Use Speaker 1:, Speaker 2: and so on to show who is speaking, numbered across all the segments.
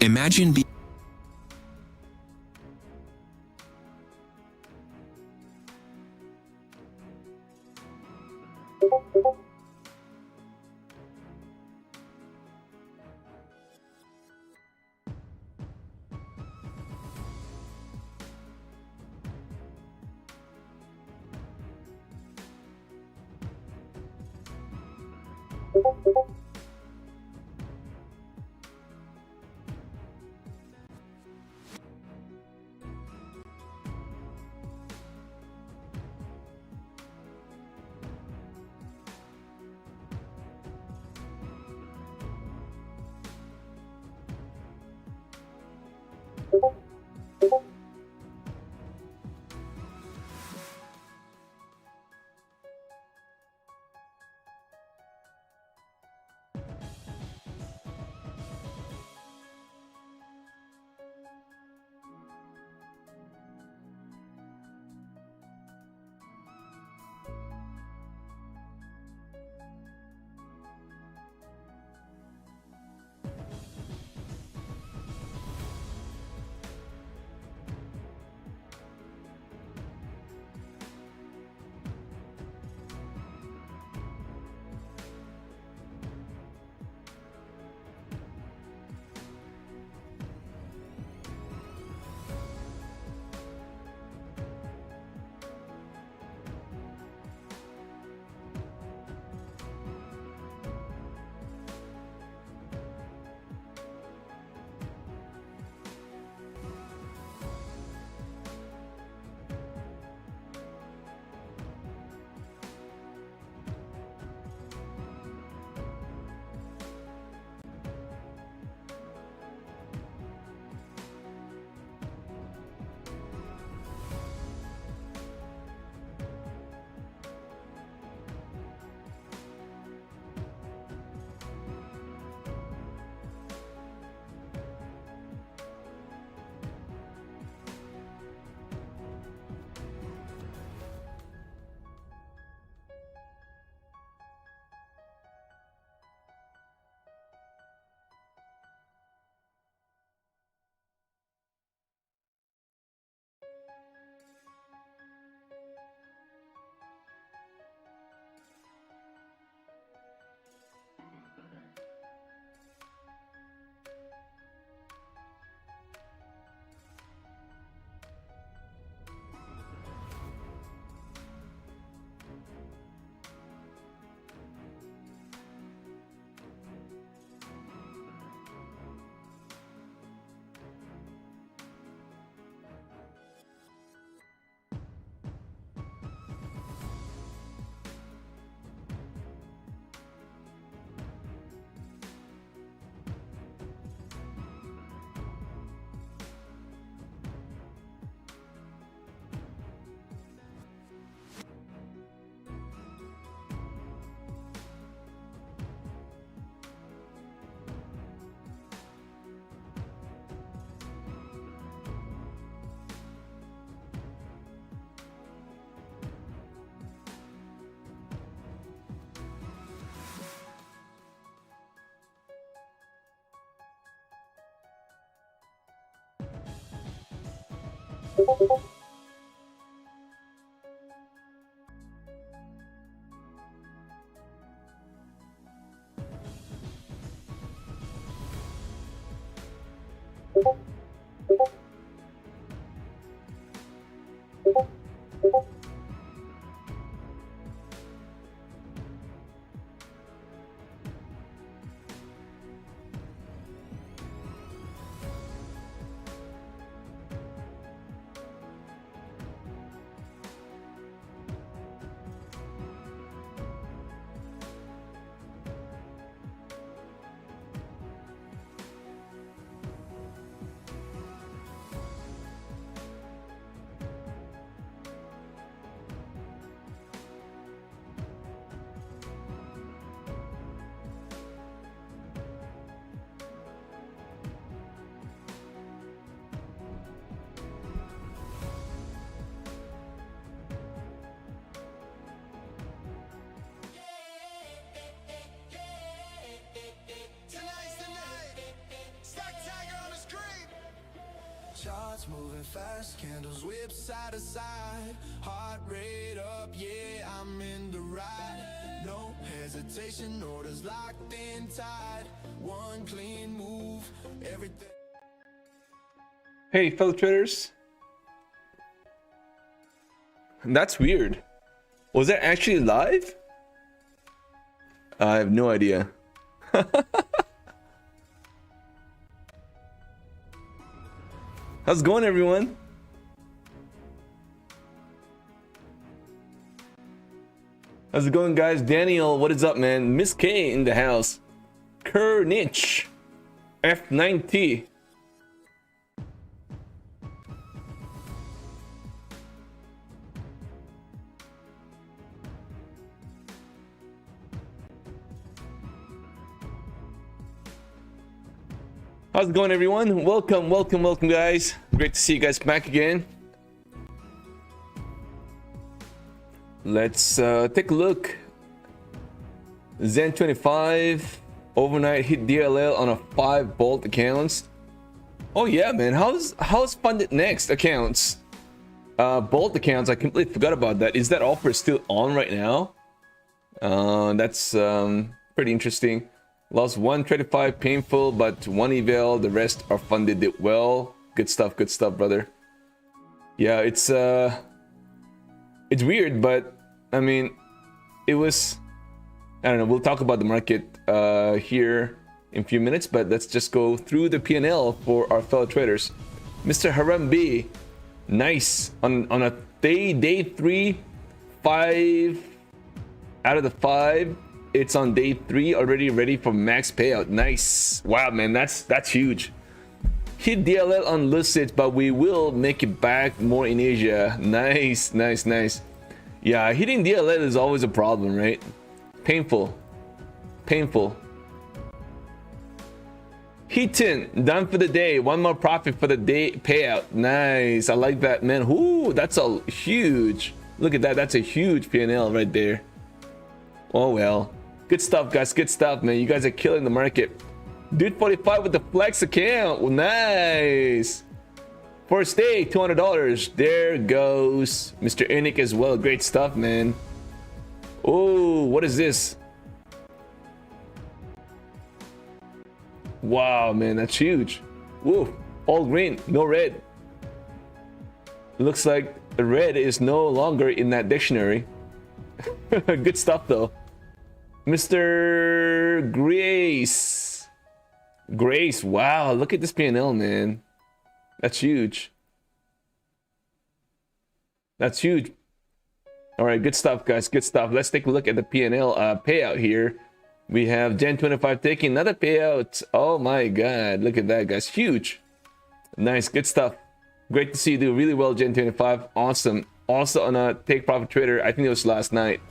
Speaker 1: Imagine being Fast candles whip side to side, heart rate up, yeah, I'm in the ride. No hesitation, orders locked in tight. One clean move, everything.
Speaker 2: Hey, fellow traders. That's weird. Was that actually live? I have no idea. How's it going, everyone? How's it going, guys? Daniel, what is up, man? Miss K in the house. Kernich. F9T. How's it going, everyone? Welcome, guys. Great to see you guys back again. Let's take a look. Zen 25 overnight hit DLL on a 5 bolt accounts. Oh yeah, man. How's funded next accounts? Bolt accounts. I completely forgot about that. Is that offer still on right now? That's pretty interesting. Lost 135, painful, but 1 eval. The rest are funded it well. Good stuff, brother. Yeah, it's weird, but I mean, it was, I don't know. We'll talk about the market here in a few minutes, but let's just go through the P&L for our fellow traders. Mr. Harambe, nice on a day 3, 5 out of the 5. It's on day 3, already ready for max payout. Nice. Wow, man, that's huge. Hit DLL on Lucid, but we will make it back more in Asia. Nice. Yeah, hitting DLL is always a problem, right? Painful. Heaton, done for the day. 1 more profit for the day payout. Nice. I like that, man. Ooh, that's a huge. Look at that. That's a huge P&L right there. Oh well. Good stuff, guys. Good stuff, man. You guys are killing the market. Dude 45 with the flex account. Nice. First day, $200. There goes Mr. Enik as well. Great stuff, man. Oh, what is this? Wow, man, that's huge. Whoa, all green, no red. Looks like the red is no longer in that dictionary. Good stuff, though. Mr. Grace, wow, look at this P&L, man. That's huge. That's huge. All right, good stuff, guys. Good stuff. Let's take a look at the P&L payout here. We have Gen 25 taking another payout. Oh my God, look at that, guys. Huge. Nice, good stuff. Great to see you do really well, Gen 25. Awesome. Also on a Take Profit Trader, I think it was last night.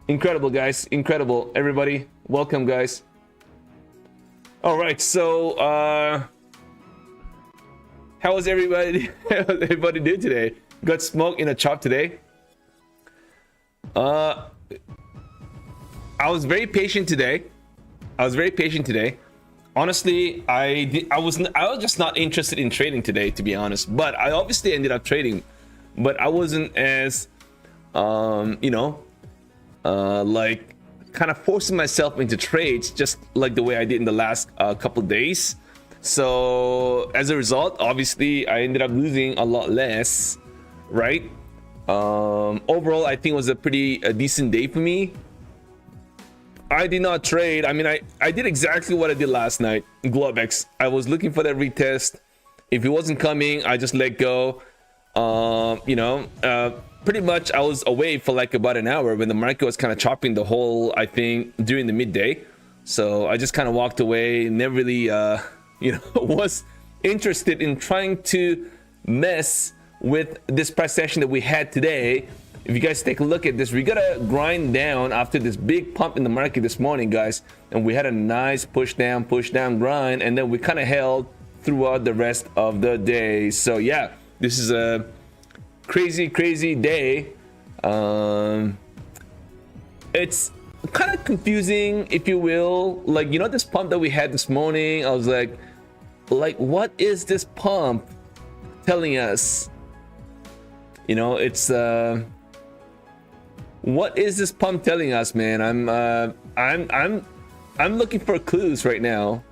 Speaker 2: Incredible, guys. Incredible. Everybody, welcome, guys. All right, so how was everybody doing today? Got smoked in a chop today. I was very patient today. Honestly, I was just not interested in trading today, to be honest. But I obviously ended up trading, but I wasn't as like kind of forcing myself into trades just like the way I did in the last couple days. So as a result, obviously I ended up losing a lot less, right? Overall, I think it was a pretty decent day for me. I did not trade. I mean, I did exactly what I did last night. Globex, I was looking for that retest. If it wasn't coming, I just let go. Pretty much I was away for like about an hour when the market was kind of chopping the whole, I think, during the midday. So I just kind of walked away, never really was interested in trying to mess with this price session that we had today. If you guys take a look at this, we got to grind down after this big pump in the market this morning, guys, and we had a nice push down grind, and then we kind of held throughout the rest of the day. So yeah, this is a crazy day. It's kind of confusing, if you will. Like, this pump that we had this morning, I was like what is this pump? telling us? You know, it's what is this pump telling us, man? I'm looking for clues right now.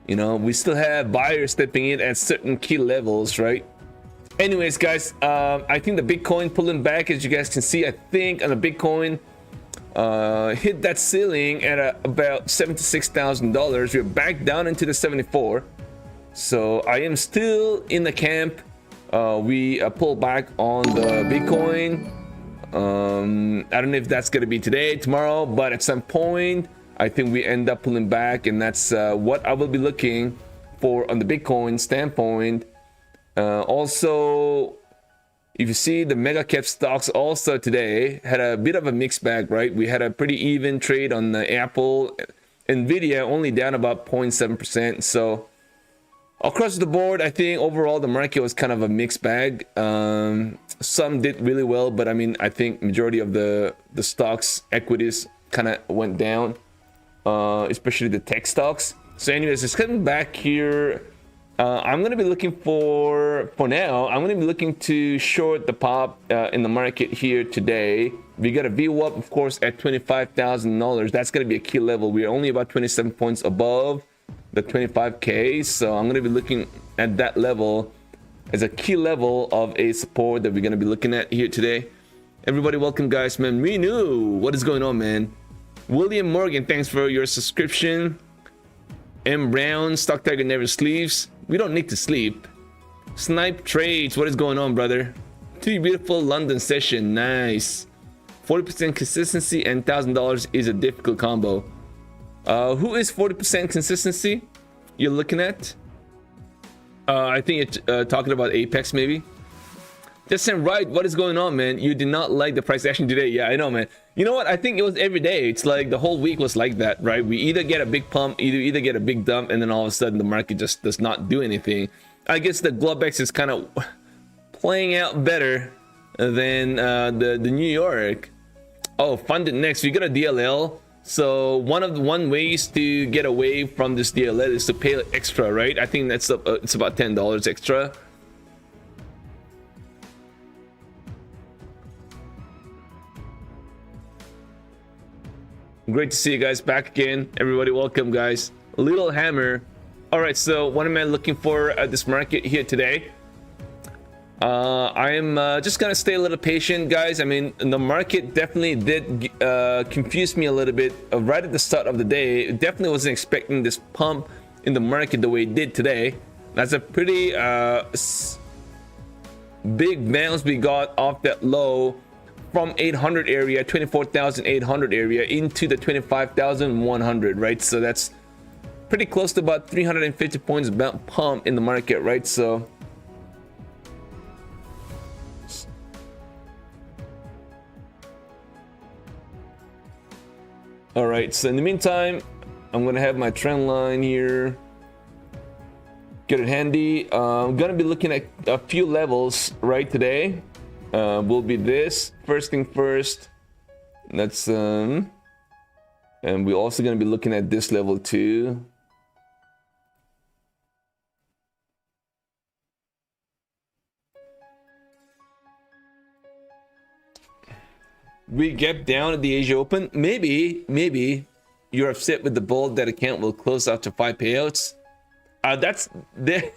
Speaker 2: You know, we still have buyers stepping in at certain key levels, right? Anyways, guys, I think the Bitcoin pulling back, as you guys can see. I think on the Bitcoin hit that ceiling at about $76,000. We're back down into the 74. So I am still in the camp. We pull back on the Bitcoin. I don't know if that's going to be today, tomorrow, but at some point I think we end up pulling back, and that's what I will be looking for on the Bitcoin standpoint. Also, if you see the mega cap stocks also today had a bit of a mixed bag, right? We had a pretty even trade on the Apple, Nvidia only down about 0.7%. So across the board, I think overall the market was kind of a mixed bag. Some did really well, but I mean, I think majority of the stocks, equities kind of went down, especially the tech stocks. So anyways, it's coming back here. I'm going to be looking for now, I'm going to be looking to short the pop in the market here today. We got a VWAP, of course, at $25,000. That's going to be a key level. We're only about 27 points above the 25K. So I'm going to be looking at that level as a key level of a support that we're going to be looking at here today. Everybody, welcome, guys, man. Renew, what is going on, man? William Morgan, thanks for your subscription. M. Brown, StockTiger never sleeps. We don't need to sleep. Snipe Trades, what is going on, brother? Too beautiful London session, nice. 40% consistency and $1,000 is a difficult combo. Who is 40% consistency you're looking at? I think you're talking about Apex, maybe. Justin Wright, what is going on, man? You did not like the price action today. Yeah, I know, man. You know what? I think it was every day. It's like the whole week was like that, right? We either get a big pump, either get a big dump, and then all of a sudden the market just does not do anything. I guess the Globex is kind of playing out better than the New York. Oh, funded next. We got a DLL. So one ways to get away from this DLL is to pay extra, right? I think that's it's about $10 extra. Great to see you guys back again. Everybody, welcome, guys. Little Hammer. All right, so what am I looking for at this market here today? I am just gonna stay a little patient, guys. I mean, the market definitely did confuse me a little bit right at the start of the day. Definitely wasn't expecting this pump in the market the way it did today. That's a pretty big bounce we got off that low from 800 area, 24,800 area into the 25,100, right? So that's pretty close to about 350 points pump in the market, right? So all right, so in the meantime, I'm gonna have my trend line here, get it handy. I'm gonna be looking at a few levels right today. Will be this first thing first. That's and we're also gonna be looking at this level too. We get down at the Asia Open. Maybe you're upset with the bold that account will close after 5 payouts. That's there.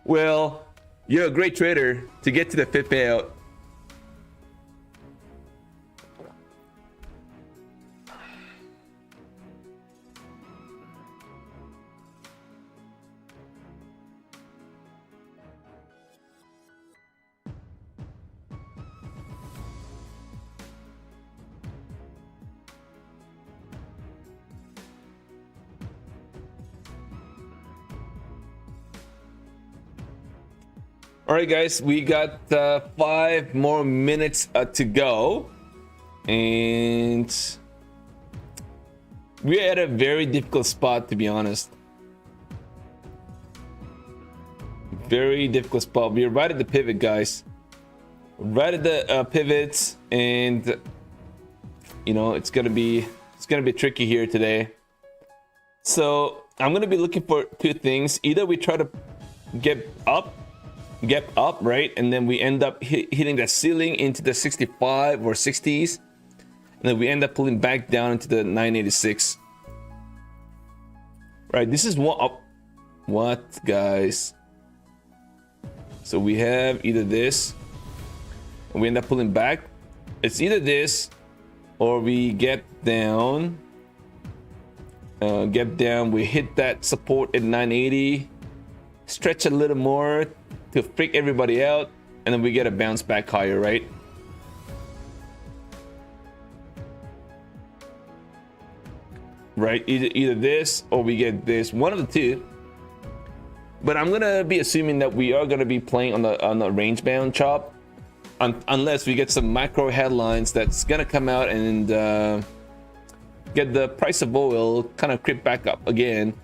Speaker 2: Well, you're a great trader to get to the 5th payout. All right, guys, we got 5 more minutes to go, and we're at a very difficult spot, to be honest. Very difficult spot. We're right at the pivot, guys. Right at the pivot, and you know it's gonna be tricky here today. So I'm gonna be looking for 2 things. Either we try to get up, right? And then we end up hitting that ceiling into the 65 or 60s. And then we end up pulling back down into the 986. Right, this is what guys? So we have either this, and we end up pulling back. It's either this, or we get down. We hit that support at 980, stretch a little more to freak everybody out, and then we get a bounce back higher, right? Right, either this or we get this, one of the two. But I'm gonna be assuming that we are gonna be playing on the range bound chop, unless we get some macro headlines that's gonna come out and get the price of oil kind of creep back up again.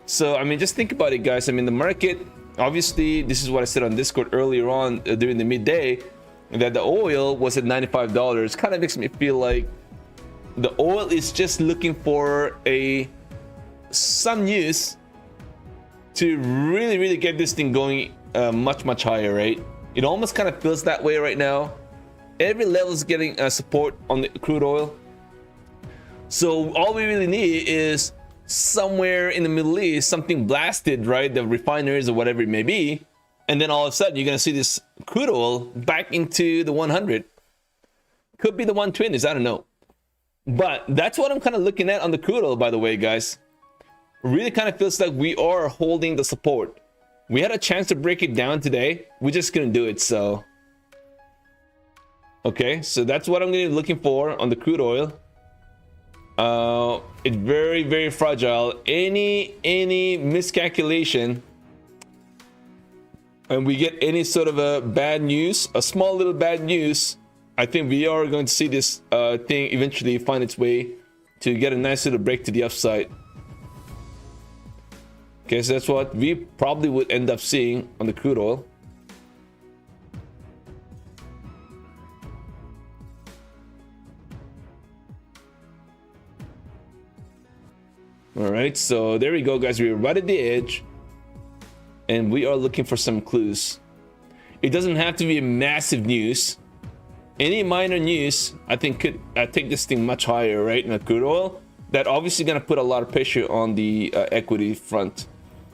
Speaker 2: So I mean, just think about it, guys. I mean, the market, obviously, this is what I said on Discord earlier on during the midday, that the oil was at $95. Kind of makes me feel like the oil is just looking for some news to really get this thing going much higher, right? It almost kind of feels that way right now. Every level is getting support on the crude oil. So all we really need is somewhere in the Middle East, something blasted, right? The refineries or whatever it may be. And then all of a sudden, you're going to see this crude oil back into the 100. Could be the 120s, I don't know. But that's what I'm kind of looking at on the crude oil, by the way, guys. Really kind of feels like we are holding the support. We had a chance to break it down today. We just couldn't do it, so. Okay, so that's what I'm going to be looking for on the crude oil. It's very fragile. Any miscalculation, and we get any sort of a bad news, a small little bad news, I think we are going to see this thing eventually find its way to get a nice little break to the upside. Okay, so that's what we probably would end up seeing on the crude oil. All right, so there we go, guys. We're right at the edge, and we are looking for some clues. It doesn't have to be a massive news. Any minor news, I think, could take this thing much higher, right? In the crude oil, that obviously going to put a lot of pressure on the equity front.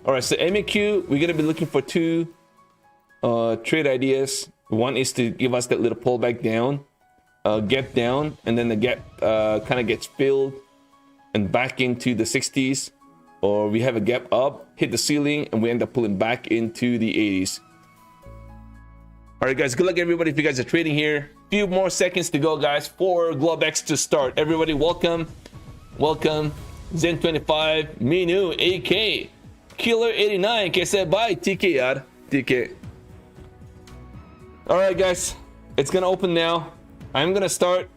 Speaker 2: All right, so MEQ, we're going to be looking for two trade ideas. One is to give us that little pullback down, gap down, and then the gap kind of gets filled and back into the 60s, or we have a gap up, hit the ceiling, and we end up pulling back into the 80s. All right, guys, good luck, everybody, if you guys are trading here. Few more seconds to go, guys, for Globex to start. Everybody, welcome. Zen25, Minu, AK, Killer89, कैसे bye, TK यार, TK. All right, guys, it's gonna open now. I'm gonna start.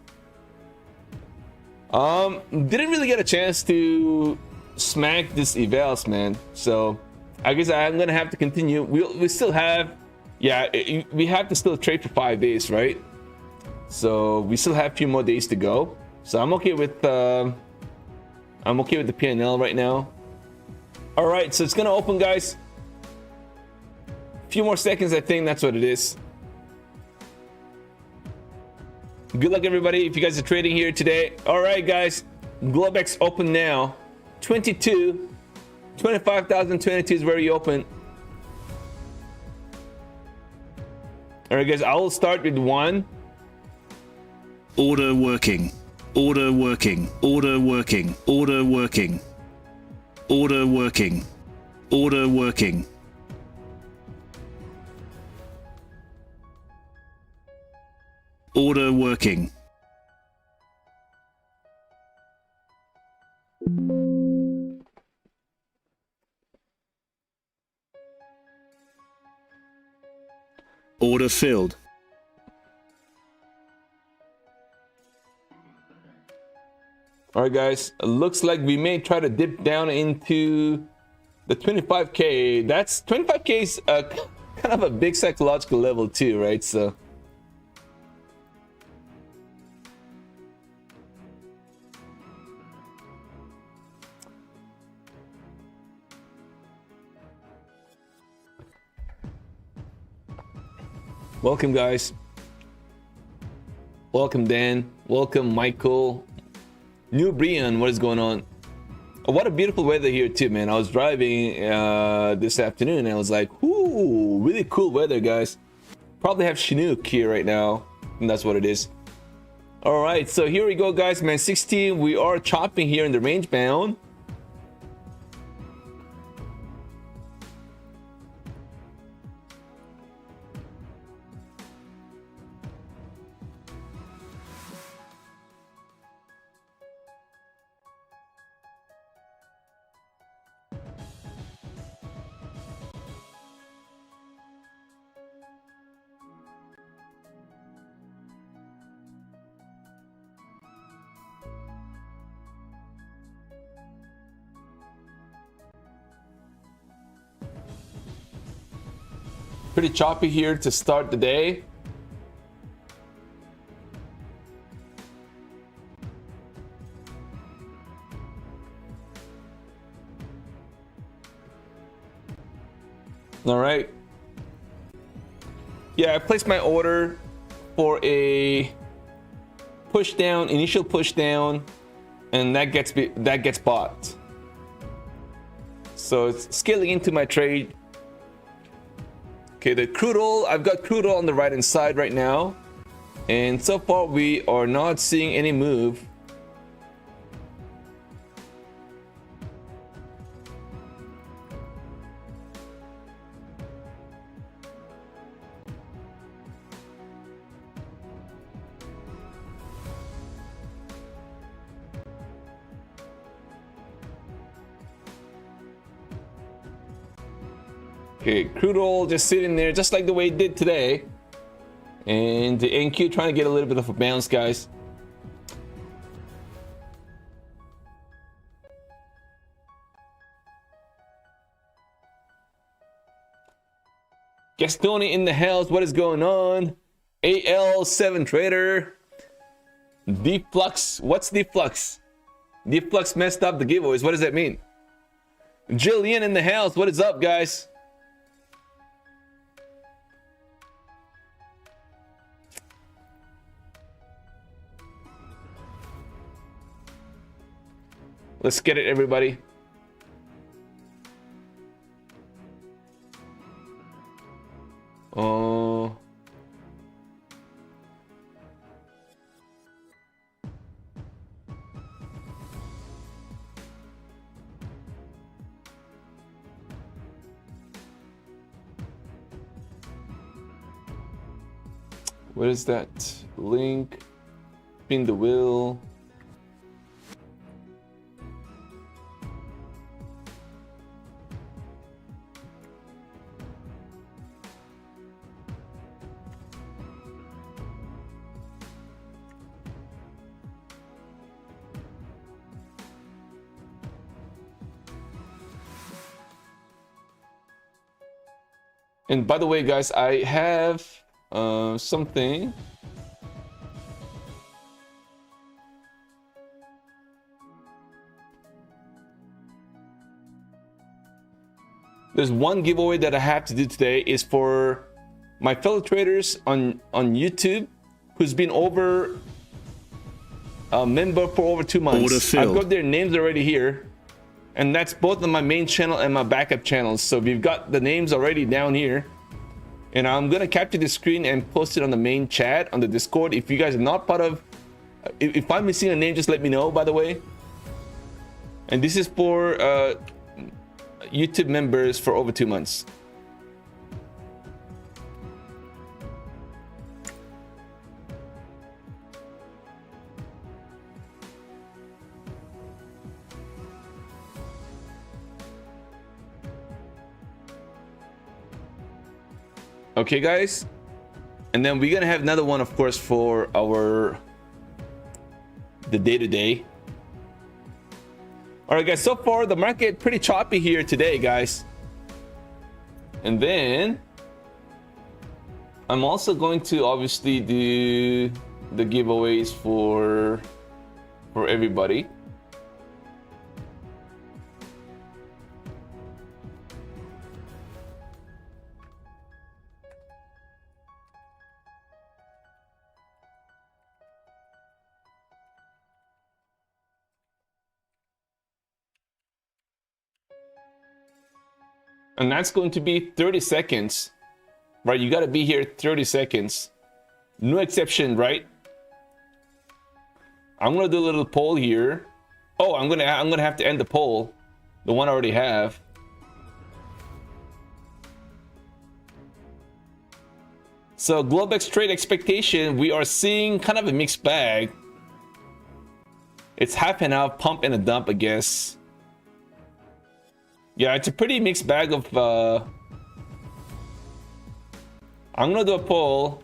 Speaker 2: Didn't really get a chance to smack this evals, man. So I guess I'm gonna have to continue. We still have, yeah, we have to still trade for 5 days, right? So we still have a few more days to go. So I'm okay with the P&L right now. All right, so it's gonna open, guys. A few more seconds, I think that's what it is. Good luck, everybody, if you guys are trading here today. All right, guys, Globex open now. 25,022 is where you open. All right, guys, I will start with 1.
Speaker 3: Order working. Order working. Order working. Order working. Order working. Order working. Order working. Order filled.
Speaker 2: All right, guys, it looks like we may try to dip down into the 25K. That's 25K is kind of a big psychological level too, right? So Welcome, guys. Welcome, Dan. Welcome, Michael. New Brian, what is going on? Oh, what a beautiful weather here too, man. I was driving this afternoon and I was like, ooh, really cool weather, guys. Probably have Chinook here right now, and that's what it is. All right, so here we go, guys. Man, 16, we are chopping here in the range bound. Pretty choppy here to start the day. All right. Yeah, I placed my order for a push down, initial push down, and that gets bought. So it's scaling into my trade. Okay, the crude oil, I've got crude oil on the right hand side right now. And so far we are not seeing any move. Okay, crude oil just sitting there just like the way it did today. And the NQ trying to get a little bit of a bounce, guys. Gastoni in the house, what is going on? AL7 Trader. Deflux, what's Deflux? Deflux messed up the giveaways, what does that mean? Jillian in the house, what is up, guys? Let's get it, everybody. Oh. What is that? Link. Spin the wheel. And by the way, guys, I have something. There's one giveaway that I have to do today is for my fellow traders on YouTube who's been over a member for over 2 months. I've got their names already here. And that's both on my main channel and my backup channels. So we've got the names already down here. And I'm going to capture the screen and post it on the main chat on the Discord. If you guys are not part of... If I'm missing a name, just let me know, by the way. And this is for YouTube members for over 2 months. Okay, guys, and then we're gonna have another one, of course, for the day-to-day. All right, guys, so far the market pretty choppy here today, guys. And then I'm also going to obviously do the giveaways for everybody. And that's going to be 30 seconds, right? You got to be here 30 seconds. No exception, right? I'm gonna do a little poll here. Oh, I'm gonna have to end the poll, the one I already have. So Globex trade expectation, we are seeing kind of a mixed bag. It's half and half, pump and a dump, I guess. Yeah, it's a pretty mixed bag of I'm gonna do a poll.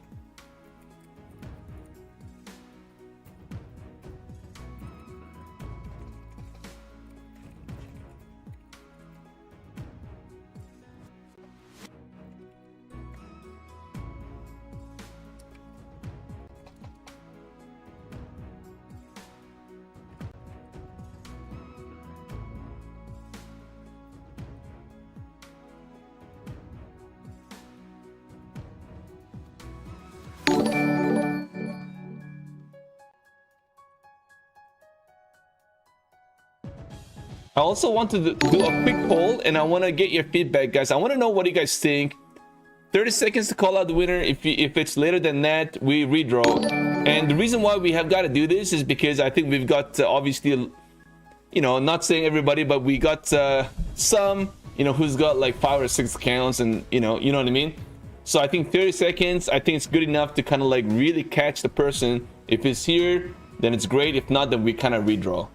Speaker 2: I also want to do a quick poll, and I want to get your feedback, guys. I want to know what you guys think. 30 seconds to call out the winner. If it's later than that, we redraw. And the reason why we have got to do this is because I think we've got obviously, you know, not saying everybody, but we got some, you know, who's got like 5 or 6 accounts, and you know what I mean. So I think 30 seconds, I think it's good enough to kind of like really catch the person. If it's here, then it's great. If not, then we kind of redraw.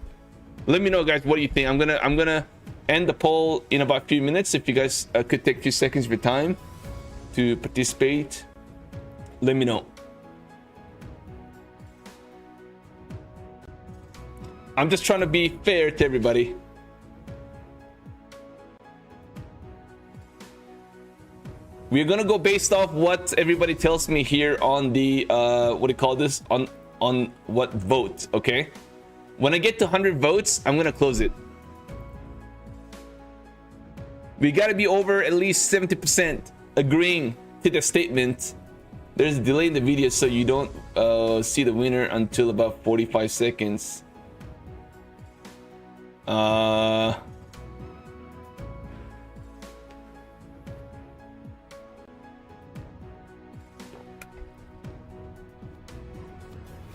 Speaker 2: Let me know, guys, what do you think? I'm gonna end the poll in about a few minutes. If you guys could take a few seconds of your time to participate, let me know. I'm just trying to be fair to everybody. We're gonna go based off what everybody tells me here on the what do you call this, on what vote. Okay, when I get to 100 votes, I'm gonna close it. We gotta be over at least 70% agreeing to the statement. There's a delay in the video, so you don't see the winner until about 45 seconds.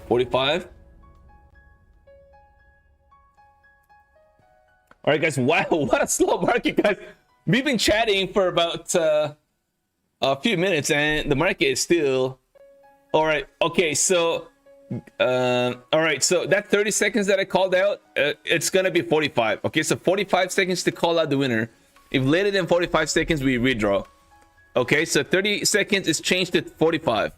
Speaker 2: 45. All right, guys. Wow, what a slow market, guys. We've been chatting for about a few minutes, and the market is still. All right. Okay. So, all right. So that 30 seconds that I called out, it's gonna be 45. Okay. So 45 seconds to call out the winner. If later than 45 seconds, we redraw. Okay. So 30 seconds is changed to 45.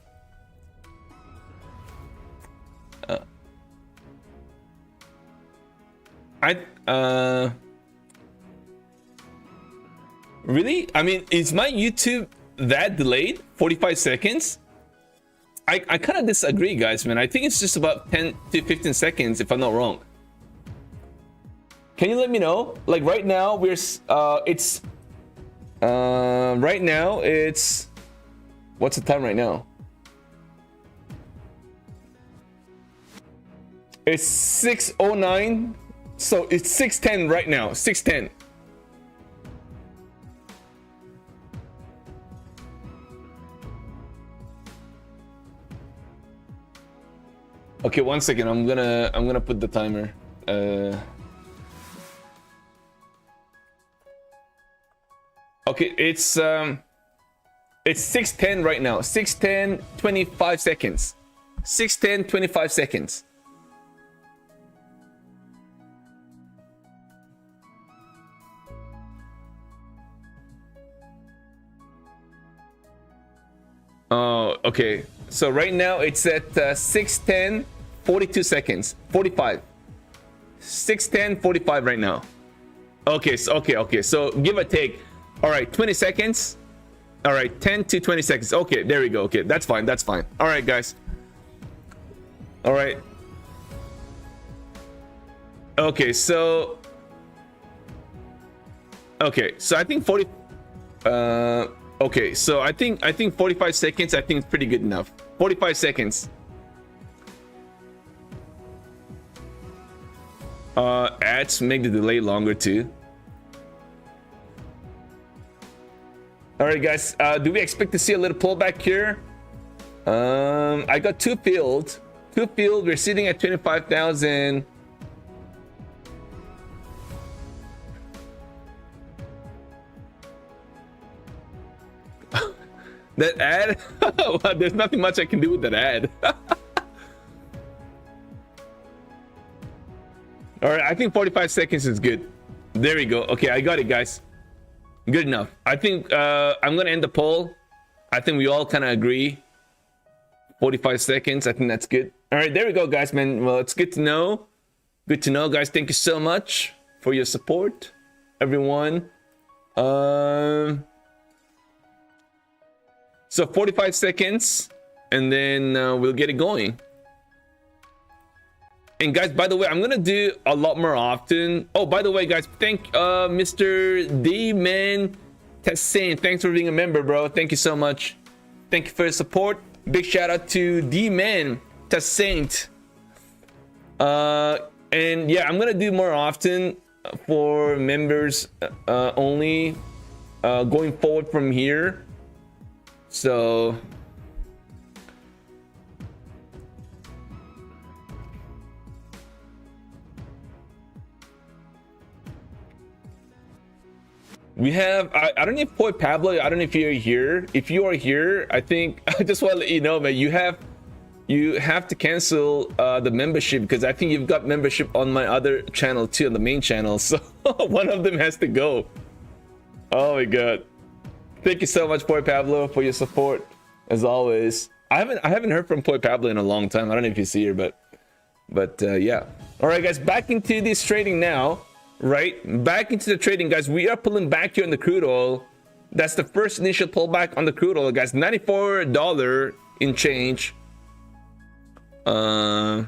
Speaker 2: Really? I mean, is my YouTube that delayed? 45 seconds? I kind of disagree, guys, man. I think it's just about 10 to 15 seconds, if I'm not wrong. Can you let me know? Like right now, we're right now it's, what's the time right now? It's 6:09. So it's 6:10 right now. 6:10. Okay, 1 second. I'm gonna put the timer. Okay, it's 6:10 right now. 6:10, 25 seconds. 6:10, 25 seconds. Oh, okay. So right now it's at 6:10, 42 seconds. 45. 6:10, 45 right now. Okay, so okay. So give or take. All right, 20 seconds. All right, 10 to 20 seconds. Okay, there we go. Okay, that's fine. That's fine. All right, guys. All right. Okay, so I think 40 okay, so I think 45 seconds, I think it's pretty good enough. 45 seconds. Ads make the delay longer too. right, guys. Do we expect to see a little pullback here? I got two filled. We're sitting at 25,000. That ad? Well, there's nothing much I can do with that ad. All right, I think 45 seconds is good. There we go. Okay, I got it, guys. Good enough. I think I'm gonna end the poll. I think we all kind of agree. 45 seconds. I think that's good. All right, there we go, guys, man. Well, it's good to know. Good to know, guys. Thank you so much for your support, everyone. So 45 seconds, and then we'll get it going. And guys, by the way, I'm gonna do a lot more often. Oh, by the way, guys, thank Mr. D-Man Tessin. Thanks for being a member, bro. Thank you so much. Thank you for your support. Big shout out to D-Man Tessin. And yeah, I'm gonna do more often for members only going forward from here. So we have I don't know if Boy Pablo, I don't know if you're here. If you are here, I think I just want to let you know, man, you have to cancel the membership, because I think you've got membership on my other channel too, on the main channel. So one of them has to go. Oh my god. Thank you so much, Boy Pablo, for your support as always. I haven't heard from Boy Pablo in a long time. I don't know if you see her, but yeah. All right, guys, back into this trading now. Right, back into the trading, guys. We are pulling back here on the crude oil. That's the first initial pullback on the crude oil, guys. $94 in change. And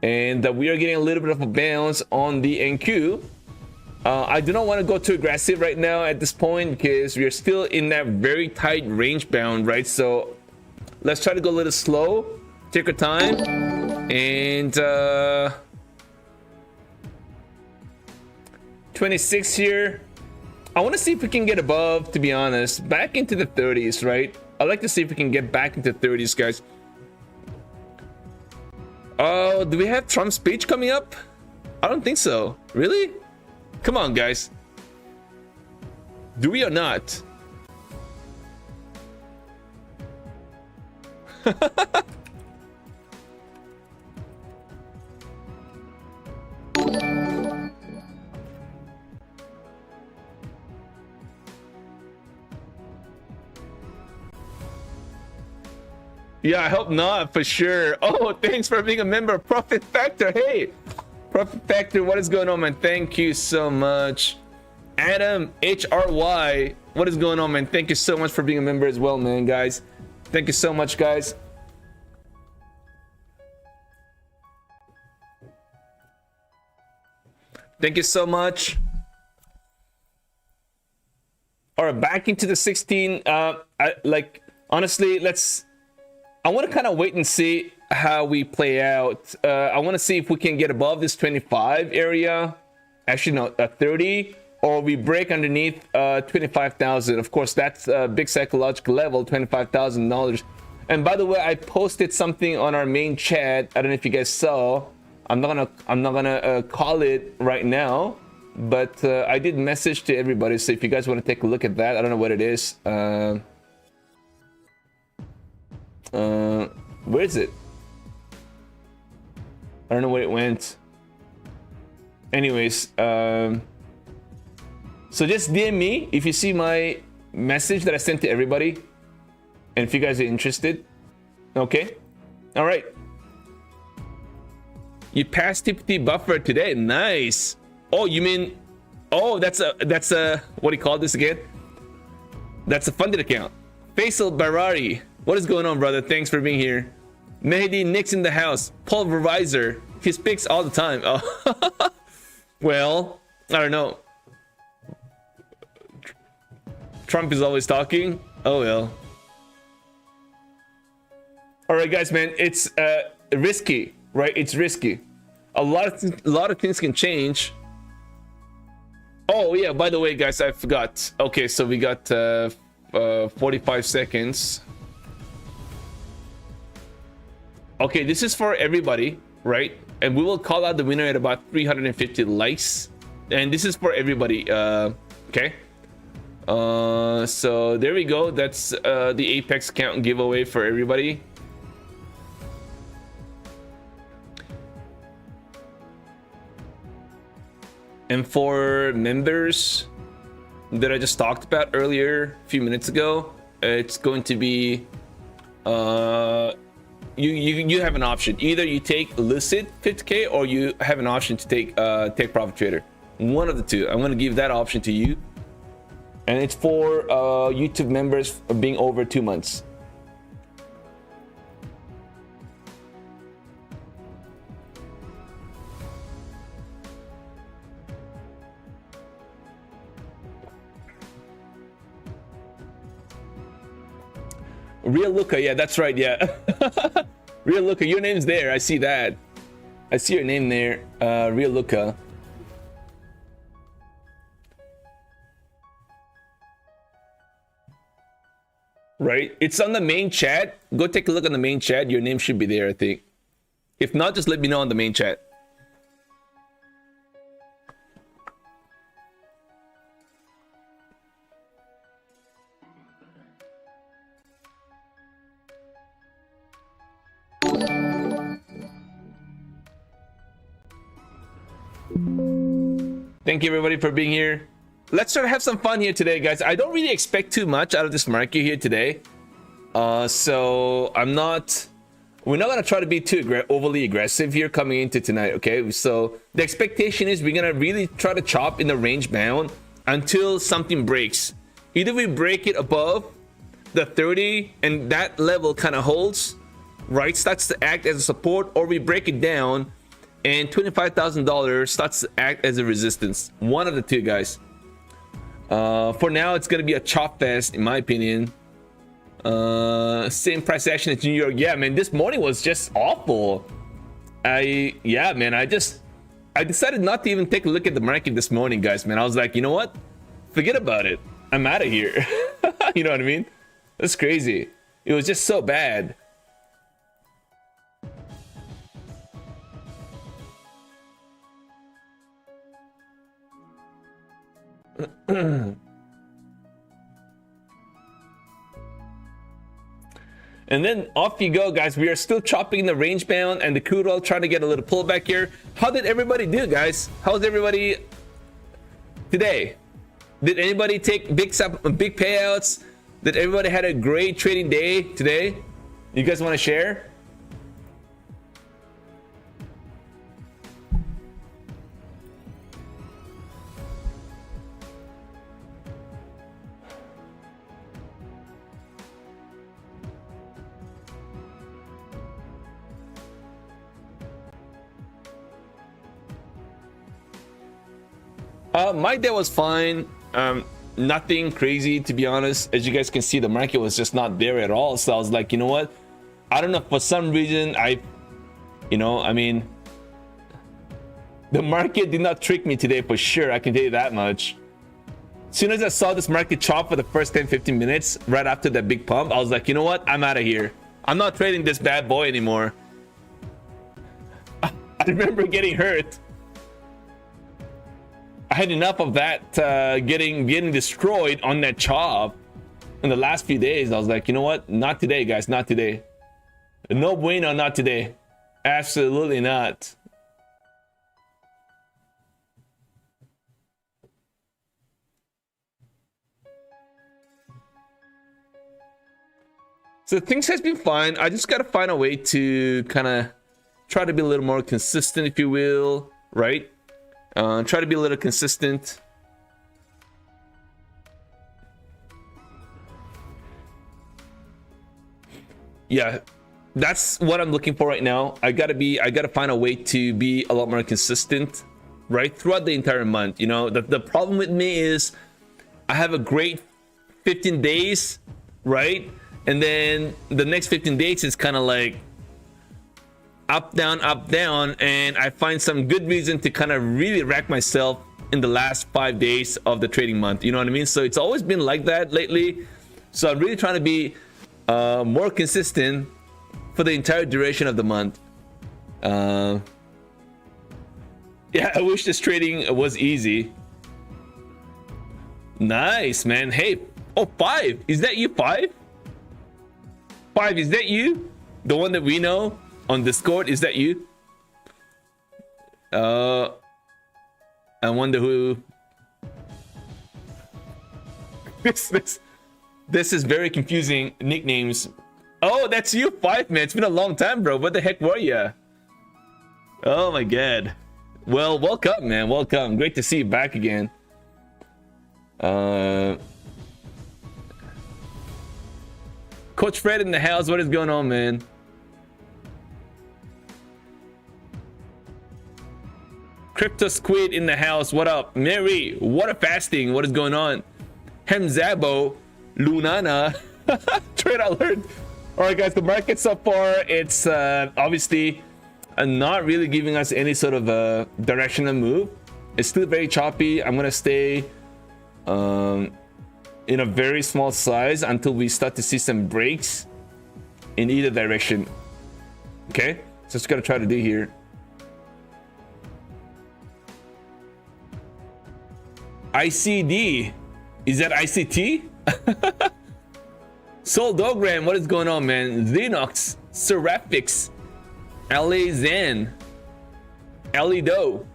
Speaker 2: we are getting a little bit of a bounce on the NQ. I do not want to go too aggressive right now at this point, because we are still in that very tight range bound, right? So let's try to go a little slow, take our time, and 26 here. I want to see if we can get above, to be honest, back into the 30s, right? I'd like to see if we can get back into 30s, guys. Oh, do we have Trump's speech coming up? I don't think so. Really? Come on, guys. Do we or not? Yeah, I hope not, for sure. Oh, thanks for being a member. Profit Factor. Hey, Profit Factor, what is going on, man? Thank you so much. Adam HRY, what is going on, man? Thank you so much for being a member as well, man, guys. Thank you so much, guys. Thank you so much. All right, back into the 16. Honestly, I want to kind of wait and see how we play out. I want to see if we can get above this 25 area. Actually, no, 30, or we break underneath 25,000. Of course, that's a big psychological level, $25,000. And by the way, I posted something on our main chat. I don't know if you guys saw. I'm not gonna call it right now, but I did message to everybody. So if you guys want to take a look at that, I don't know what it is. Where is it? I don't know where it went. Anyways, so just DM me if you see my message that I sent to everybody, and if you guys are interested. Okay, all right. You passed TPT buffer today. Nice. Oh, you mean? Oh, that's a what do you call this again? That's a funded account. Faisal Barari. What is going on, brother? Thanks for being here. Mehdi Nick's in the house. Pulverizer. He speaks all the time. Oh. Well, I don't know. Trump is always talking. Oh well. All right, guys, man. It's risky, right? It's risky. A lot of things can change. Oh yeah. By the way, guys, I forgot. Okay, so we got 45 seconds. Okay, this is for everybody, right? And we will call out the winner at about 350 likes. And this is for everybody. Okay. So there we go. That's the Apex count giveaway for everybody. And for members that I just talked about earlier, a few minutes ago, it's going to be you have an option. Either you take Lucid 50K or you have an option to take Profit Trader. One of the two. I'm going to give that option to you. And it's for YouTube members being over 2 months. Real Luca, yeah, that's right, yeah. Real Luca, your name's there. I see that. I see your name there, Real Luca. Right, it's on the main chat. Go take a look on the main chat. Your name should be there, I think. If not, just let me know on the main chat. Thank you everybody for being here. Let's try to have some fun here today, guys. I don't really expect too much out of this market here today. So we're not gonna try to be too overly aggressive here coming into tonight, okay? So the expectation is we're gonna really try to chop in the range bound until something breaks. Either we break it above the 30 and that level kind of holds, right? Starts to act as a support, or we break it down and $25,000 starts to act as a resistance. One of the two, guys. For now, it's gonna be a chop fest, in my opinion. Same price action as New York. Yeah, man, this morning was just awful. Yeah, man, I decided not to even take a look at the market this morning, guys, man. I was like, you know what? Forget about it. I'm out of here. You know what I mean? That's crazy. It was just so bad. And then off you go, guys. We are still chopping the range bound and the crude oil, trying to get a little pullback here. How did everybody do, guys? How's everybody today? Did anybody take big payouts? Did everybody had a great trading day today? You guys want to share? My day was fine. Nothing crazy, to be honest. As you guys can see, the market was just not there at all. So I was like, you know what? I don't know, for some reason, I mean, the market did not trick me today for sure. I can tell you that much. As soon as I saw this market chop for the first 10-15 minutes, right after that big pump, I was like, you know what? I'm out of here. I'm not trading this bad boy anymore. I remember getting hurt. I had enough of that getting destroyed on that chop in the last few days. I was like, you know what? Not today, guys. Not today. No bueno, not today. Absolutely not. So things has been fine. I just gotta find a way to kind of try to be a little more consistent, if you will, right? Try to be a little consistent. Yeah, that's what I'm looking for right now. I gotta find a way to be a lot more consistent, right, throughout the entire month. You know, the problem with me is I have a great 15 days, right? And then the next 15 days is kind of like up down, and I find some good reason to kind of really wreck myself in the last 5 days of the trading month. You know what I mean? So it's always been like that lately. So I'm really trying to be more consistent for the entire duration of the month. Yeah, I wish this trading was easy. Nice, man. Hey, oh, 5. Is that you, 5? 5, is that you? The one that we know on Discord, is that you? I wonder who. This is very confusing nicknames. Oh, that's you, 5, man. It's been a long time, bro. What the heck were you? Oh my god. Well, welcome, man. Welcome. Great to see you back again. Coach Fred in the house. What is going on, man? Crypto Squid in the house. What up? Mary, what a fasting. What is going on? Hemzabo, Lunana. Trade alert. All right, guys, the market so far, it's obviously not really giving us any sort of a directional move. It's still very choppy. I'm gonna stay in a very small size until we start to see some breaks in either direction. Okay, so just gotta try to do here. ICD, is that ICT? Soul Dogram, what is going on, man? Xenox, Seraphics, LA Zen, Elido.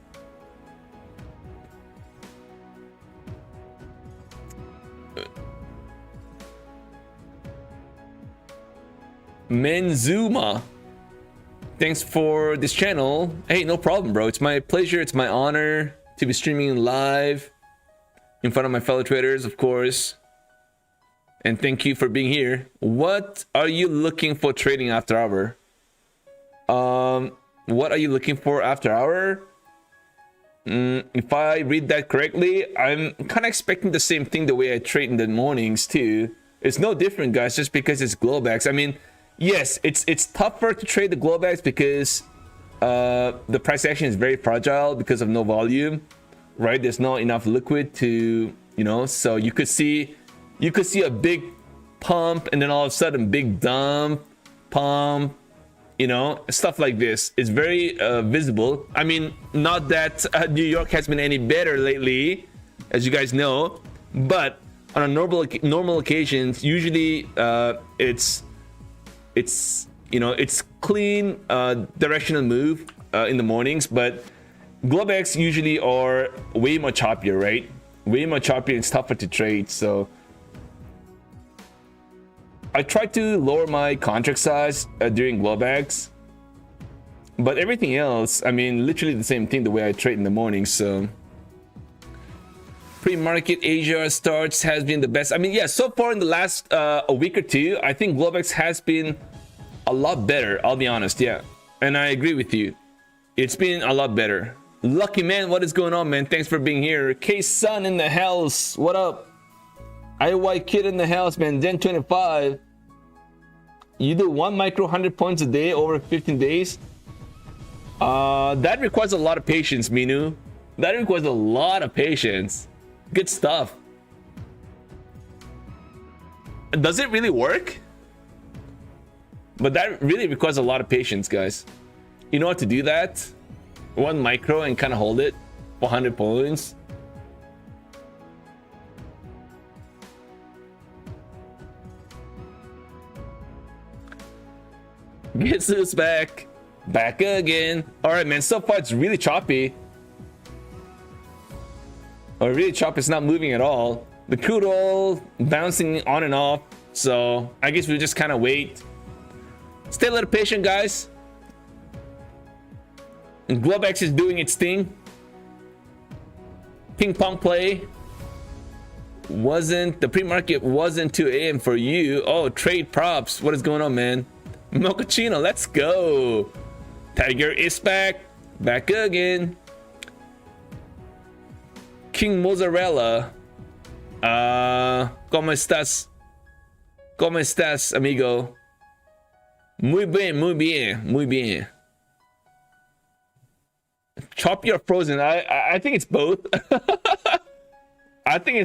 Speaker 2: Menzuma, thanks for this channel. Hey, no problem, bro. It's my pleasure. It's my honor to be streaming live in front of my fellow traders, of course. And thank you for being here. What are you looking for trading after hour? What are you looking for after hour? If I read that correctly, I'm kind of expecting the same thing the way I trade in the mornings too. It's no different, guys, just because it's Globex. I mean, yes, it's tougher to trade the Globex because the price action is very fragile because of no volume, right? There's not enough liquid to, you know, so you could see a big pump and then all of a sudden big dump, pump, you know, stuff like this. It's very visible. I mean, not that New York has been any better lately, as you guys know, but on a normal occasions, usually it's you know, it's clean directional move in the mornings, but Globex usually are way more choppier, right? Way more choppier. It's tougher to trade. So I tried to lower my contract size during Globex, but everything else, I mean, literally the same thing the way I trade in the morning. So pre-market Asia starts has been the best. I mean, yeah, so far in the last a week or two, I think Globex has been a lot better, I'll be honest. Yeah, and I agree with you. It's been a lot better. Lucky man, what is going on, man? Thanks for being here. K-Sun in the house. What up? IY Kid in the house, man. Gen 25. You do 1 micro 100 points a day over 15 days. That requires a lot of patience, Minu. That requires a lot of patience. Good stuff. Does it really work? But that really requires a lot of patience, guys. You know how to do that? 1 micro and kind of hold it for 100 points. Jesus back again. All right, man. So far it's really choppy. Or really choppy. It's not moving at all. The crude oil bouncing on and off. So I guess we just kind of wait. Stay a little patient, guys. And Globex is doing its thing. Ping pong play. The pre-market wasn't 2 a.m. for you. Oh, trade props. What is going on, man? Mochaccino, let's go. Tiger is back again. King Mozzarella. ¿Cómo estás? ¿Cómo estás, amigo? Muy bien, muy bien, muy bien. Choppy or frozen? I think it's both. I think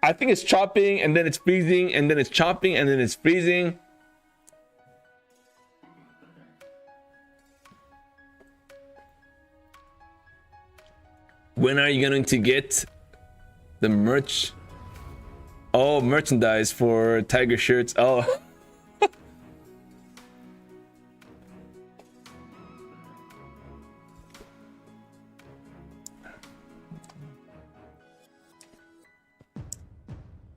Speaker 2: I think it's chopping and then it's freezing and then it's chopping and then it's freezing. When are you going to get the merch? Oh, merchandise for Tiger shirts. Oh.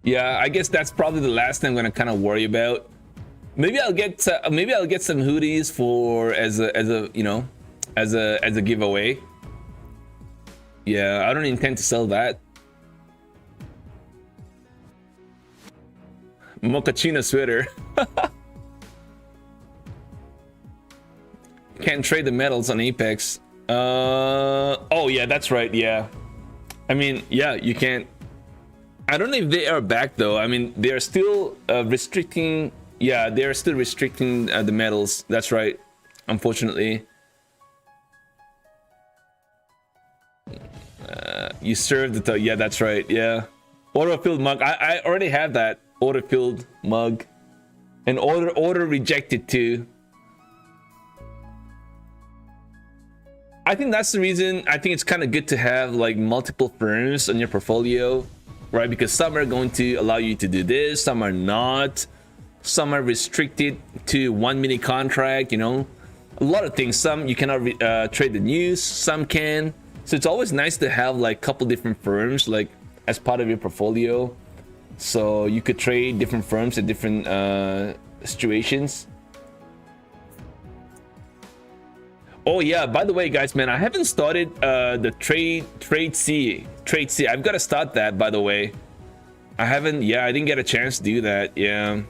Speaker 2: Yeah, I guess that's probably the last thing I'm gonna kind of worry about. Maybe I'll get some hoodies for as a you know, as a giveaway. Yeah, I don't intend to sell that. Mochaccino sweater. Can't trade the metals on Apex. Oh yeah, that's right. Yeah, I mean, yeah, you can't. I don't know if they are back though. I mean, they are still restricting. Yeah, they are still restricting the metals. That's right. Unfortunately. You served the yeah, that's right. Yeah, auto-filled mug. I already have that auto-filled mug, and order rejected too. I think that's the reason. I think it's kind of good to have like multiple firms on your portfolio, right? Because some are going to allow you to do this, some are not. Some are restricted to 1 mini contract. You know, a lot of things. Some you cannot trade the news. Some can. So it's always nice to have like a couple different firms like as part of your portfolio, so you could trade different firms at different situations. Oh yeah, by the way guys, man, I haven't started the trade C. I've got to start that, by the way. I haven't. Yeah, I didn't get a chance to do that. Yeah,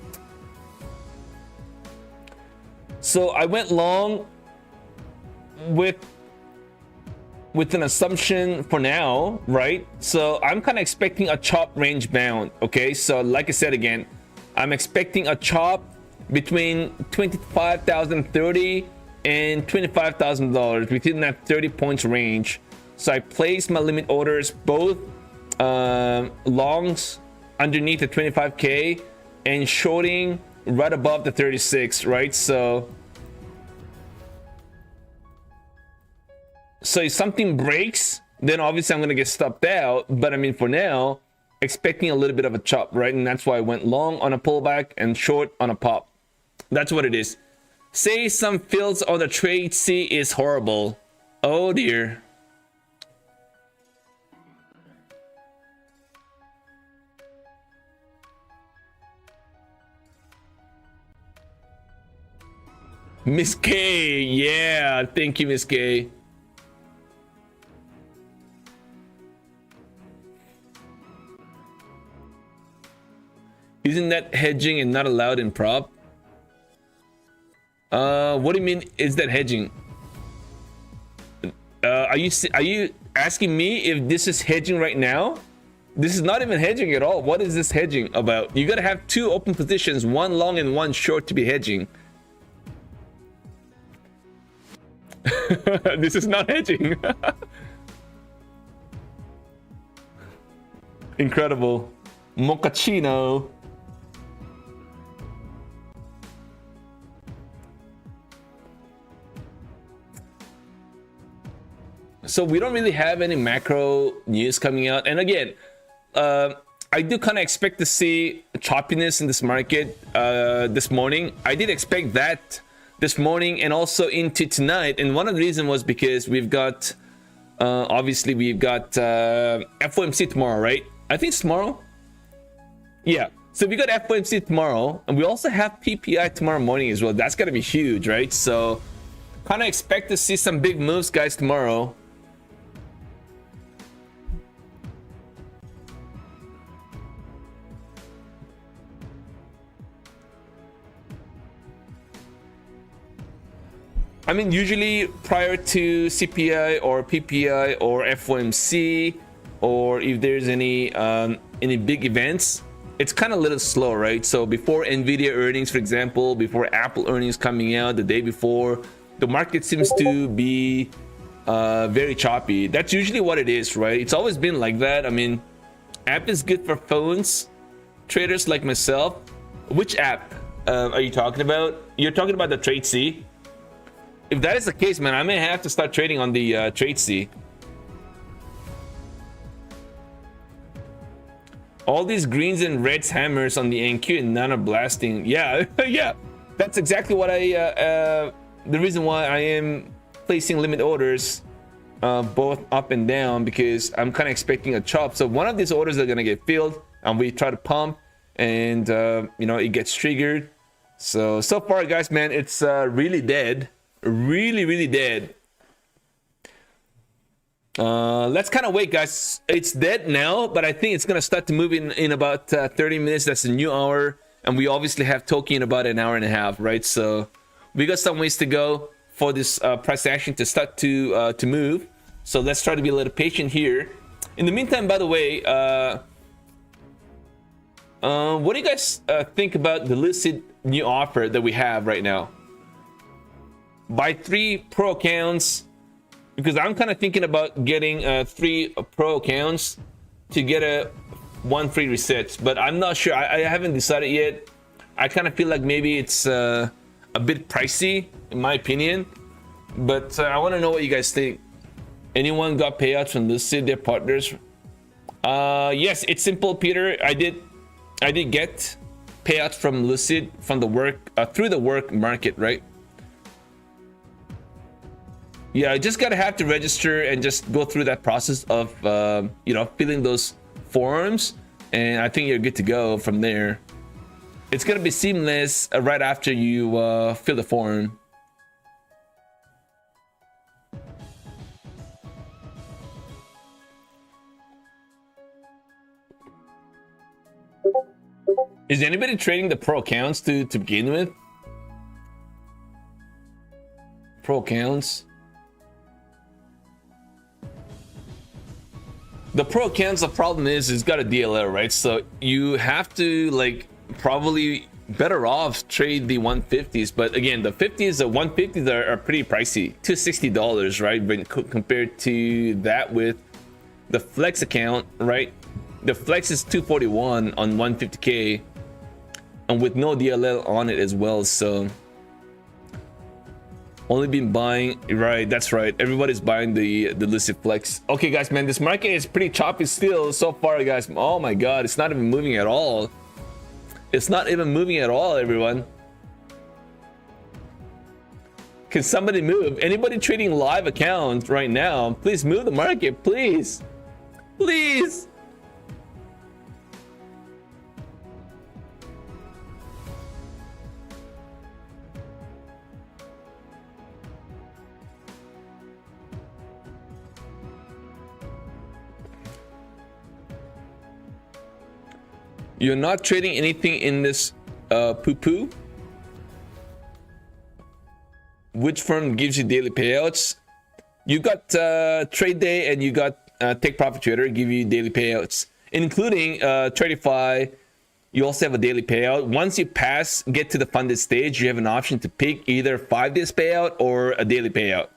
Speaker 2: so I went long with an assumption for now, right? So I'm kind of expecting a chop range bound. Okay, so like I said again, I'm expecting a chop between 25,030 and $25,000 within that 30 points range. So I placed my limit orders, both longs underneath the 25k and shorting right above the 36, right? So if something breaks, then obviously I'm going to get stopped out. But I mean, for now, expecting a little bit of a chop, right? And that's why I went long on a pullback and short on a pop. That's what it is. Say some fills on the trade C is horrible. Oh dear. Miss K, yeah, thank you, Miss K. Isn't that hedging and not allowed in prop? What do you mean? Is that hedging? Are you asking me if this is hedging right now? This is not even hedging at all. What is this hedging about? You gotta have two open positions, one long and one short, to be hedging. This is not hedging. Incredible. Mochaccino. So we don't really have any macro news coming out. And again, I do kind of expect to see choppiness in this market this morning. I did expect that this morning and also into tonight. And one of the reasons was because we've got, obviously we've got FOMC tomorrow, right? I think it's tomorrow. Yeah. So we got FOMC tomorrow, and we also have PPI tomorrow morning as well. That's going to be huge, right? So kind of expect to see some big moves, guys, tomorrow. I mean, usually prior to CPI or PPI or FOMC, or if there's any big events, it's kind of a little slow, right? So before Nvidia earnings, for example, before Apple earnings coming out the day before, the market seems to be very choppy. That's usually what it is, right? It's always been like that. I mean, App is good for phones, traders like myself. Which app are you talking about? You're talking about the Trade C. If that is the case, man, I may have to start trading on the Trade C. All these greens and reds hammers on the NQ and none are blasting. Yeah, yeah, that's exactly what I the reason why I am placing limit orders both up and down, because I'm kind of expecting a chop. So one of these orders are gonna get filled and we try to pump, and you know, it gets triggered. So far, guys, man, it's really dead, really dead. Let's kind of wait, guys. It's dead now, but I think it's gonna start to move in about 30 minutes. That's a new hour, and we obviously have Tokyo in about an hour and a half, right? So we got some ways to go for this price action to start to move. So let's try to be a little patient here. In the meantime, by the way, what do you guys think about the Lucid new offer that we have right now? Buy 3 pro accounts, because I'm kind of thinking about getting 3 pro accounts to get a 1 free reset, but I'm not sure. I haven't decided yet. I kind of feel like maybe it's a bit pricey in my opinion, but I want to know what you guys think. Anyone got payouts from Lucid, their partners? Yes, it's simple, Peter. I did get payouts from Lucid from the work through the work market, right? Yeah, I just gotta have to register and just go through that process of you know, filling those forms, and I think you're good to go from there. It's gonna be seamless right after you fill the form. Is anybody trading the pro accounts to begin with? Pro accounts. The pro accounts, the problem is it's got a DLL, right? So you have to, like, probably better off trade the 150s. But again, the 50s, the 150s are pretty pricey, $260, right? When compared to that with the flex account, right? The flex is 241 on 150k, and with no DLL on it as well. So only been buying, right? That's right. Everybody's buying the Lucid Flex. Okay, guys, man, this market is pretty choppy still so far, guys. Oh my God, it's not even moving at all. It's not even moving at all, everyone. Can somebody move? Anybody trading live account right now? Please move the market, please, please. You're not trading anything in this poo-poo? Which firm gives you daily payouts? You got Trade Day and you got Take Profit Trader give you daily payouts, including Tradify. You also have a daily payout. Once you get to the funded stage, you have an option to pick either 5 days payout or a daily payout.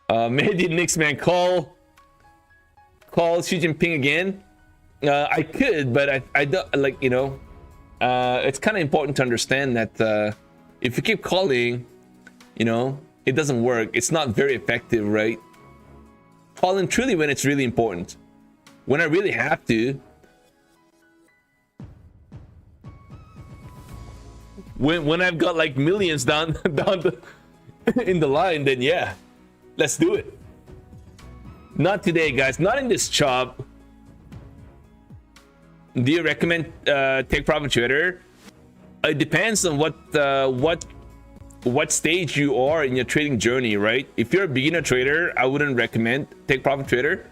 Speaker 2: Maybe Knicks, man, call Xi Jinping again. I could, but I don't, like, you know, it's kind of important to understand that if you keep calling, you know, it doesn't work. It's not very effective, right? Calling truly when it's really important, when I really have to. When I've got like millions down in the line, then yeah, let's do it. Not today, guys. Not in this chop. Do you recommend Take Profit Trader? It depends on what stage you are in your trading journey, right? If you're a beginner trader, I wouldn't recommend Take Profit Trader.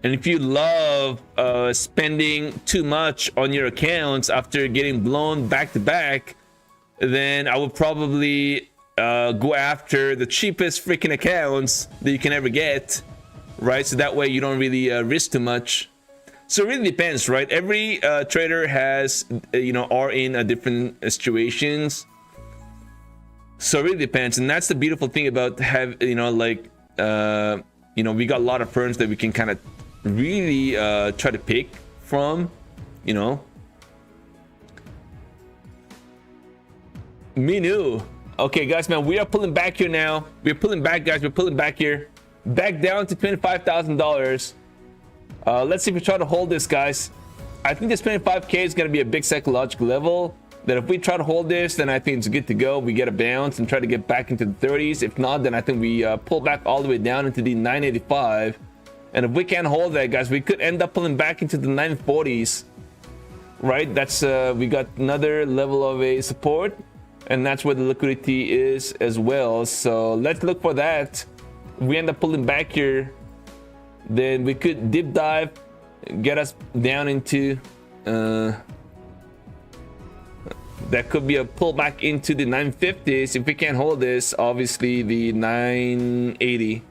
Speaker 2: And if you love spending too much on your accounts after getting blown back to back, then I would probably go after the cheapest freaking accounts that you can ever get, right? So that way you don't really risk too much. So it really depends, right? Every trader has, you know, are in a different situations. So it really depends, and that's the beautiful thing about we got a lot of firms that we can kind of really try to pick from, Minu. Okay, guys, man, we are pulling back here now. We're pulling back, guys. We're pulling back here, back down to $25,000. Let's see if we try to hold this, guys. I think this 25K is going to be a big psychological level. That if we try to hold this, then I think it's good to go. We get a bounce and try to get back into the 30s. If not, then I think we pull back all the way down into the 985. And if we can't hold that, guys, we could end up pulling back into the 940s. Right? That's we got another level of a support. And that's where the liquidity is as well. So let's look for that. If we end up pulling back here, then we could dip dive, get us down into that could be a pullback into the 950s. If we can't hold this, obviously the 980.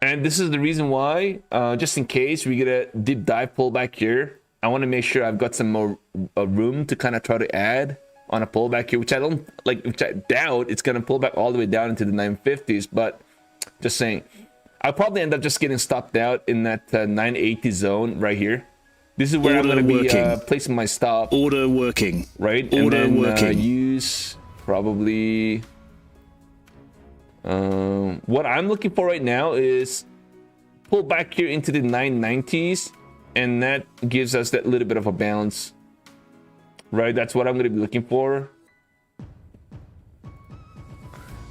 Speaker 2: And this is the reason why, just in case we get a deep dive pullback here, I want to make sure I've got some more room to kind of try to add on a pullback here, which I don't like, which I doubt it's going to pull back all the way down into the 950s. But just saying, I'll probably end up just getting stopped out in that 980 zone right here. This is where I'm going to be placing my stop.
Speaker 3: Order working.
Speaker 2: Right?
Speaker 3: Order
Speaker 2: and then
Speaker 3: working.
Speaker 2: Use probably... what I'm looking for right now is pull back here into the 990s, and that gives us that little bit of a bounce, right? That's what I'm going to be looking for.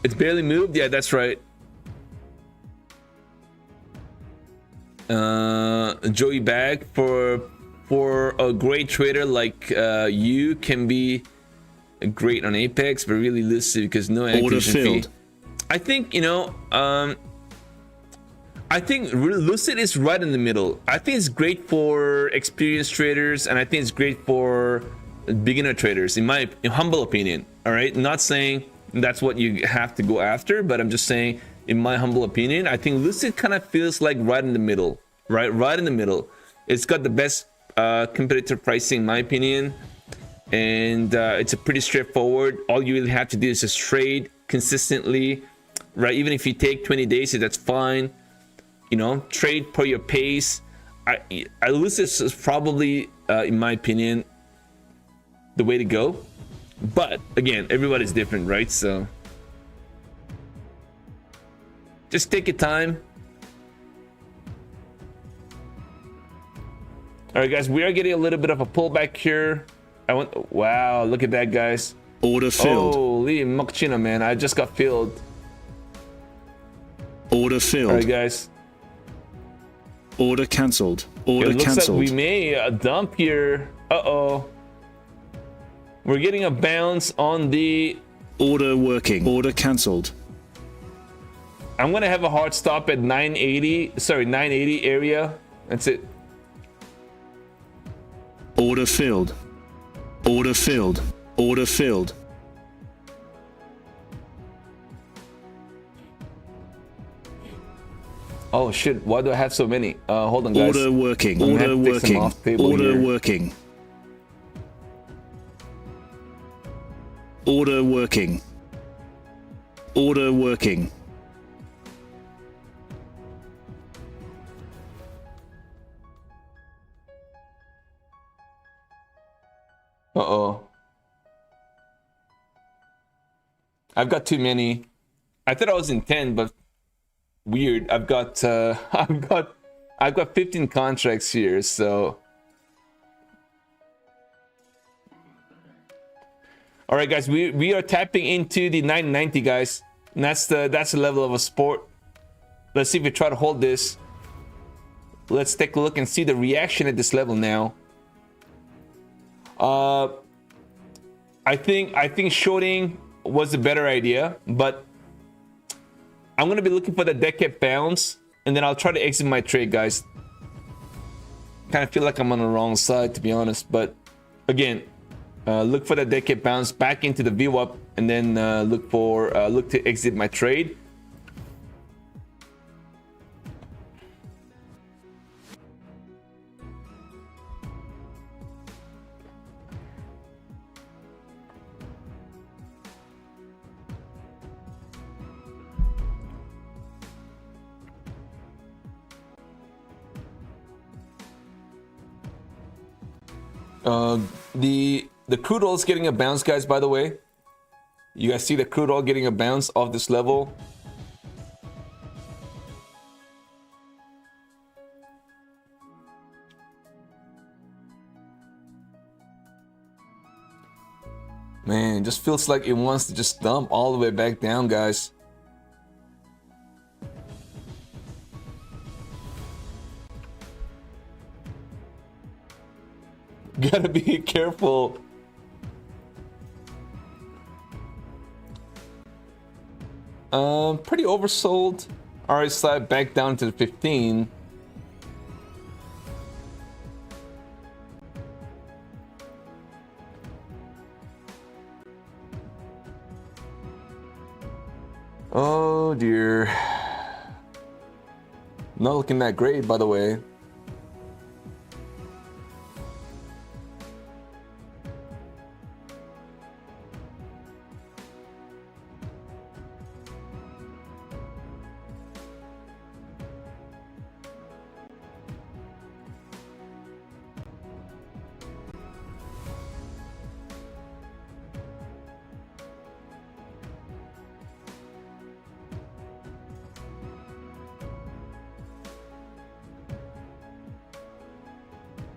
Speaker 2: It's barely moved. Yeah, that's right. Joey Bag, for a great trader like you can be great on Apex, but really elusive because no activation fee. I think, I think Lucid is right in the middle. I think it's great for experienced traders, and I think it's great for beginner traders, in my humble opinion. All right, not saying that's what you have to go after, but I'm just saying, in my humble opinion, I think Lucid kind of feels like right in the middle, right in the middle. It's got the best competitive pricing, in my opinion, and it's a pretty straightforward. All you really have to do is just trade consistently, right? Even if you take 20 days, that's fine. Trade per your pace. Lucid is probably, in my opinion, the way to go. But again, everybody's different, right? So just take your time. All right, guys, we are getting a little bit of a pullback here. Wow, look at that, guys.
Speaker 3: Order filled.
Speaker 2: Holy Mokchina, man, I just got filled.
Speaker 3: Order filled.
Speaker 2: All right, guys.
Speaker 3: Order cancelled. Order
Speaker 2: it looks
Speaker 3: cancelled.
Speaker 2: like we may dump here. We're getting a bounce on the...
Speaker 3: Order working. Order cancelled.
Speaker 2: I'm going to have a hard stop at 980 area. That's it.
Speaker 3: Order filled. Order filled. Order filled.
Speaker 2: Oh shit, why do I have so many? Hold on, guys.
Speaker 3: Order working. Order working. Order working. Order working. Order working.
Speaker 2: I've got too many. I thought I was in 10, but weird. I've got 15 contracts here, so. All right, guys, we are tapping into the 990, guys. And that's the level of a sport. Let's see if we try to hold this. Let's take a look and see the reaction at this level now. I think shorting was a better idea, but I'm gonna be looking for the dead cat bounce, and then I'll try to exit my trade, guys. Kind of feel like I'm on the wrong side, to be honest, but again, Look for that decade bounce back into the VWAP, and then look to exit my trade. The crude oil is getting a bounce, guys, by the way. You guys see the crude oil getting a bounce off this level. Man, it just feels like it wants to just dump all the way back down, guys. Gotta be careful. Pretty oversold. RSI back down to the 15. Oh dear. Not looking that great, by the way.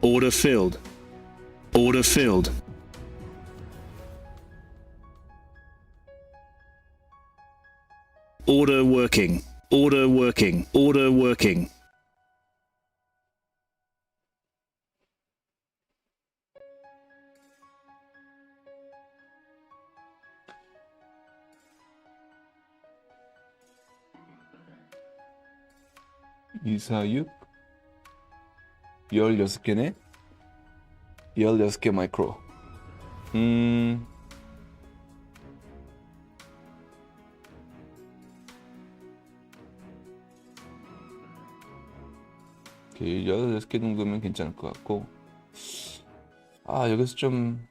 Speaker 3: Order filled. Order filled. Order working. Order working. Order working.
Speaker 2: 이사육 16개네. 16개 마이크로. 오케이, 16개 정도면 괜찮을 것 같고. 아, 여기서 좀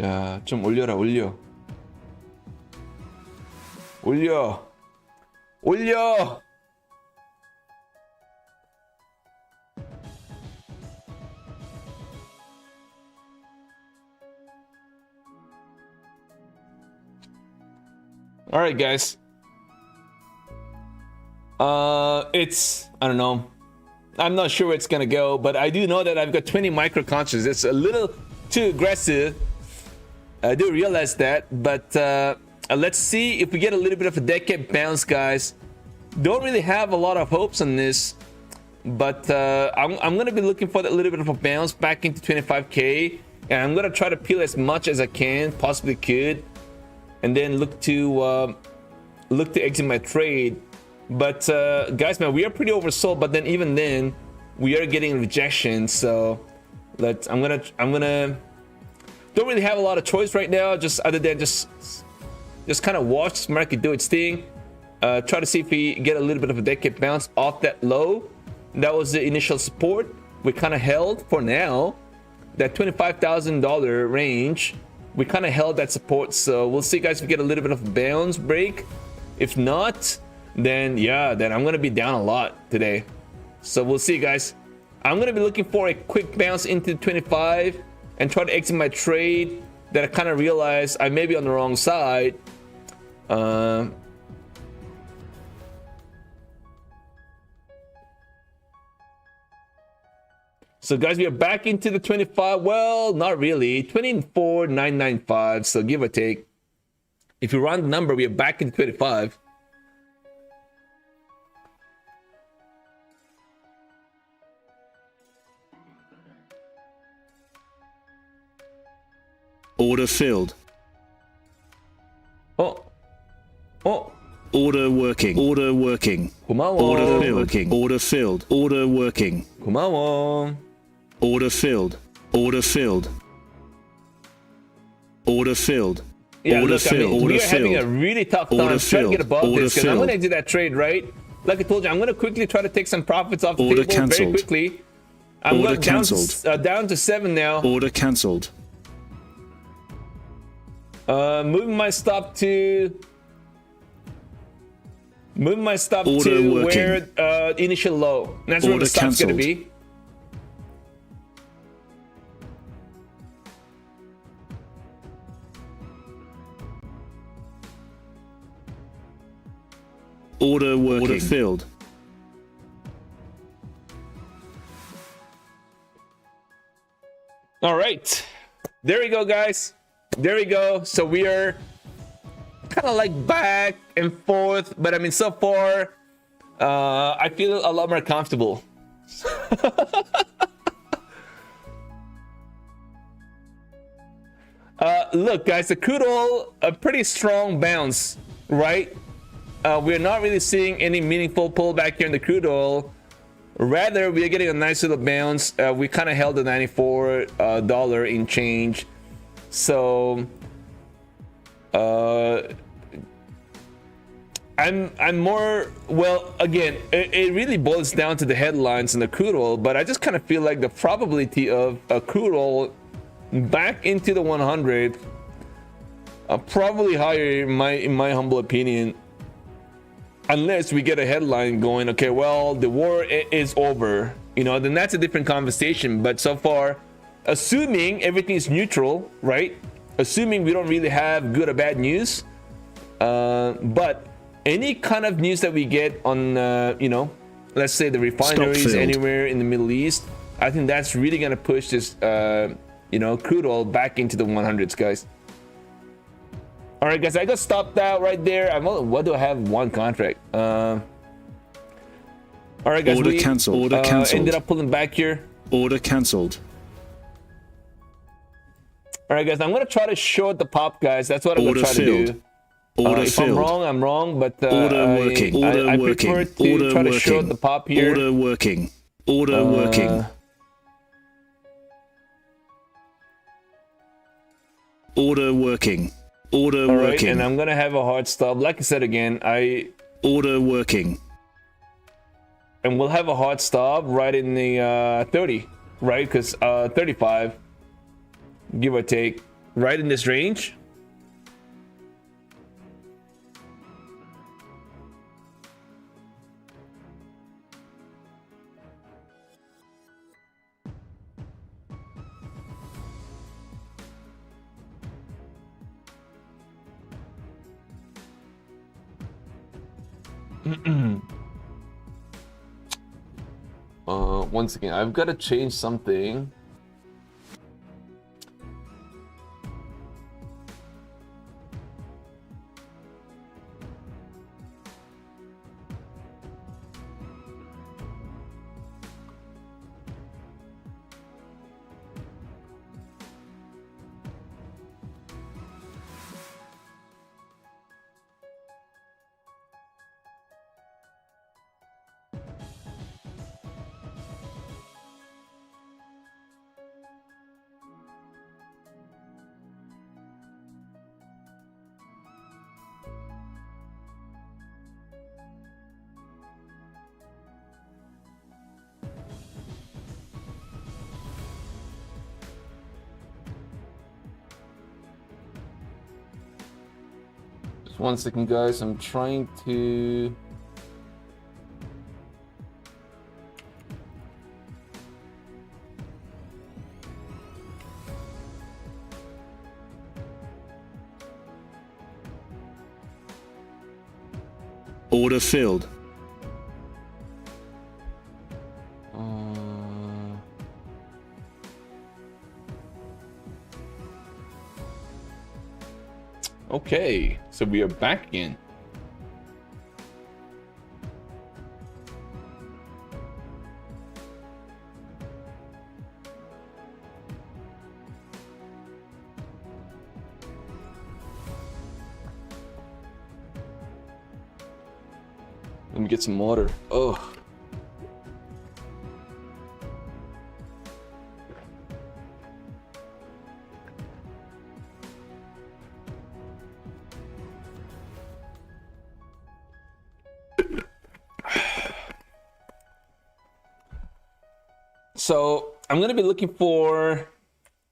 Speaker 2: 야, 좀 올려라, 올려. 올려. 올려. All right, guys. It's, I don't know. I'm not sure where it's gonna go, but I do know that I've got 20 micro conscious. It's a little too aggressive. I do realize that, but let's see if we get a little bit of a decade bounce, guys. Don't really have a lot of hopes on this, but I'm gonna be looking for that little bit of a bounce back into 25k, and I'm gonna try to peel as much as I can, possibly could, and then look to exit my trade. But guys, man, we are pretty oversold, but then even then we are getting rejection. So I'm gonna don't really have a lot of choice right now, just other than just kind of watch this market do its thing. Try to see if we get a little bit of a decade bounce off that low. That was the initial support we kind of held for now. That $25,000 range, we kind of held that support. So we'll see, guys, if we get a little bit of a bounce break. If not, then yeah, then I'm gonna be down a lot today. So we'll see, guys. I'm gonna be looking for a quick bounce into 25 and try to exit my trade. That I kind of realized I may be on the wrong side. So guys, we are back into the 25. Well, not really. 24,995. So give or take. If you round the number, we are back in 25.
Speaker 3: Order filled.
Speaker 2: Oh.
Speaker 3: Order working. Order working.
Speaker 2: Kumawo.
Speaker 3: Order filled. Order filled. Order working.
Speaker 2: Kumawo.
Speaker 3: Order filled. Order filled. Order filled.
Speaker 2: Yeah,
Speaker 3: order
Speaker 2: look,
Speaker 3: filled.
Speaker 2: I mean,
Speaker 3: Order
Speaker 2: we are having
Speaker 3: filled.
Speaker 2: a really tough time
Speaker 3: Order
Speaker 2: trying to get above
Speaker 3: Order
Speaker 2: this, because I'm
Speaker 3: filled.
Speaker 2: going to exit that trade, right? Like I told you, I'm going to quickly try to take some profits off the
Speaker 3: Order
Speaker 2: table
Speaker 3: cancelled.
Speaker 2: very quickly. I'm
Speaker 3: Order
Speaker 2: going down
Speaker 3: cancelled.
Speaker 2: down to 7 now.
Speaker 3: Order cancelled.
Speaker 2: Moving my stop to
Speaker 3: Order
Speaker 2: to
Speaker 3: working.
Speaker 2: where initial low. And that's where
Speaker 3: Order
Speaker 2: the stop's going to
Speaker 3: cancelled.
Speaker 2: be.
Speaker 3: Order working. Order filled.
Speaker 2: All right, there we go, guys. There we go. So we are kind of like back and forth, but I mean, so far, I feel a lot more comfortable. Look, guys, the crude oil, a pretty strong bounce, right? We're not really seeing any meaningful pullback here in the crude oil. Rather, we are getting a nice little bounce. We kind of held the $94 in change. So, I'm more, well, again, it really boils down to the headlines and the crude oil, but I just kind of feel like the probability of a crude oil back into the 100 probably higher in my humble opinion, unless we get a headline going, okay, well, the war is over, you know, then that's a different conversation. But so far, assuming everything's neutral, right, assuming we don't really have good or bad news, but any kind of news that we get on you know, let's say the refineries anywhere in the Middle East, I think that's really going to push this you know, crude oil back into the 100s, guys. All right, guys, I got stopped out right there. What do I have? One contract. All right, guys,
Speaker 3: Order cancelled. Order cancelled.
Speaker 2: Ended up pulling back here.
Speaker 3: Order cancelled.
Speaker 2: All right, guys, I'm gonna try to short the pop, guys. That's what I'm gonna try to do.
Speaker 3: Order
Speaker 2: if
Speaker 3: filled.
Speaker 2: I'm wrong, I'm wrong, but
Speaker 3: Order working. Order
Speaker 2: I
Speaker 3: working.
Speaker 2: prefer to
Speaker 3: Order
Speaker 2: try to
Speaker 3: working.
Speaker 2: short the pop here.
Speaker 3: Order working. Order working. Order working. Order
Speaker 2: All right,
Speaker 3: working.
Speaker 2: and I'm gonna have a hard stop. Like I said again,
Speaker 3: Order working.
Speaker 2: and we'll have a hard stop right in the 30, right? Because 35, give or take, right in this range. Once again, I've got to change something. Just 1 second, guys. I'm trying to.
Speaker 3: Order filled.
Speaker 2: Okay, so we are back again. Let me get some water. Oh. So I'm gonna be looking for,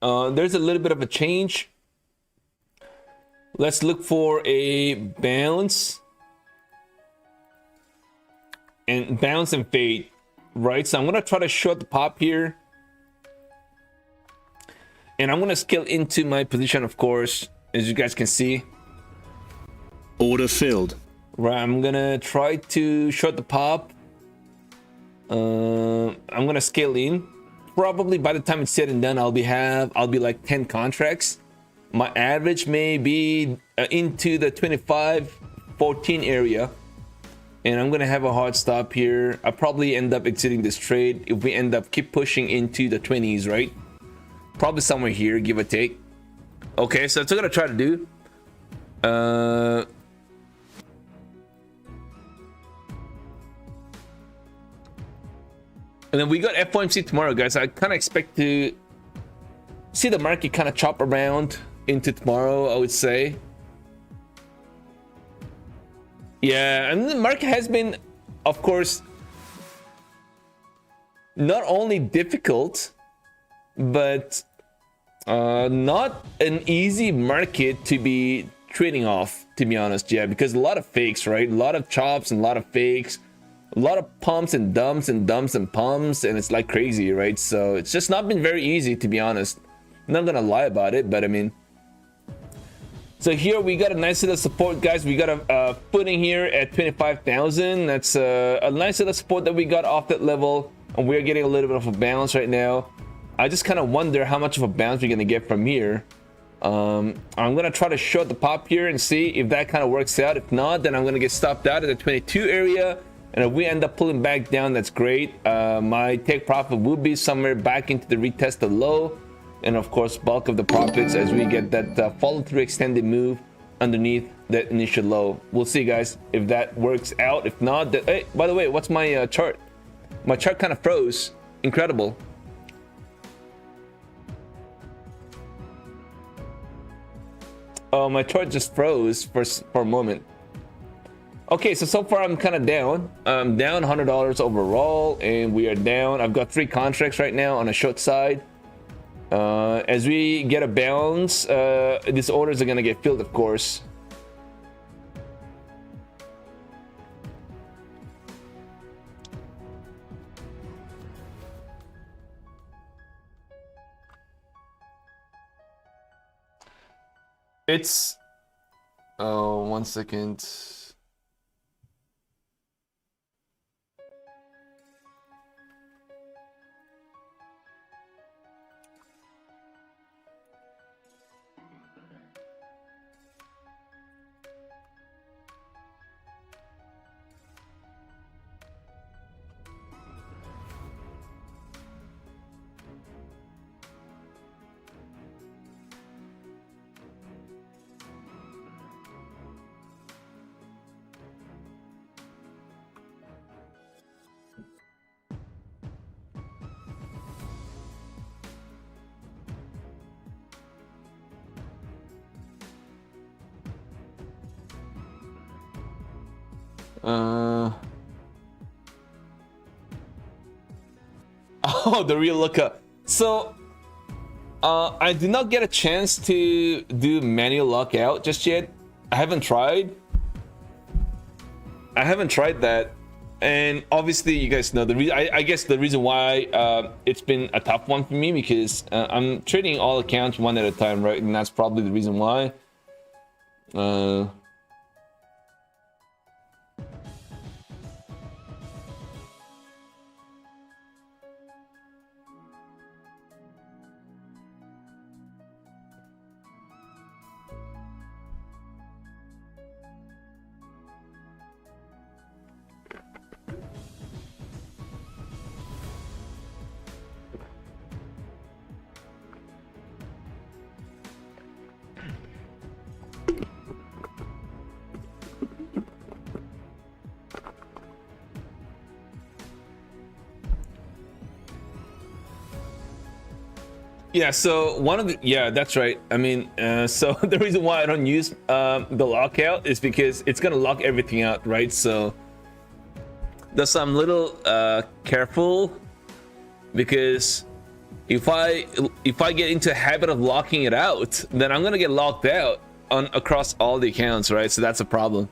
Speaker 2: there's a little bit of a change. Let's look for a bounce and fade, right? So I'm gonna try to short the pop here, and I'm gonna scale into my position, of course, as you guys can see.
Speaker 3: Order filled.
Speaker 2: Right, I'm gonna try to short the pop. I'm gonna scale in. Probably by the time it's said and done, I'll be like 10 contracts. My average may be into the 25-14 area, and I'm gonna have a hard stop here. I'll probably end up exiting this trade if we end up keep pushing into the 20s, right? Probably somewhere here, give or take. Okay, so that's what I'm gonna try to do. And then we got FOMC tomorrow, guys. I kind of expect to see the market kind of chop around into tomorrow, I would say. Yeah, and the market has been, of course, not only difficult, but not an easy market to be trading off, to be honest. Yeah, because a lot of fakes, right? A lot of chops and a lot of fakes. A lot of pumps and dumps and dumps and pumps, and it's like crazy, right? So it's just not been very easy, to be honest. I'm not gonna lie about it, but I mean, so here we got a nice little support, guys. We got a footing here at 25,000. That's a nice little support that we got off that level, and we're getting a little bit of a bounce right now. I just kind of wonder how much of a bounce we're gonna get from here. I'm gonna try to short the pop here and see if that kind of works out. If not, then I'm gonna get stopped out at the 22 area. And if we end up pulling back down, that's great. My take profit will be somewhere back into the retest of low. And of course, bulk of the profits as we get that follow through extended move underneath that initial low. We'll see, guys, if that works out. If not, that, hey, by the way, what's my chart? My chart kind of froze. Incredible. Oh, my chart just froze for a moment. Okay, so far I'm kind of down. I'm down $100 overall, and we are down. I've got 3 contracts right now on a short side. As we get a bounce, these orders are gonna get filled, of course. It's 1 second. Oh, the real lookup. So I did not get a chance to do manual lockout just yet. I haven't tried that, and obviously you guys know the reason. I guess the reason why it's been a tough one for me, because I'm trading all accounts one at a time, right? And that's probably the reason why. Yeah, so one of the, yeah, that's right. I mean, so the reason why I don't use the lockout is because it's gonna lock everything out, right? So that's I'm a little careful, because if I get into a habit of locking it out, then I'm gonna get locked out on across all the accounts, right? So that's a problem.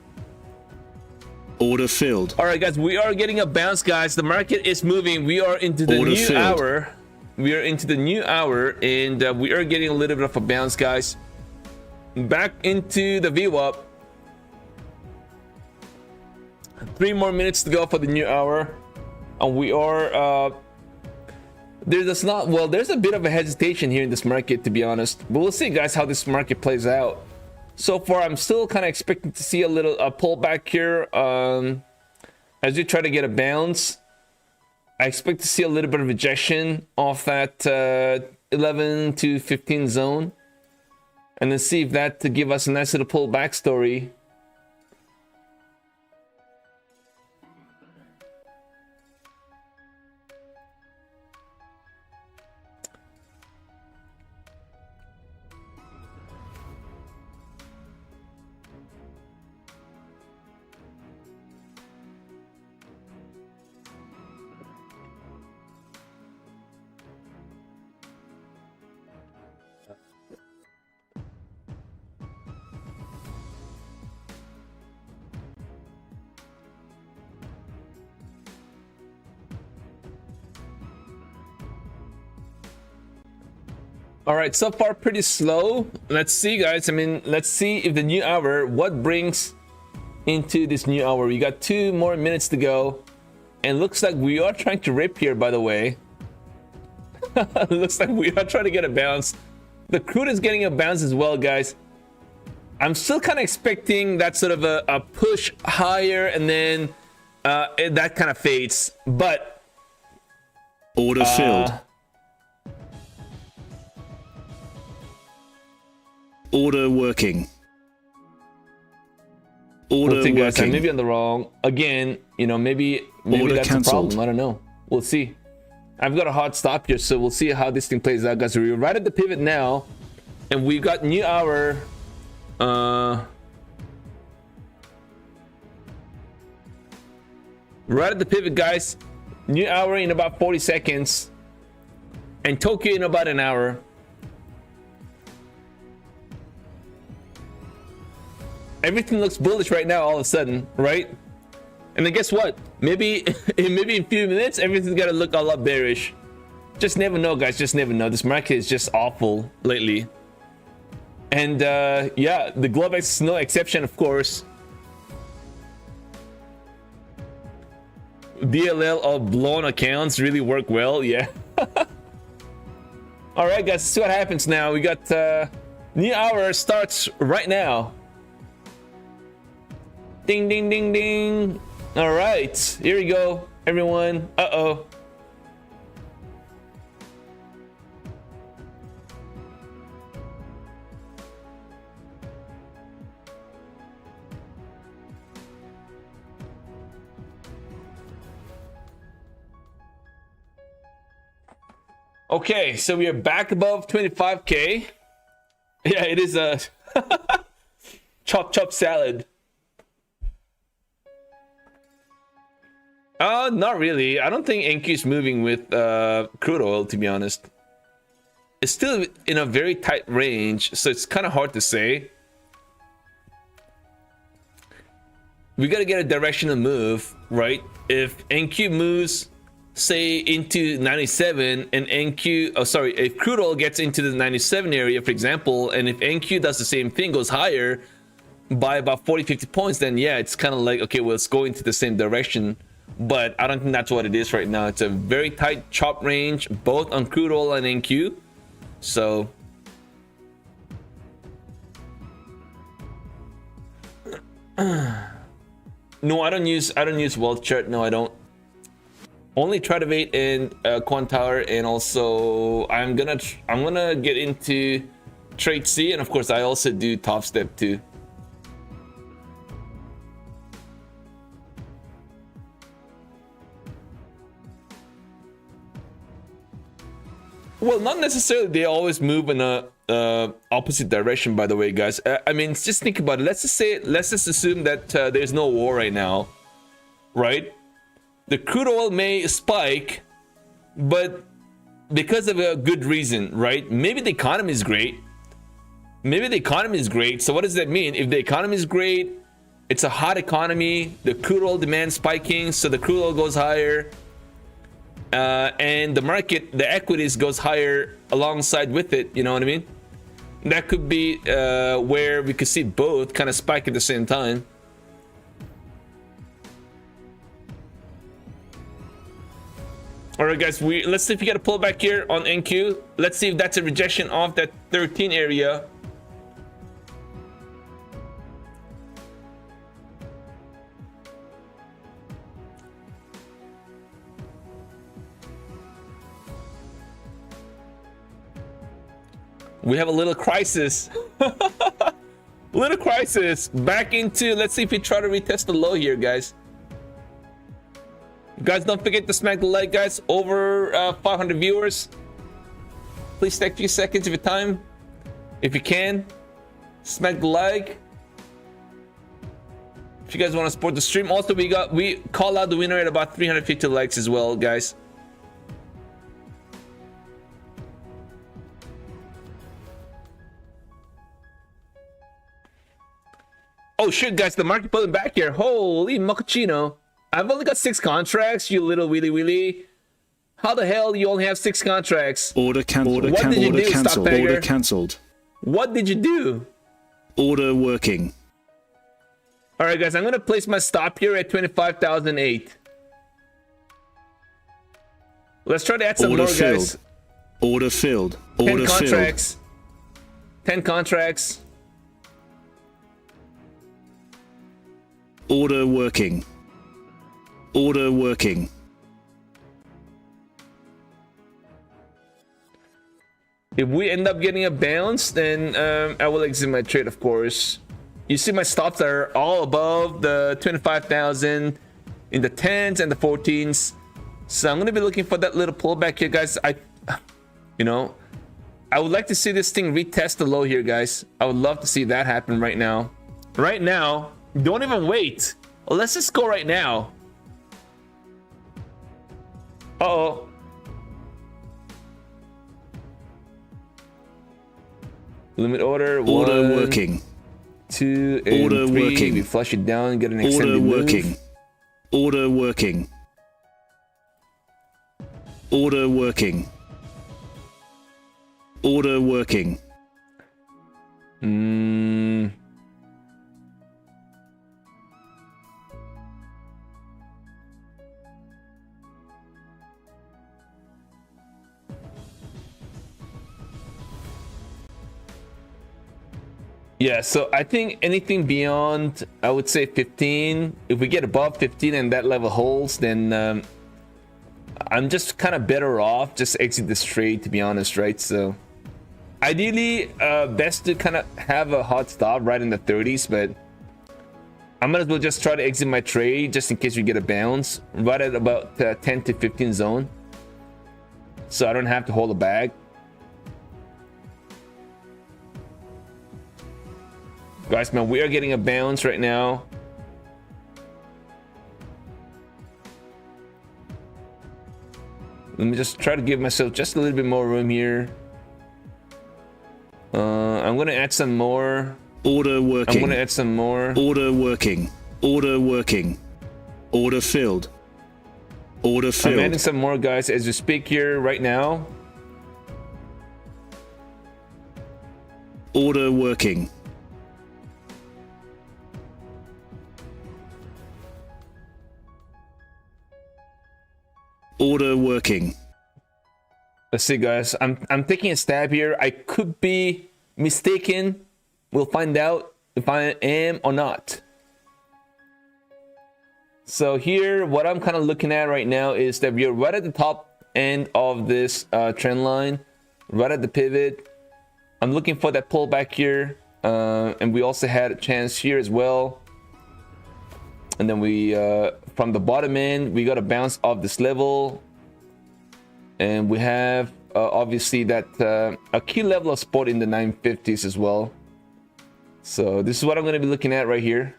Speaker 3: Order filled.
Speaker 2: All right, guys, we are getting a bounce, guys. The market is moving. We are into the new hour. We are into the new hour, and we are getting a little bit of a bounce, guys. Back into the VWAP. 3 more minutes to go for the new hour, and we are there's a bit of a hesitation here in this market, to be honest, but we'll see, guys, how this market plays out. So far, I'm still kind of expecting to see a little pullback here as we try to get a bounce. I expect to see a little bit of rejection off that 11 to 15 zone, and then see if that to give us a nice little pullback story. All right, so far pretty slow. Let's see, guys. I mean, let's see if the new hour, what brings into this new hour. We got 2 more minutes to go, and looks like we are trying to rip here, by the way. Looks like we are trying to get a bounce. The crude is getting a bounce as well, guys. I'm still kind of expecting that sort of a push higher, and then that kind of fades, but
Speaker 3: order filled. Order working. Order working.
Speaker 2: Guys, I may be on the wrong. Again, you know, maybe that's canceled. A problem. I don't know. We'll see. I've got a hard stop here, so we'll see how this thing plays out, guys. We're right at the pivot now, and we've got new hour. Right at the pivot, guys. New hour in about 40 seconds, and Tokyo in about an hour. Everything looks bullish right now all of a sudden, right? And then guess what? Maybe in a few minutes, everything's gonna look a lot bearish. Just never know, guys. Just never know. This market is just awful lately. And yeah, the Globex is no exception, of course. DLL of blown accounts really work well, yeah. All right, guys, let's see what happens now. We got new hour starts right now. Ding, ding, ding, ding. All right, here we go, everyone. Uh-oh. Okay, so we are back above 25K. Yeah, it is a chop salad. Not really. I don't think NQ is moving with crude oil, to be honest. It's still in a very tight range, so it's kind of hard to say. We got to get a directional move, right? If NQ moves, say, into 97, and if crude oil gets into the 97 area, for example, and if NQ does the same thing, goes higher by about 40-50 points, then yeah, it's kind of like, okay, well, it's going to the same direction. But I don't think that's what it is right now. It's a very tight chop range, both on crude oil and NQ. So no, I don't use wealth chart. No, I don't. Only try to wait in Quant Tower, and also I'm gonna get into Trade C, and of course I also do Top Step too. Well, not necessarily. They always move in a opposite direction, by the way, guys. I mean, just think about it. Let's just assume that there's no war right now, right? The crude oil may spike, but because of a good reason, right? Maybe the economy is great. Maybe the economy is great. So what does that mean? If the economy is great, it's a hot economy, the crude oil demand spiking, so the crude oil goes higher. And the market, the equities goes higher alongside with it, you know what I mean? That could be where we could see both kind of spike at the same time. All right, guys, let's see if we get a pullback here on NQ. Let's see if that's a rejection off that 13 area. We have a little crisis. Little crisis. Back into, let's see if we try to retest the low here, guys. Guys, don't forget to smack the like, guys. Over 500 viewers. Please take a few seconds of your time. If you can, smack the like. If you guys want to support the stream. Also, we call out the winner at about 350 likes as well, guys. Oh shit, guys, the market pulling back here. Holy mochaccino. I've only got 6 contracts, you little willy willy. How the hell you only have 6 contracts?
Speaker 3: Order cancelled.
Speaker 2: What did you do, StockTiger?
Speaker 3: Order cancelled.
Speaker 2: What did you do?
Speaker 3: Order working.
Speaker 2: All right, guys, I'm going to place my stop here at 25,008. Let's try to add some
Speaker 3: Order
Speaker 2: more,
Speaker 3: filled.
Speaker 2: guys.
Speaker 3: Order filled.
Speaker 2: 10
Speaker 3: Order
Speaker 2: contracts. 10 contracts.
Speaker 3: Order working. Order working.
Speaker 2: If we end up getting a bounce, then I will exit my trade, of course. You see my stops are all above the 25,000 in the 10s and the 14s. So I'm going to be looking for that little pullback here, guys. I would like to see this thing retest the low here, guys. I would love to see that happen right now. Right now. Don't even wait. Well, let's just go right now. Uh-oh. Limit order.
Speaker 3: Order
Speaker 2: 1,
Speaker 3: working.
Speaker 2: 2, and
Speaker 3: Order
Speaker 2: 3.
Speaker 3: working.
Speaker 2: We flush it down, get an extended
Speaker 3: Order
Speaker 2: move.
Speaker 3: working. Order working. Order working. Order working.
Speaker 2: Yeah, so I think anything beyond, I would say 15. If we get above 15 and that level holds, then I'm just kind of better off just exit this trade, to be honest, right? So ideally, best to kind of have a hot stop right in the 30s, but I might as well just try to exit my trade just in case we get a bounce right at about 10 to 15 zone, so I don't have to hold a bag. Guys, man, we are getting a bounce right now. Let me just try to give myself just a little bit more room here. I'm gonna add some more.
Speaker 3: Order working.
Speaker 2: I'm gonna add some more.
Speaker 3: Order working. Order working. Order filled. Order filled.
Speaker 2: I'm adding some more, guys, as we speak here right now.
Speaker 3: Order working. Order working.
Speaker 2: Let's see, guys. I'm taking a stab here. I could be mistaken. We'll find out if I am or not. So here, what I'm kind of looking at right now is that we are right at the top end of this trend line, right at the pivot. I'm looking for that pullback here, and we also had a chance here as well. And then we, from the bottom end, we got a bounce off this level, and we have obviously that a key level of support in the 950s as well. So this is what I'm going to be looking at right here.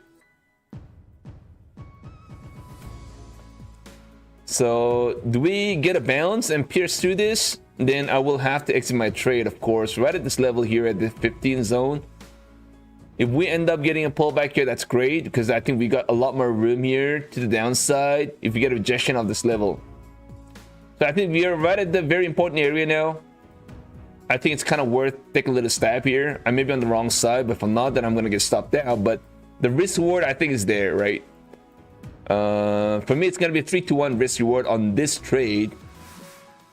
Speaker 2: So do we get a bounce and pierce through this? Then I will have to exit my trade, of course, right at this level here at the 15 zone. If we end up getting a pullback here, that's great, because I think we got a lot more room here to the downside if we get a rejection of this level. So I think we are right at the very important area now. I think it's kind of worth taking a little stab here. I may be on the wrong side, but if I'm not, then I'm going to get stopped out. But the risk reward, I think, is there, right? For me, it's going to be a 3-to-1 risk reward on this trade.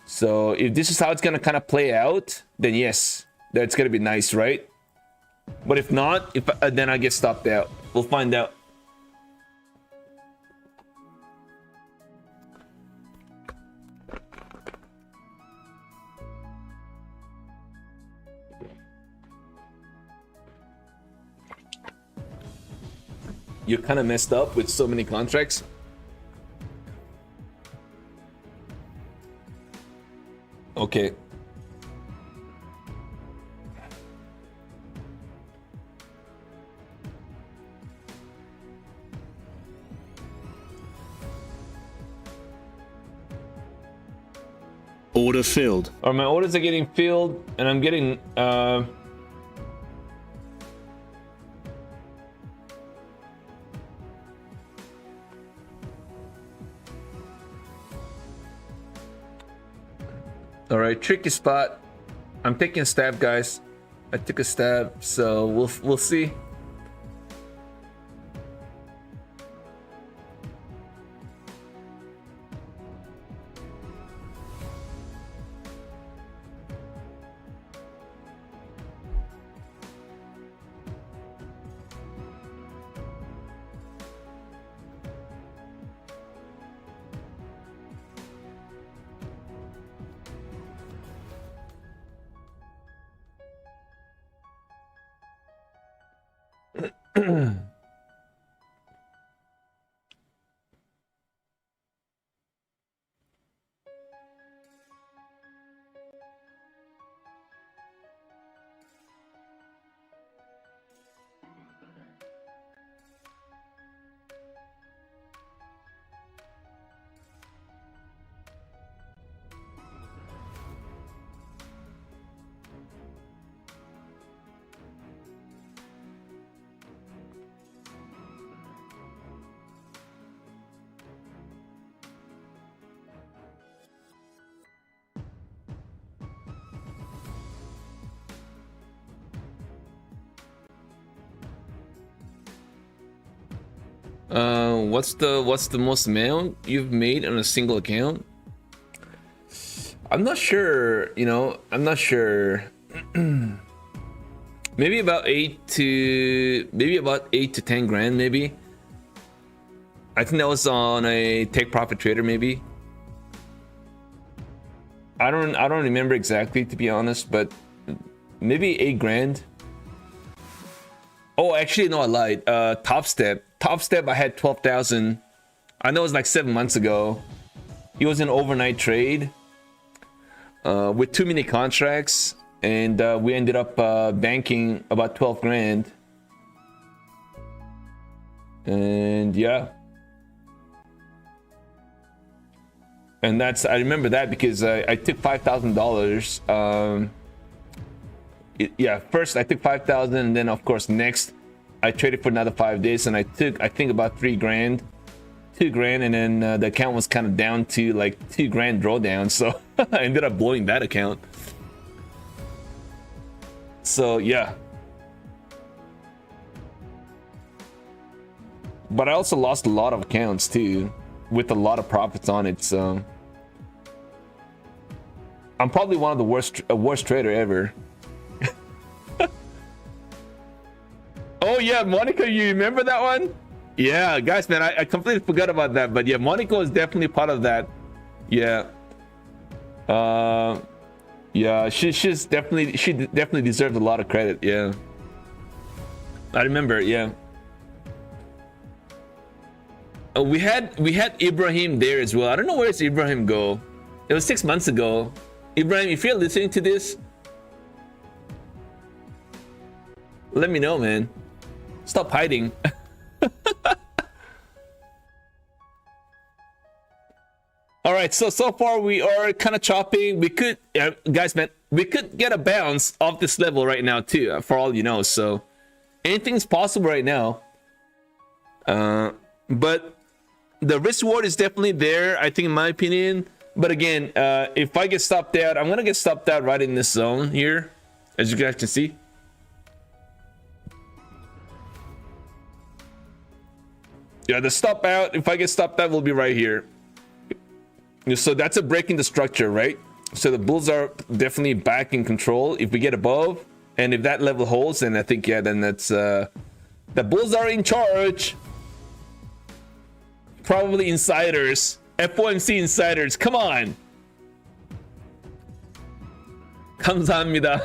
Speaker 2: So if this is how it's going to kind of play out, then yes, that's going to be nice, right? But if not, then I get stopped out. We'll find out. You're kind of messed up with so many contracts. Okay.
Speaker 3: Order filled.
Speaker 2: Or my orders are getting filled, and I'm getting all right, tricky spot. I'm taking a stab, guys. I took a stab, so we'll see. What's the most amount you've made on a single account? I'm not sure, you know, I'm not sure. Maybe about 8 to 10 grand, maybe. I think that was on a take profit trader, maybe. I don't remember exactly, to be honest, but maybe 8 grand. Oh, actually, no, I lied. Top Step, I had 12,000. I know it was like 7 months ago. It was an overnight trade with too many contracts, and we ended up banking about 12 grand. And yeah. And that's, I remember that because I took $5,000. Yeah, first I took 5,000, and then of course next I traded for another 5 days, and I took, I think, about 3 grand, 2 grand, and then the account was kind of down to like 2 grand drawdown, so I ended up blowing that account. So yeah, but I also lost a lot of accounts too, with a lot of profits on it. So I'm probably one of the worst trader ever. Oh yeah, Monica, you remember that one? Yeah, guys, man, I completely forgot about that. But yeah, Monica was definitely part of that. Yeah. Yeah, she definitely deserved a lot of credit. Yeah. I remember, yeah. We had Ibrahim there as well. I don't know where's Ibrahim go. It was 6 months ago. Ibrahim, if you're listening to this, let me know, man. Stop hiding. All right, so far we are kind of chopping. We could, guys, man, we could get a bounce off this level right now too, for all you know. So anything's possible right now. But the risk reward is definitely there, I think, in my opinion. But again, if I get stopped out, I'm gonna get stopped out right in this zone here, as you guys can see. Yeah, the stop out, if I get stopped out, will be right here. So that's a break in the structure, right? So the bulls are definitely back in control. If we get above, and if that level holds, then I think, yeah, then that's the bulls are in charge. Probably insiders, FOMC insiders. Come on. 감사합니다.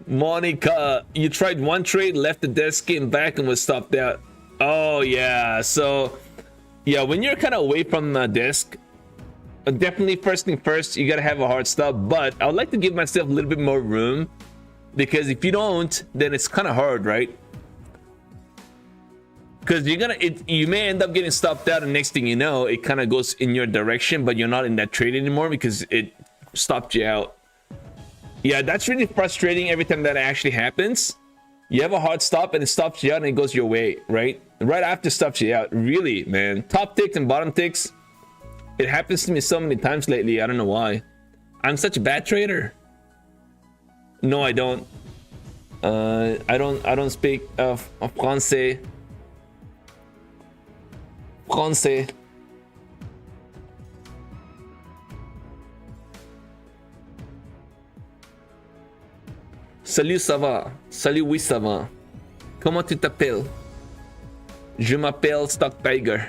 Speaker 2: Monica, you tried one trade, left the desk, came back, and was stopped out. Oh yeah, so yeah, when you're kind of away from the desk, definitely first thing first, you gotta have a hard stop. But I would like to give myself a little bit more room, because if you don't, then it's kind of hard, right? Because you may end up getting stopped out, and next thing you know, it kind of goes in your direction, but you're not in that trade anymore because it stopped you out. Yeah, that's really frustrating every time that actually happens. You have a hard stop and it stops you out and it goes your way, right? Right after it stops you out. Really, man. Top ticks and bottom ticks. It happens to me so many times lately. I don't know why. I'm such a bad trader. No, I don't. I don't speak français. Français. Salut, ça va? Salut, oui, ça va. Comment tu t'appelles? Je m'appelle StockTiger.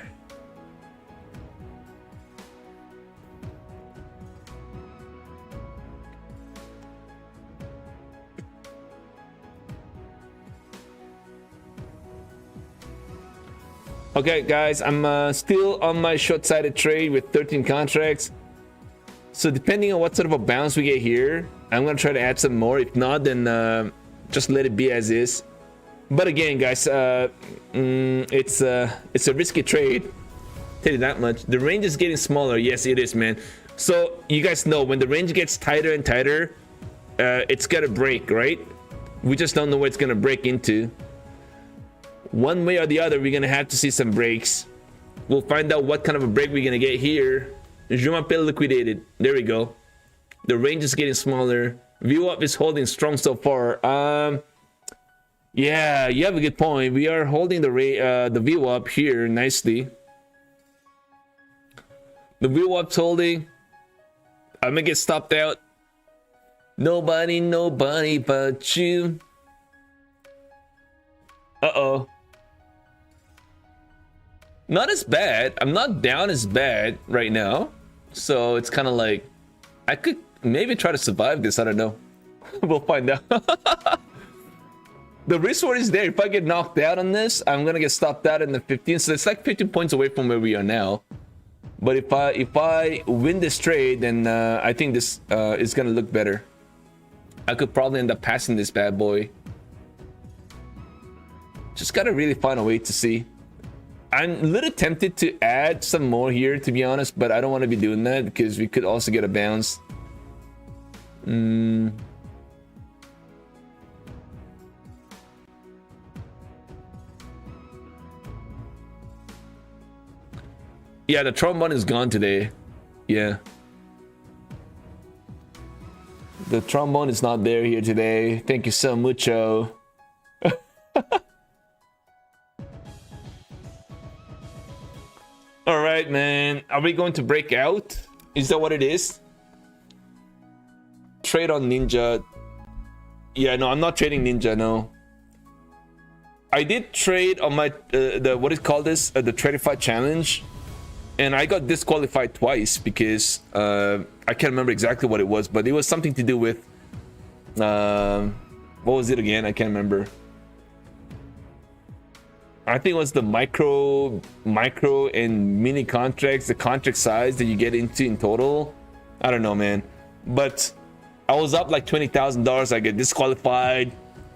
Speaker 2: Okay, guys, I'm still on my short-sided trade with 13 contracts. So depending on what sort of a bounce we get here, I'm gonna try to add some more. If not, then just let it be as is. But again, guys, it's a risky trade. Tell you that much. The range is getting smaller. Yes, it is, man. So you guys know when the range gets tighter and tighter, it's gonna break, right? We just don't know where it's gonna break into. One way or the other, we're gonna have to see some breaks. We'll find out what kind of a break we're gonna get here. Je m'appelle liquidated. There we go. The range is getting smaller. View up is holding strong so far. Yeah, you have a good point. We are holding the view up here nicely. The view up's holding. I'm gonna get stopped out. Nobody but you. Uh-oh. Not as bad. I'm not down as bad right now. So it's kind of like, I could maybe try to survive this. I don't know. We'll find out. The risk reward is there. If I get knocked out on this, I'm gonna get stopped out in the 15. So it's like 15 points away from where we are now. But if I win this trade, then I think this is gonna look better. I could probably end up passing this bad boy. Just gotta really find a way to see. I'm a little tempted to add some more here, to be honest, but I don't want to be doing that because we could also get a bounce. Yeah, the trombone is gone today. Yeah. The trombone is not there here today. Thank you so mucho. All right, man. Are we going to break out? Is that what it is? Trade on Ninja. Yeah, no, I'm not trading Ninja, no. I did trade on my, what is called this? The Tradify challenge. And I got disqualified twice because I can't remember exactly what it was, but it was something to do with, what was it again? I can't remember. I think it was the micro and mini contracts, the contract size that you get into in total. I don't know, man. But I was up like $20,000. I get disqualified,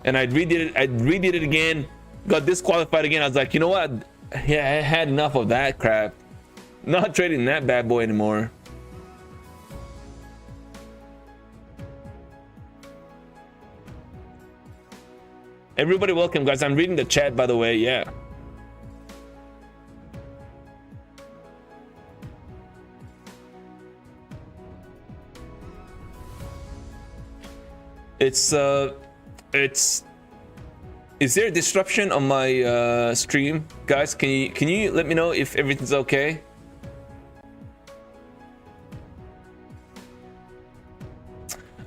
Speaker 2: and I redid it again, got disqualified again. I was like, you know what? Yeah, I had enough of that crap. Not trading that bad boy anymore. Everybody welcome, guys. I'm reading the chat, by the way. Yeah. It's is there a disruption on my stream, guys? Can you let me know if everything's okay?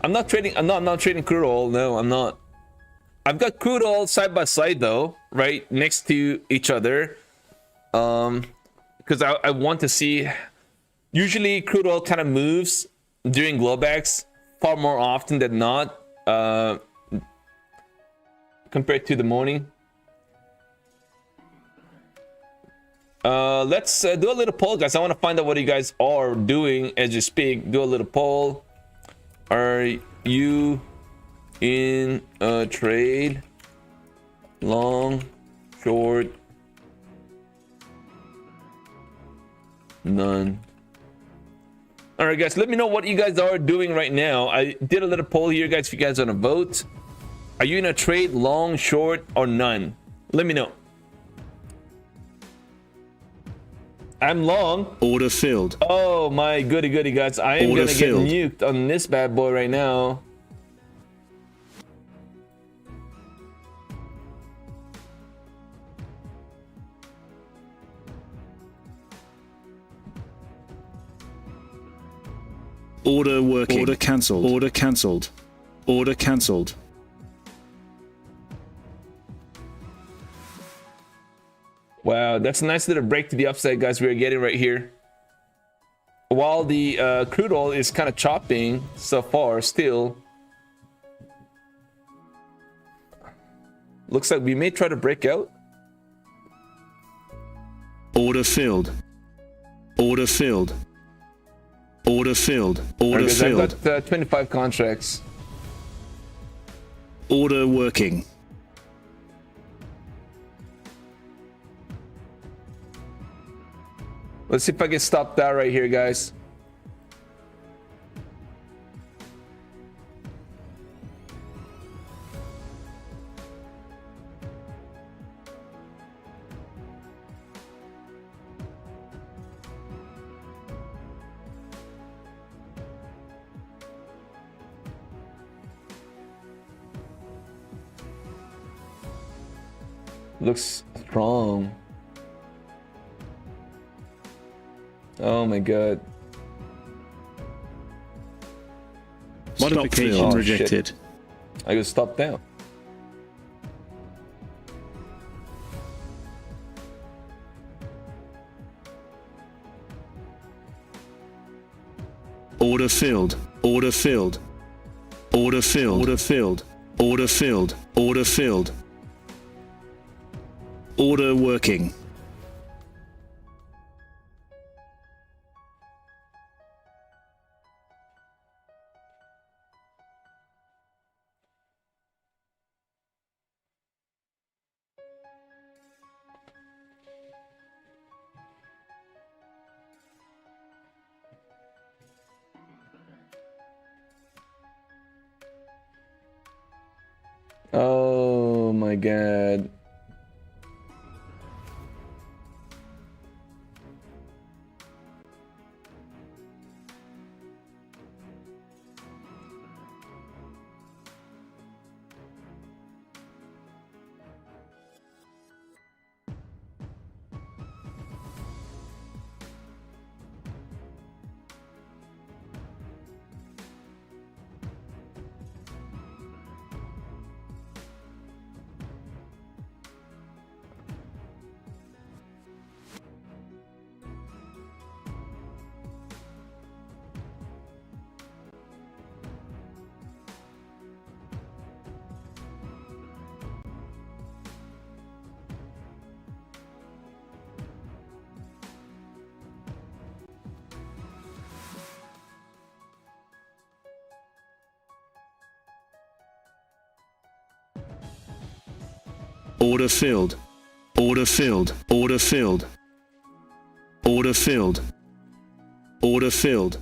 Speaker 2: I'm not trading. I'm not trading crude oil. No, I'm not. I've got crude oil side by side though, right next to each other, because I want to see. Usually, crude oil kind of moves during Globex far more often than not, compared to the morning. Let's do a little poll, guys. I want to find out what you guys are doing as you speak. Do a little poll. Are you in a trade? Long, short, none. All right, guys, let me know what you guys are doing right now. I did a little poll here, guys, if you guys want to vote. Are you in a trade, long, short, or none? Let me know. I'm long.
Speaker 3: Order filled.
Speaker 2: Oh my goody goody, guys. I am gonna get nuked on this bad boy right now.
Speaker 3: Order working. Order cancelled. Order cancelled. Order cancelled.
Speaker 2: Wow, that's a nice little break to the upside, guys, we're getting right here. While the crude oil is kind of chopping so far still. Looks like we may try to break out.
Speaker 3: Order filled. Order filled. Order filled. Order
Speaker 2: right,
Speaker 3: filled.
Speaker 2: I've got 25 contracts.
Speaker 3: Order working.
Speaker 2: Let's see if I can stop that right here, guys. Looks strong. Oh my god.
Speaker 3: Modification rejected.
Speaker 2: Shit. I gotta stop down.
Speaker 3: Order filled. Order filled. Order filled. Order filled. Order filled. Order filled. Order working.
Speaker 2: Oh my god.
Speaker 3: Order filled. Order filled. Order filled. Order filled. Order filled.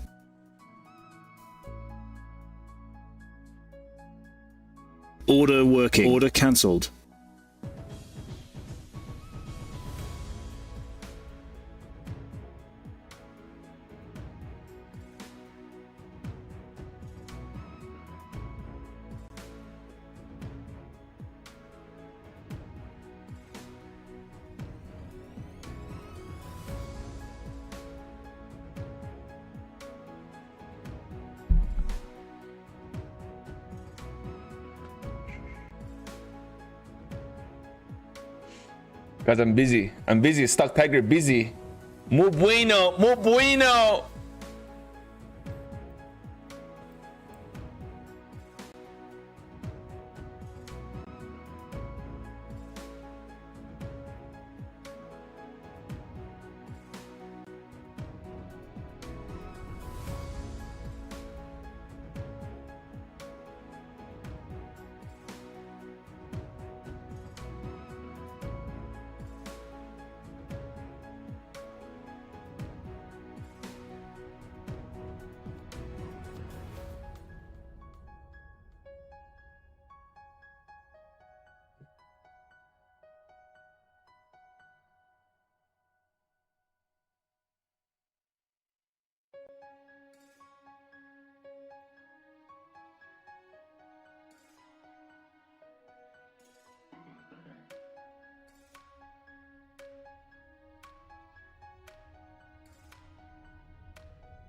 Speaker 3: Order working. Order cancelled.
Speaker 2: Guys, I'm busy. I'm busy. StockTiger busy. Muy bueno. Muy bueno.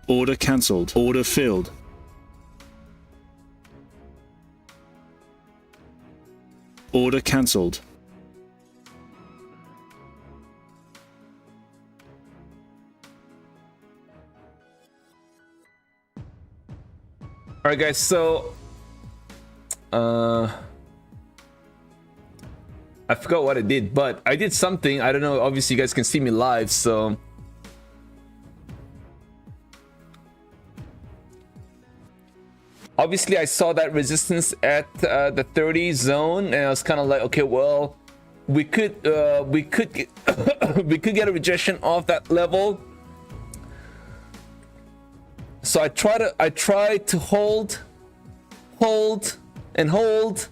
Speaker 3: Order cancelled. Order filled. Order cancelled.
Speaker 2: All right, guys. So, I forgot what I did, but I did something. I don't know. Obviously, you guys can see me live, so. Obviously, I saw that resistance at the 30 zone, and I was kind of like, okay, well, we could get, we could get a rejection off that level. So I tried to hold, and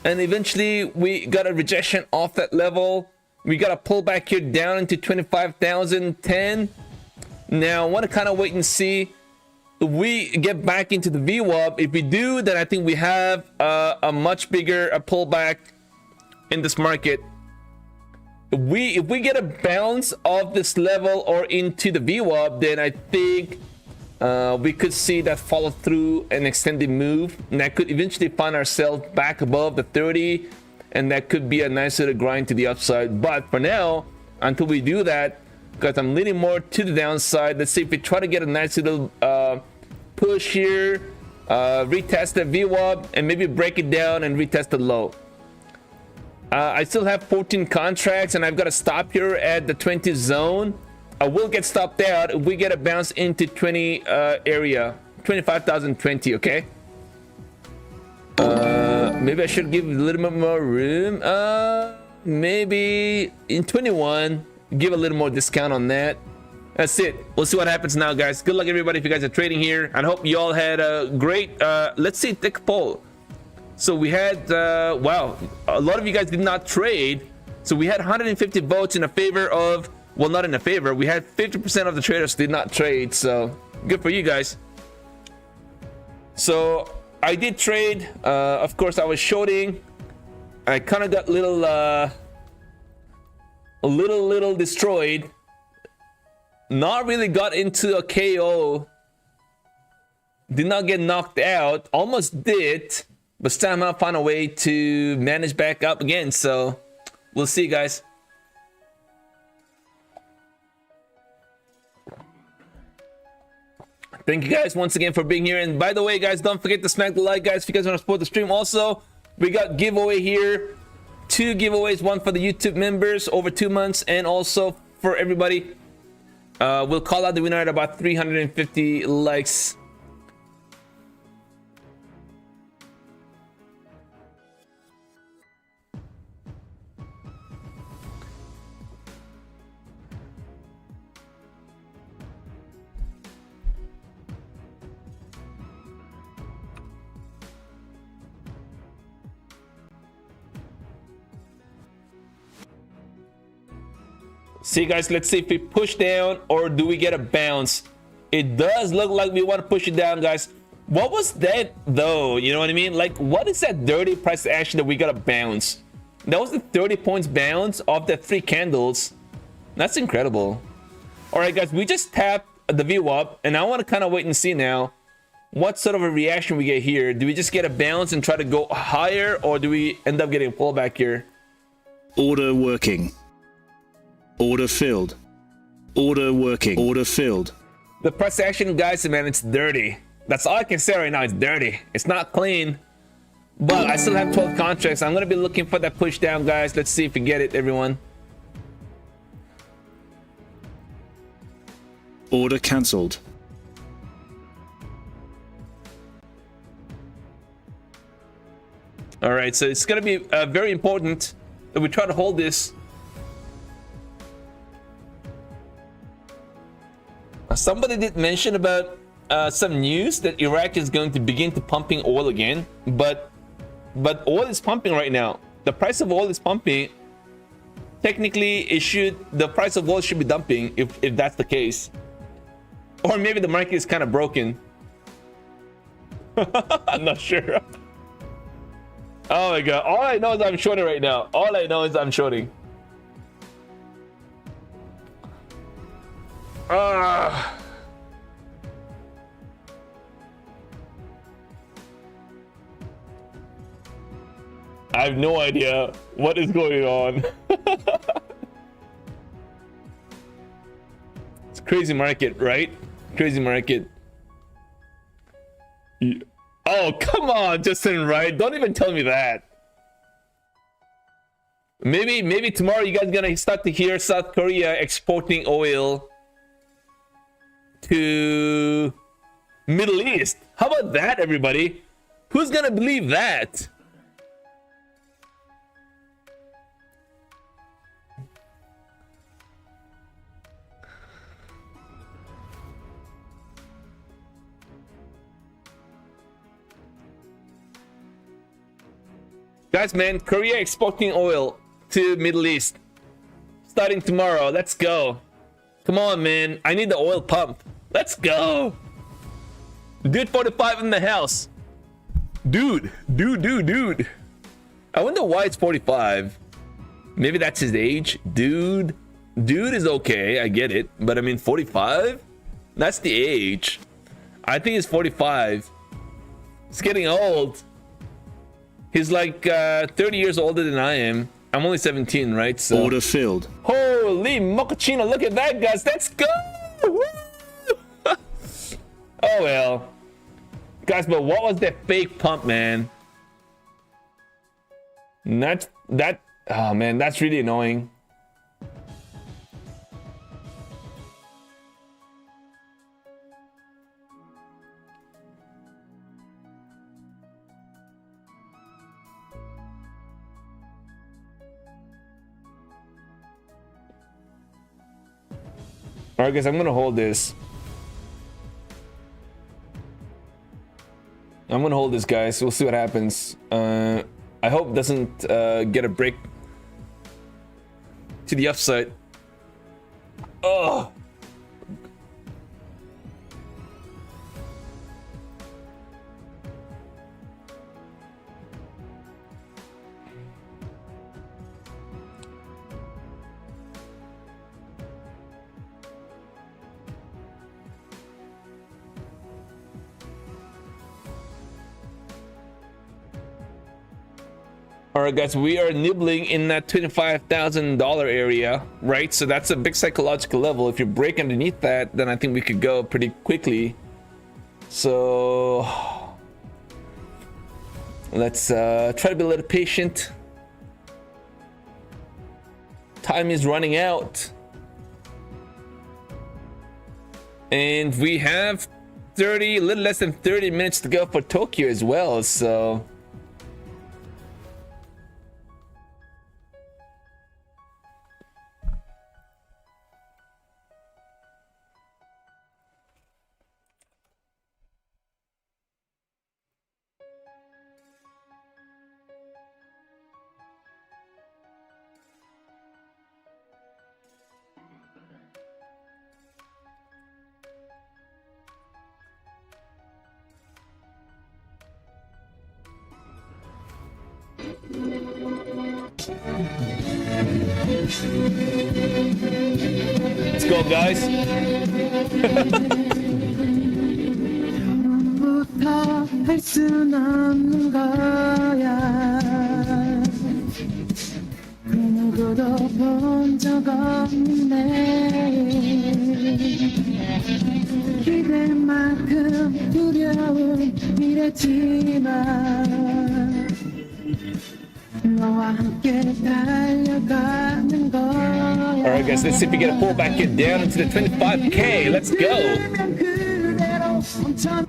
Speaker 2: eventually we got a rejection off that level. We got a pullback here down into 25,010. Now I want to kind of wait and see. We get back into the VWAP. If we do, then I think we have a much bigger pullback in this market. If we get a bounce off this level or into the VWAP, then I think we could see that follow through an extended move, and that could eventually find ourselves back above the 30, and that could be a nice little grind to the upside. But for now, until we do that, because I'm leaning more to the downside. Let's see if we try to get a nice little push here, retest the VWAP, and maybe break it down and retest the low. I still have 14 contracts, and I've got to stop here at the 20 zone. I will get stopped out if we get a bounce into 20 area, 25,020. Okay. Maybe I should give a little bit more room. Maybe in 21. Give a little more discount on that. That's it. We'll see what happens now, guys. Good luck, everybody, if you guys are trading here. I hope you all had a great let's see, thick poll. So we had wow, a lot of you guys did not trade. So we had 150 votes in a favor of, well, not in a favor, we had 50% of the traders did not trade. So good for you guys. So I did trade. Of course, I was shorting. I kind of got a little destroyed. Not really got into a KO. Did not get knocked out. Almost did, but somehow found a way to manage back up again. So we'll see, guys. Thank you guys once again for being here. And by the way, guys, don't forget to smack the like, guys, if you guys want to support the stream. Also, we got giveaway here. 2 giveaways, one for the YouTube members over 2 months, and also for everybody. We'll call out the winner at about 350 likes. See, guys, let's see if we push down or do we get a bounce. It does look like we want to push it down, guys. What was that, though? You know what I mean? Like, what is that dirty price action that we got to bounce? That was the 30 points bounce off the 3 candles. That's incredible. All right, guys, we just tapped the view up, and I want to kind of wait and see now what sort of a reaction we get here. Do we just get a bounce and try to go higher, or do we end up getting a pullback here?
Speaker 3: Order working. Order filled. Order working. Order filled.
Speaker 2: The price action, guys, man, it's dirty. That's all I can say right now. It's dirty. It's not clean. But I still have 12 contracts. I'm going to be looking for that push down, guys. Let's see if we get it, everyone.
Speaker 3: Order cancelled.
Speaker 2: All right, so it's going to be very important that we try to hold this. Somebody did mention about some news that Iraq is going to begin to pumping oil again, but oil is pumping right now. The price of oil is pumping. Technically, the price of oil should be dumping if that's the case. Or maybe the market is kind of broken. I'm not sure. Oh my god. All I know is I'm shorting right now. All I know is I'm shorting. I have no idea what is going on. It's a crazy market, right? Crazy market. Yeah. Oh, come on, Justin, right? Don't even tell me that. Maybe tomorrow you guys gonna start to hear South Korea exporting oil to Middle East. How about that, everybody? Who's gonna believe that? Guys, man, Korea exporting oil to Middle East starting tomorrow. Let's go. Come on, man. I need the oil pump. Let's go. Dude 45 in the house. Dude. I wonder why it's 45. Maybe that's his age. Dude is okay. I get it. But I mean, 45? That's the age. I think it's 45. It's getting old. He's like 30 years older than I am. I'm only 17, right? So.
Speaker 3: Order filled.
Speaker 2: Holy mochaccino, look at that, guys. Let's go. Woo! Oh, well. Guys, but what was that fake pump, man? Oh, man, that's really annoying. All right, guys, I'm gonna hold this. I'm gonna hold this, guys. We'll see what happens. I hope it doesn't get a break to the upside. Oh. All right, guys, we are nibbling in that $25,000 area, right? So that's a big psychological level. If you break underneath that, then I think we could go pretty quickly. So let's try to be a little patient. Time is running out. And we have a little less than 30 minutes to go for Tokyo as well, so... Let's go, guys.
Speaker 4: 할 순 없는 거야. 그 누구도 본 적 없네. 기대만큼 두려운 미래지만 너와 함께 달려가는 거야.
Speaker 2: Alright, guys, let's see if we get a pull back in down into the 25K. Let's go.
Speaker 4: 그대로 멈춰.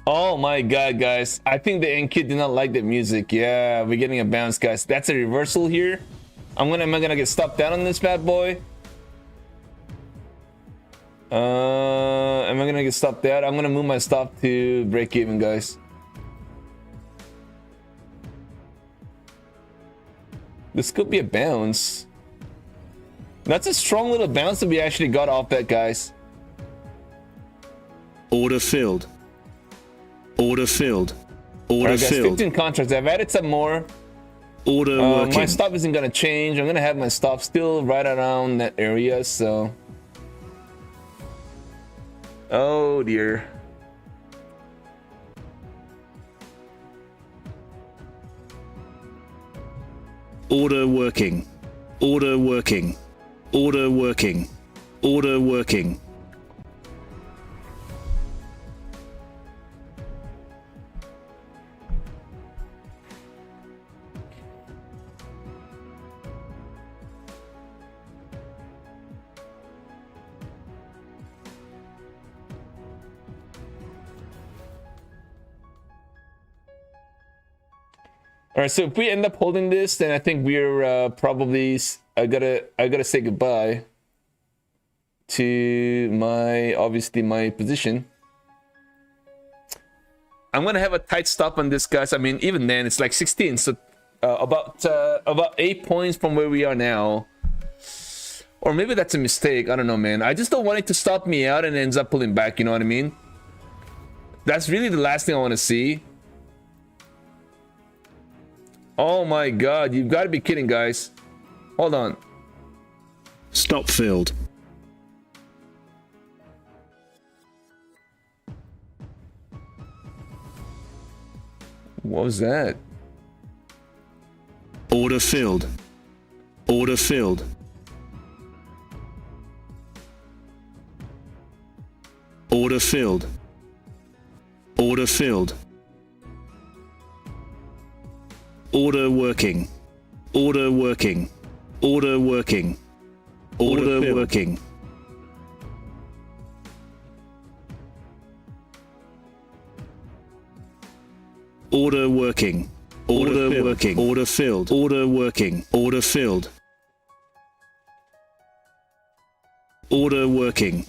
Speaker 2: Oh my god, guys. I think the NQ did not like the music. Yeah, we're getting a bounce, guys. That's a reversal here. Am I gonna get stopped down on this bad boy? Am I gonna get stopped out? I'm gonna move my stop to break even, guys. This could be a bounce. That's a strong little bounce that we actually got off that, guys.
Speaker 3: Order filled. Order filled. Order
Speaker 2: Alright, guys,
Speaker 3: filled.
Speaker 2: 15 contracts. I've added some more.
Speaker 3: Order working.
Speaker 2: My stop isn't gonna change. I'm gonna have my stop still right around that area, so. Oh dear.
Speaker 3: Order working. Order working. Order working. Order working.
Speaker 2: All right, so if we end up holding this, then I think we're probably I gotta say goodbye to obviously my position. I'm gonna have a tight stop on this, guys. I mean, even then it's like 16, so about 8 points from where we are now. Or maybe that's a mistake. I don't know, man. I just don't want it to stop me out and it ends up pulling back. You know what I mean? That's really the last thing I want to see. Oh my god, you've got to be kidding, guys. Hold on.
Speaker 3: Stop filled.
Speaker 2: What was that?
Speaker 3: Order filled. Order filled. Order filled. Order filled. Order working. Order working. Order working. Order working. Order working. Order working. Order filled. Order working. Order filled. Order working.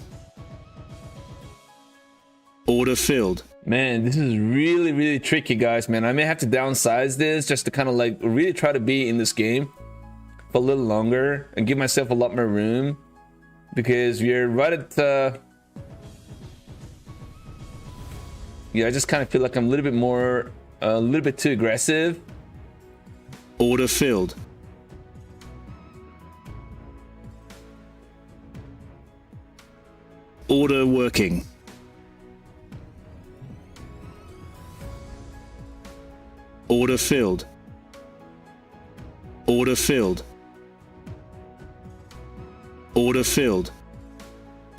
Speaker 3: Order filled.
Speaker 2: Man, this is really, really tricky, guys, man. I may have to downsize this just to kind of like really try to be in this game for a little longer and give myself a lot more room, because we're right at yeah, I just kind of feel like I'm a little bit too aggressive.
Speaker 3: Order filled. Order working. Order filled. Order filled. Order filled.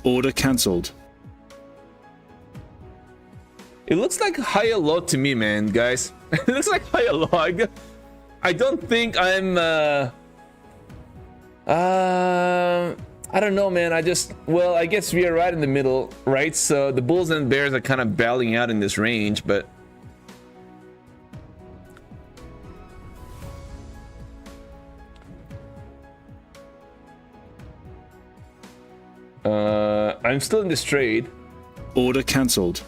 Speaker 3: Order cancelled.
Speaker 2: It looks like high or low to me, man, guys. It looks like high or low. I don't think I'm I don't know, man. I guess we are right in the middle, right? So the bulls and bears are kind of battling out in this range, but I'm still in this trade.
Speaker 3: Order cancelled.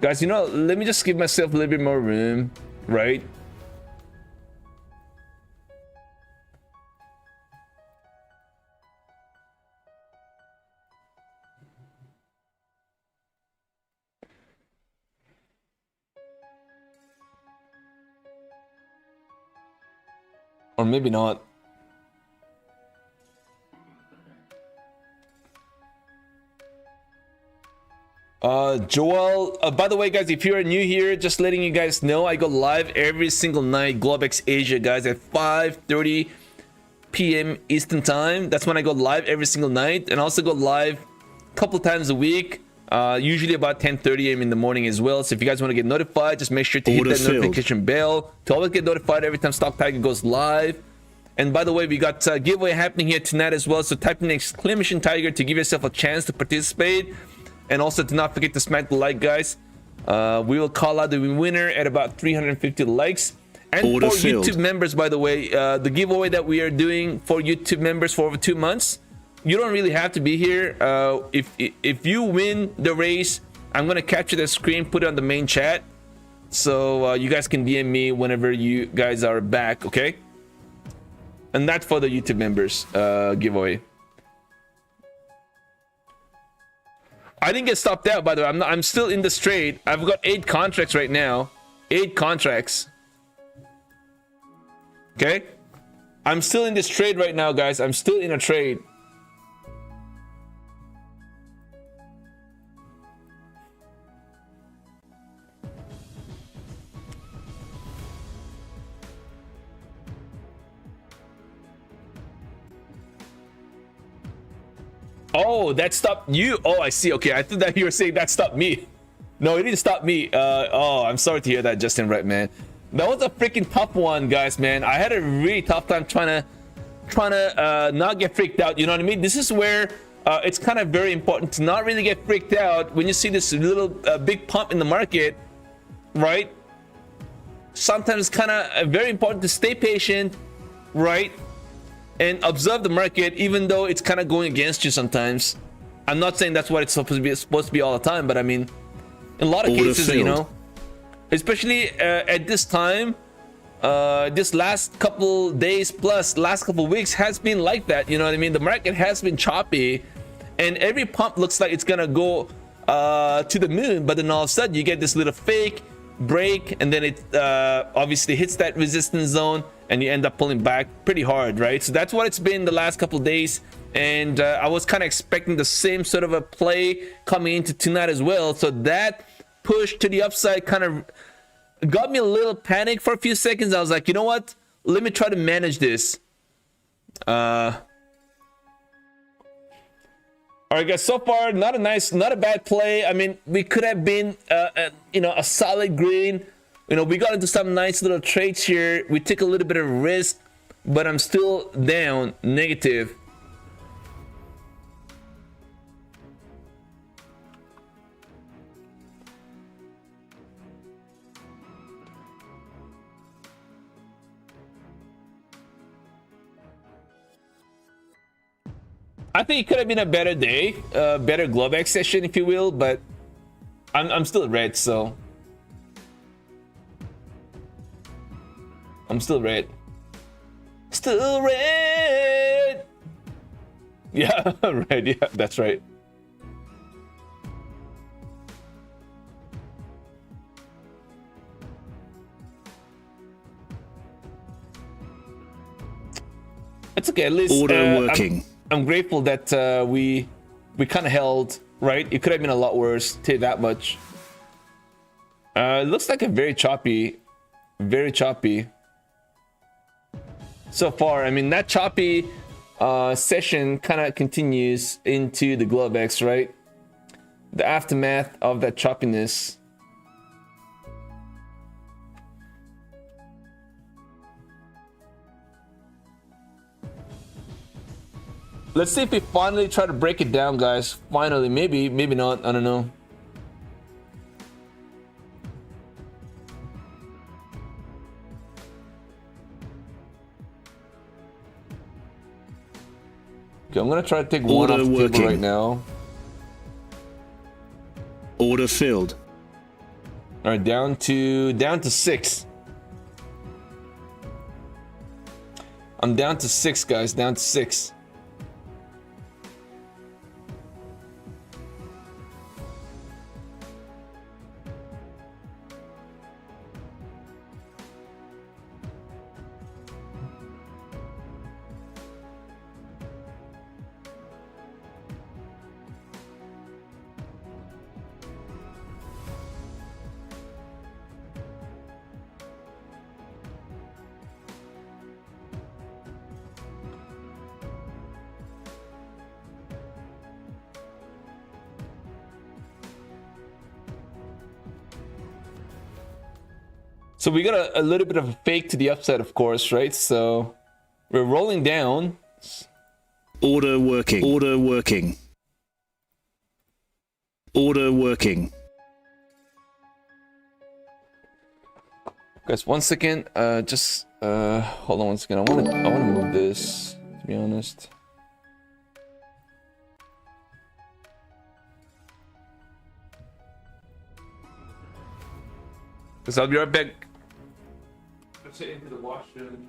Speaker 2: Guys, you know, let me just give myself a little bit more room, right? Or maybe not. Joel, by the way, guys, if you're new here, just letting you guys know, I go live every single night, Globex Asia, guys, at 5:30 p.m. Eastern time. That's when I go live every single night, and I also go live a couple times a week, usually about 10:30 a.m. in the morning as well. So if you guys want to get notified, just make sure to hit that notification bell to always get notified every time StockTiger goes live. And by the way, we got a giveaway happening here tonight as well, so type in exclamation tiger to give yourself a chance to participate. And also, do not forget to smack the like, guys. We will call out the winner at about 350 likes. And
Speaker 3: Order
Speaker 2: for
Speaker 3: filled.
Speaker 2: YouTube members, by the way, the giveaway that we are doing for YouTube members for over 2 months, you don't really have to be here. If you win the race, I'm gonna capture the screen, put it on the main chat, so you guys can DM me whenever you guys are back, okay? And that's for the YouTube members giveaway. I didn't get stopped out, by the way. I'm still in this trade. I've got 8 contracts right now. 8 contracts. Okay? I'm still in this trade right now, guys. I'm still in a trade. Oh, that stopped you? Oh, I see. Okay, I thought that you were saying that stopped me. No, it didn't stop me. Oh, I'm sorry to hear that, Justin Wright, man. That was a freaking tough one, guys, man. I had a really tough time trying to not get freaked out. You know what I mean? This is where it's kind of very important to not really get freaked out when you see this little big pump in the market, right? Sometimes it's kind of very important to stay patient, right? And observe the market, even though it's kind of going against you sometimes. I'm not saying that's what it's supposed to be all the time, but I mean, in a lot of cases, you know, especially at this time, this last couple days plus last couple weeks has been like that. You know what I mean? The market has been choppy, and every pump looks like it's gonna go to the moon, but then all of a sudden you get this little fake break, and then it obviously hits that resistance zone, and you end up pulling back pretty hard, right? So that's what it's been the last couple days, and I was kind of expecting the same sort of a play coming into tonight as well. So that push to the upside kind of got me a little panic for a few seconds. I was like, you know what? Let me try to manage this. All right, guys. So far, not a bad play. I mean, we could have been, you know, a solid green. You know, we got into some nice little trades here. We took a little bit of risk, but I'm still down negative. I think it could have been a better day, better Globex session, if you will, but I'm still red, so. I'm still red. Still red! Yeah, red, yeah, that's right. It's okay, at least
Speaker 3: Order working.
Speaker 2: I'm grateful that we kind of held, right? It could have been a lot worse, tell you that much. It looks like a very choppy so far. I mean, that choppy session kind of continues into the Globex, right? The aftermath of that choppiness. Let's see if we finally try to break it down, guys. Finally, maybe not, I don't know. Okay, I'm gonna try to take one
Speaker 3: Order
Speaker 2: off the table
Speaker 3: working.
Speaker 2: right now.
Speaker 3: Order filled.
Speaker 2: All right, down to 6. I'm down to 6, guys. Down to 6. So we got a little bit of a fake to the upside, of course, right? So we're rolling down.
Speaker 3: Order working. Order working. Order working.
Speaker 2: Guys, 1 second. Just hold on 1 second. I wanna move this, to be honest. Cause I'll be right back. Let's head into the washroom.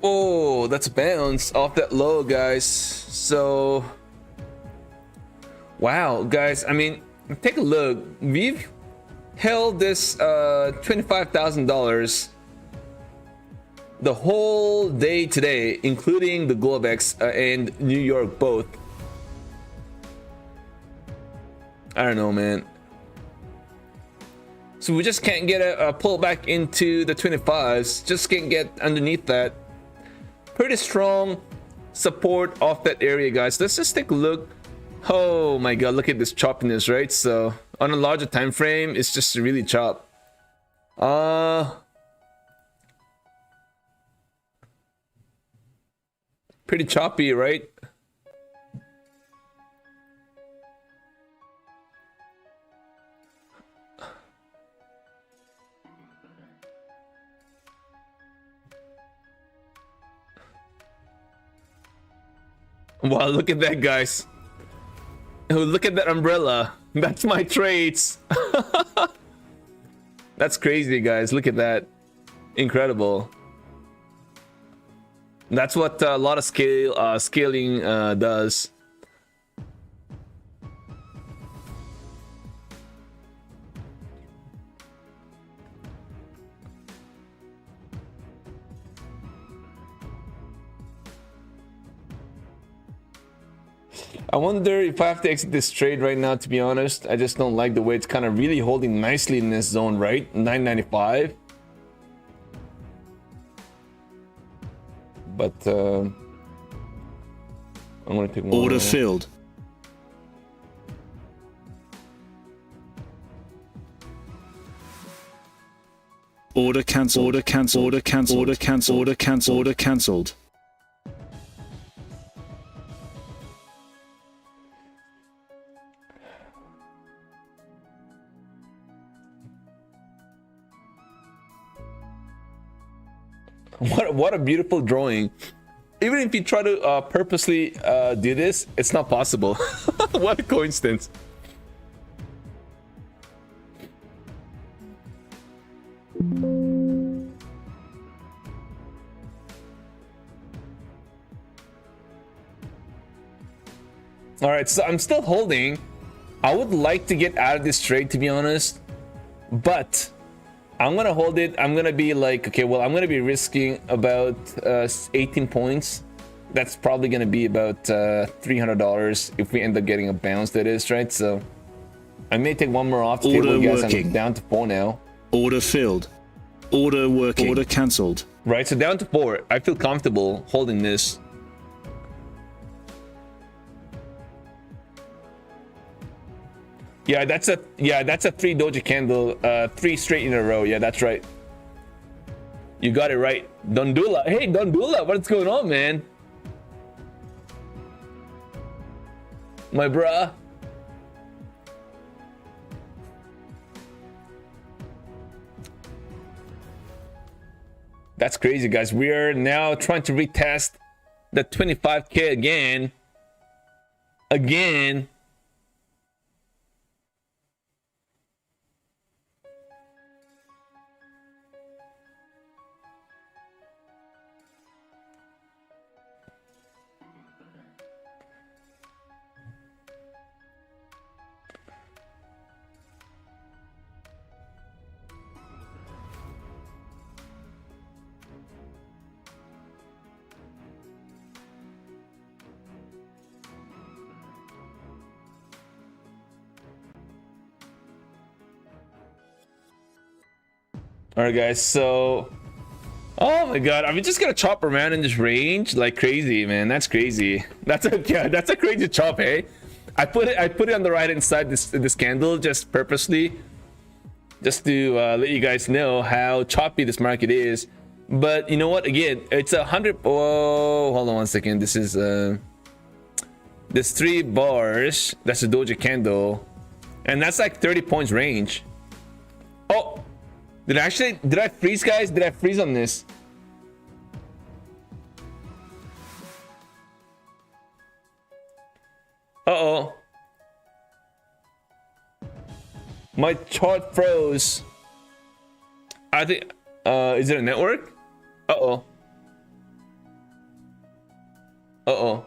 Speaker 2: Oh, that's a bounce off that low, guys. So, wow, guys. I mean, take a look. We've held this $25,000 the whole day today, including the Globex and New York both. I don't know, man. So we just can't get a pull back into the 25s. Just can't get underneath that. Pretty strong support off that area, guys. Let's just take a look. Oh my god, look at this choppiness, right? So on a larger time frame, it's just really chop. Pretty choppy, right? Wow, look at that, guys. Oh, look at that umbrella. That's my trades. That's crazy, guys. Look at that. Incredible. That's what a lot of scaling does. I wonder if I have to exit this trade right now, to be honest. I just don't like the way it's kind of really holding nicely in this zone, right? 995. But I'm gonna take one.
Speaker 3: Order filled. Order cancelled. Order cancelled. Order cancelled. Order cancelled. Order cancelled. Order cancelled.
Speaker 2: What a beautiful drawing. Even if you try to purposely do this, it's not possible. What a coincidence. All right, so I'm still holding. I would like to get out of this trade, to be honest, but I'm gonna hold it. I'm gonna be like, okay, well, I'm gonna be risking about 18 points. That's probably gonna be about $300 if we end up getting a bounce, that is, right? So I may take one more off the table, guys. I'm down to 4 now.
Speaker 3: Order filled. Order working. Order cancelled.
Speaker 2: Right, so down to 4. I feel comfortable holding this. Yeah, that's a 3 doji candle, 3 straight in a row. Yeah, that's right. You got it right. Dondula. Hey, Dondula, what's going on, man? My bruh. That's crazy, guys. We are now trying to retest the 25K again. Again. All right, guys. So, oh my God, are we just gonna chop around in this range like crazy, man? That's crazy. That's a crazy chop, hey. I put it on the right hand side this candle just purposely, just to let you guys know how choppy this market is. But you know what? Again, it's 100. Oh, hold on one second. This is there's 3 bars. That's a doji candle, and that's like 30 points range. Oh. Did I freeze, guys? Did I freeze on this? Uh-oh. My chart froze. I think, is it a network? Uh-oh. Uh-oh.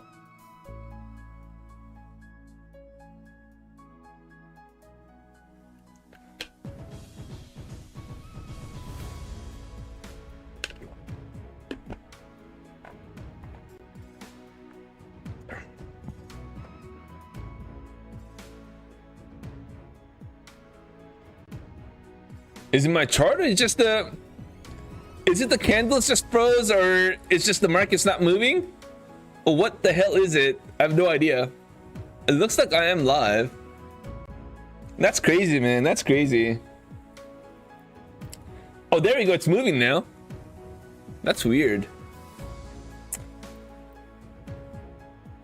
Speaker 2: Is it my chart, or is it the candles just froze, or it's just the market's not moving? Or what the hell is it? I have no idea. It looks like I am live. That's crazy, man. That's crazy. Oh, there we go. It's moving now. That's weird.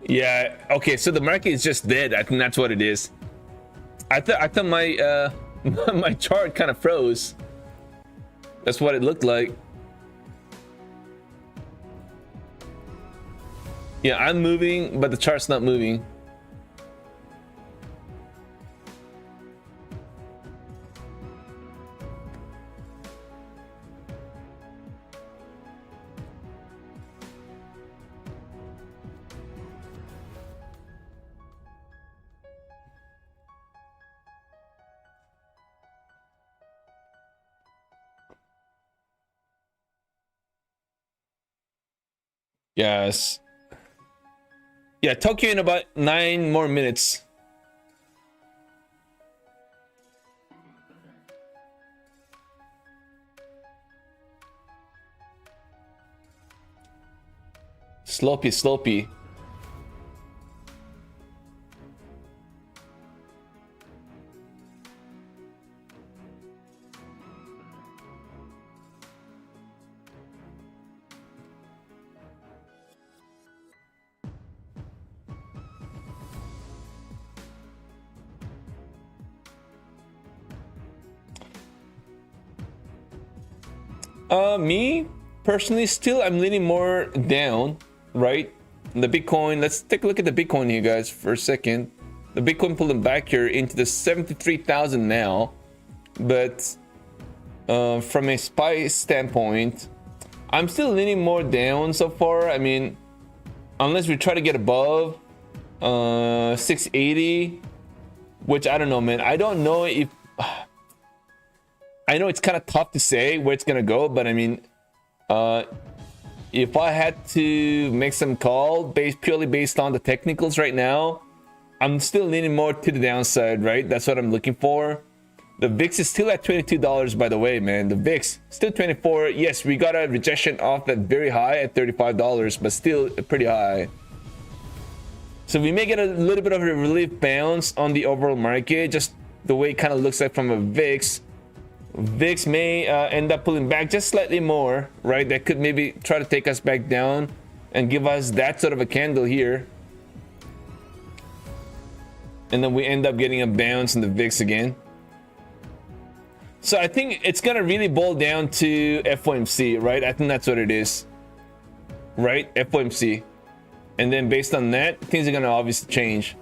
Speaker 2: Yeah. Okay. So the market is just dead. I think that's what it is. I thought my my chart kind of froze. That's what it looked like. Yeah, I'm moving, but the chart's not moving. Yes. Yeah, Tokyo in about 9 more minutes. Sloppy. Me personally, still I'm leaning more down, right? The Bitcoin, let's take a look at the Bitcoin here, guys, for a second. The Bitcoin pulling back here into the 73,000 now, but from a SPY standpoint, I'm still leaning more down so far. I mean, unless we try to get above 680, which I don't know, man. I don't know if I know it's kind of tough to say where it's gonna go, but I mean, if I had to make some call purely based on the technicals right now, I'm still leaning more to the downside, right? That's what I'm looking for. The VIX is still at $22, by the way, man. The VIX still 24. Yes, we got a rejection off that very high at $35, but still pretty high. So we may get a little bit of a relief bounce on the overall market, just the way it kind of looks like from a VIX. VIX may end up pulling back just slightly more, right? That could maybe try to take us back down and give us that sort of a candle here. And then we end up getting a bounce in the VIX again. So I think it's going to really boil down to FOMC, right? I think that's what it is, right? FOMC. And then based on that, things are going to obviously change,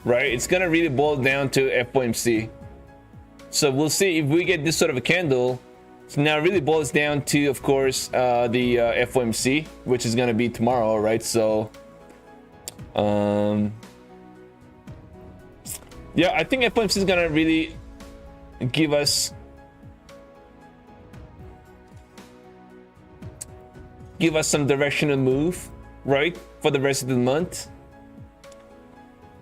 Speaker 2: right? It's going to really boil down to FOMC. So we'll see if we get this sort of a candle. So now it really boils down to, of course, the FOMC, which is going to be tomorrow, right? So, yeah, I think FOMC is going to really give us some directional move, right, for the rest of the month.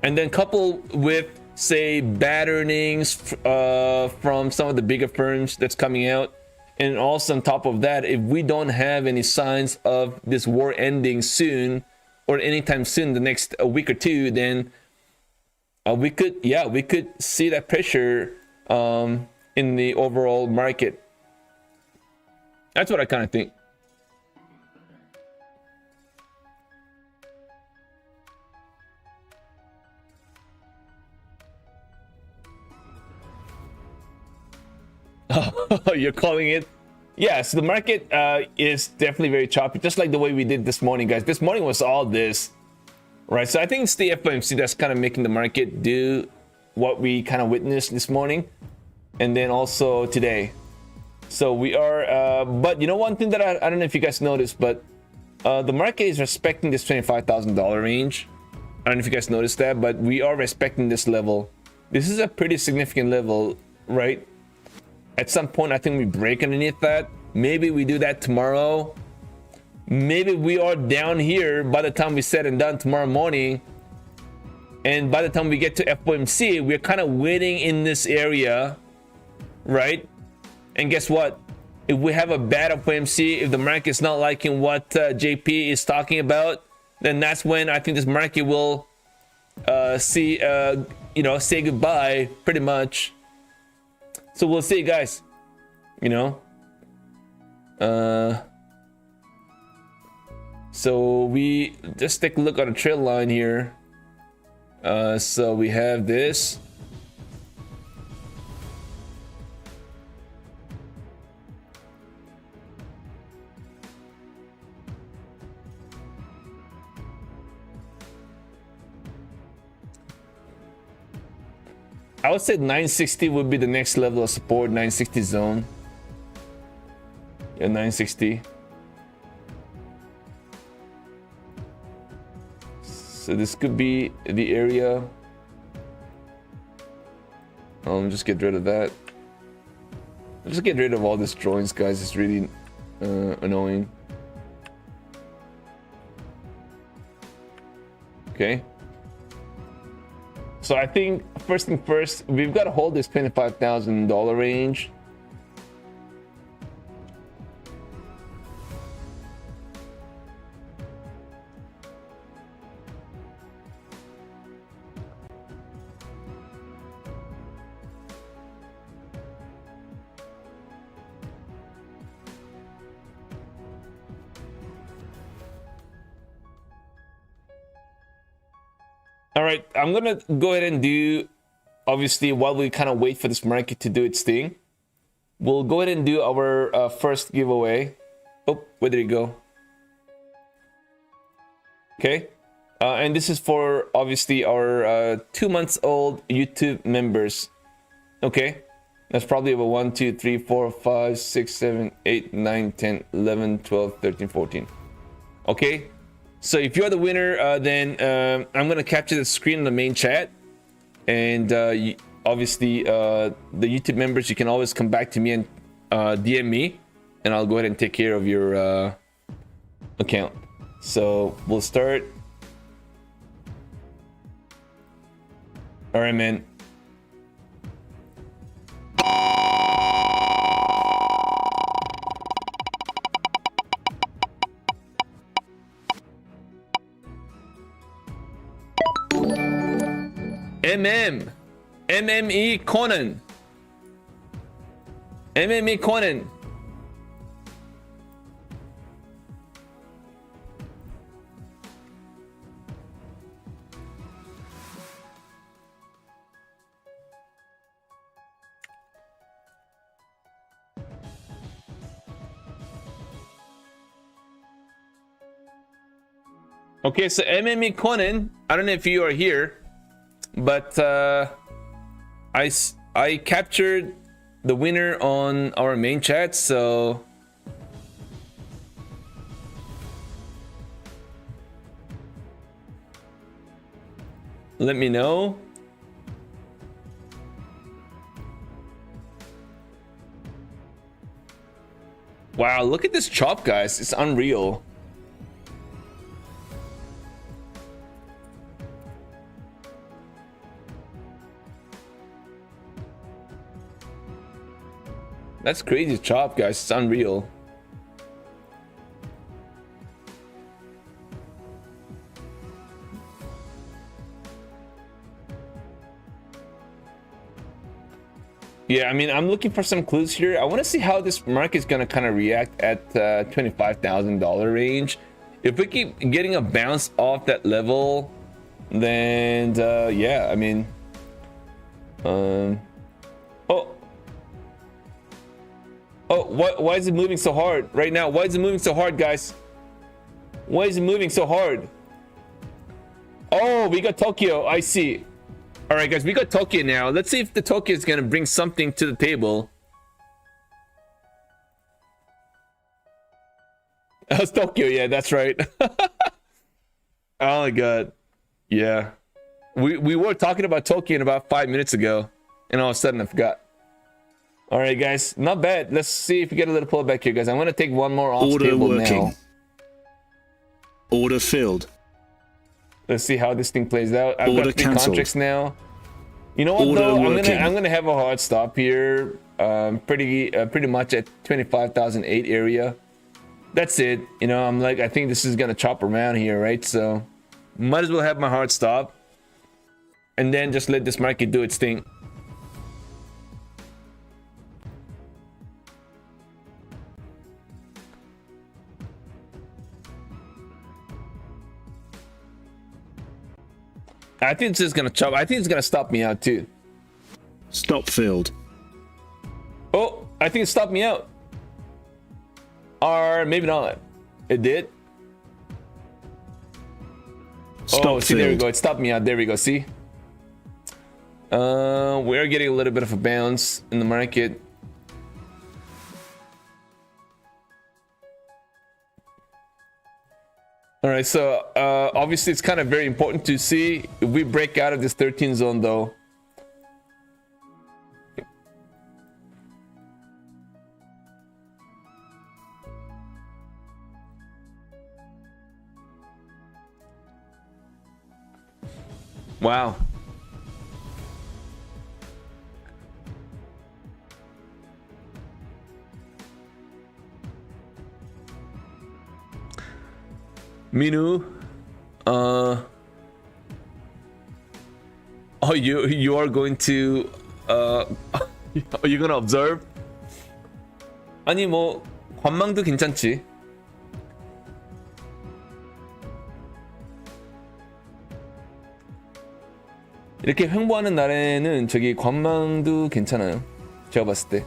Speaker 2: And then coupled with, say, bad earnings from some of the bigger firms that's coming out, and also on top of that, if we don't have any signs of this war ending soon or anytime soon, the next week or two, then we could see that pressure in the overall market. That's what I kind of think. Oh, you're calling it? Yes, the market is definitely very choppy, just like the way we did this morning, guys. This morning was all this, right? So I think it's the FOMC that's kind of making the market do what we kind of witnessed this morning, and then also today. So we are, but you know, one thing that I don't know if you guys noticed, but the market is respecting this $25,000 range. I don't know if you guys noticed that, but we are respecting this level. This is a pretty significant level, right? At some point, I think we break underneath that. Maybe we do that tomorrow. Maybe we are down here by the time we said and done tomorrow morning. And by the time we get to FOMC, we're kind of waiting in this area, right? And guess what? If we have a bad FOMC, if the market's not liking what JP is talking about, then that's when I think this market will say goodbye, pretty much. So we'll see, guys. You know, so we just take a look at a trail line here. So we have this. I would say 960 would be the next level of support, 960 zone. Yeah, 960. So this could be the area. Just get rid of that. Just get rid of all these drawings, guys. It's really annoying. Okay. So I think first thing first, we've got to hold this $25,000 range. All right, I'm gonna go ahead and do, obviously, while we kind of wait for this market to do its thing, we'll go ahead and do our first giveaway. Oh, where did it go? Okay. And this is for obviously our 2 months old YouTube members. Okay. That's probably about 1, 2, 3, 4, 5, 6, 7, 8, 9, 10, 11, 12, 13, 14. Okay. So if you're the winner, then I'm going to capture the screen in the main chat. And obviously, the YouTube members, you can always come back to me and DM me. And I'll go ahead and take care of your account. So we'll start. All right, man. MME Conan. MME Conan. Okay, so MME Conan, I don't know if you are here, but I captured the winner on our main chat, so let me know. Wow, look at this chop, guys. It's unreal. That's crazy chop, guys. It's unreal. Yeah, I mean, I'm looking for some clues here. I want to see how this market's going to kind of react at $25,000 range. If we keep getting a bounce off that level, then yeah, I mean, oh, why is it moving so hard right now? Why is it moving so hard, guys? Why is it moving so hard? Oh, we got Tokyo. I see. All right, guys, we got Tokyo now. Let's see if the Tokyo is gonna bring something to the table. That's Tokyo. Yeah, that's right. Oh my god. Yeah, we were talking about Tokyo in about 5 minutes ago, and all of a sudden I forgot. All right, guys, not bad. Let's see if we get a little pullback here, guys. I'm gonna take one more off table now.
Speaker 3: Order filled.
Speaker 2: Let's see how this thing plays out. I've got 3 contracts now. You know what,
Speaker 3: Order
Speaker 2: though?
Speaker 3: working.
Speaker 2: I'm gonna have a hard stop here. Pretty much at 25,008 area. That's it. You know, I think this is gonna chop around here, right? So might as well have my hard stop, and then just let this market do its thing. I think this is gonna chop. I think it's gonna stop me out too.
Speaker 3: Stop filled.
Speaker 2: Oh, I think it stopped me out. Or maybe not. It did.
Speaker 3: Stop
Speaker 2: oh, see, there we
Speaker 3: filled.
Speaker 2: go. It stopped me out. There we go. See? We're getting a little bit of a bounce in the market. All right, so obviously it's kind of very important to see if we break out of this 13 zone, though. Wow. Minu, oh, you are going to you're gonna observe? 아니 뭐 관망도 괜찮지. 이렇게 횡보하는 날에는 저기 관망도 괜찮아요. 제가 봤을 때.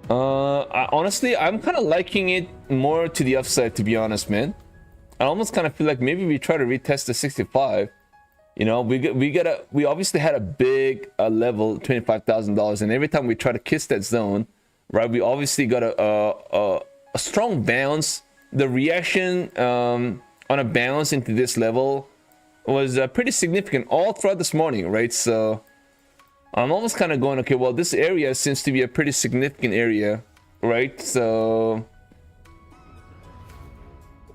Speaker 2: Honestly, I'm kind of liking it more to the upside, to be honest, man. I almost kind of feel like maybe we try to retest the 65. You know, we obviously had a big level, $25,000, and every time we try to kiss that zone, right, we obviously got a strong bounce. The reaction on a bounce into this level was pretty significant all throughout this morning, right? So I'm almost kind of going, okay, well, this area seems to be a pretty significant area, right? So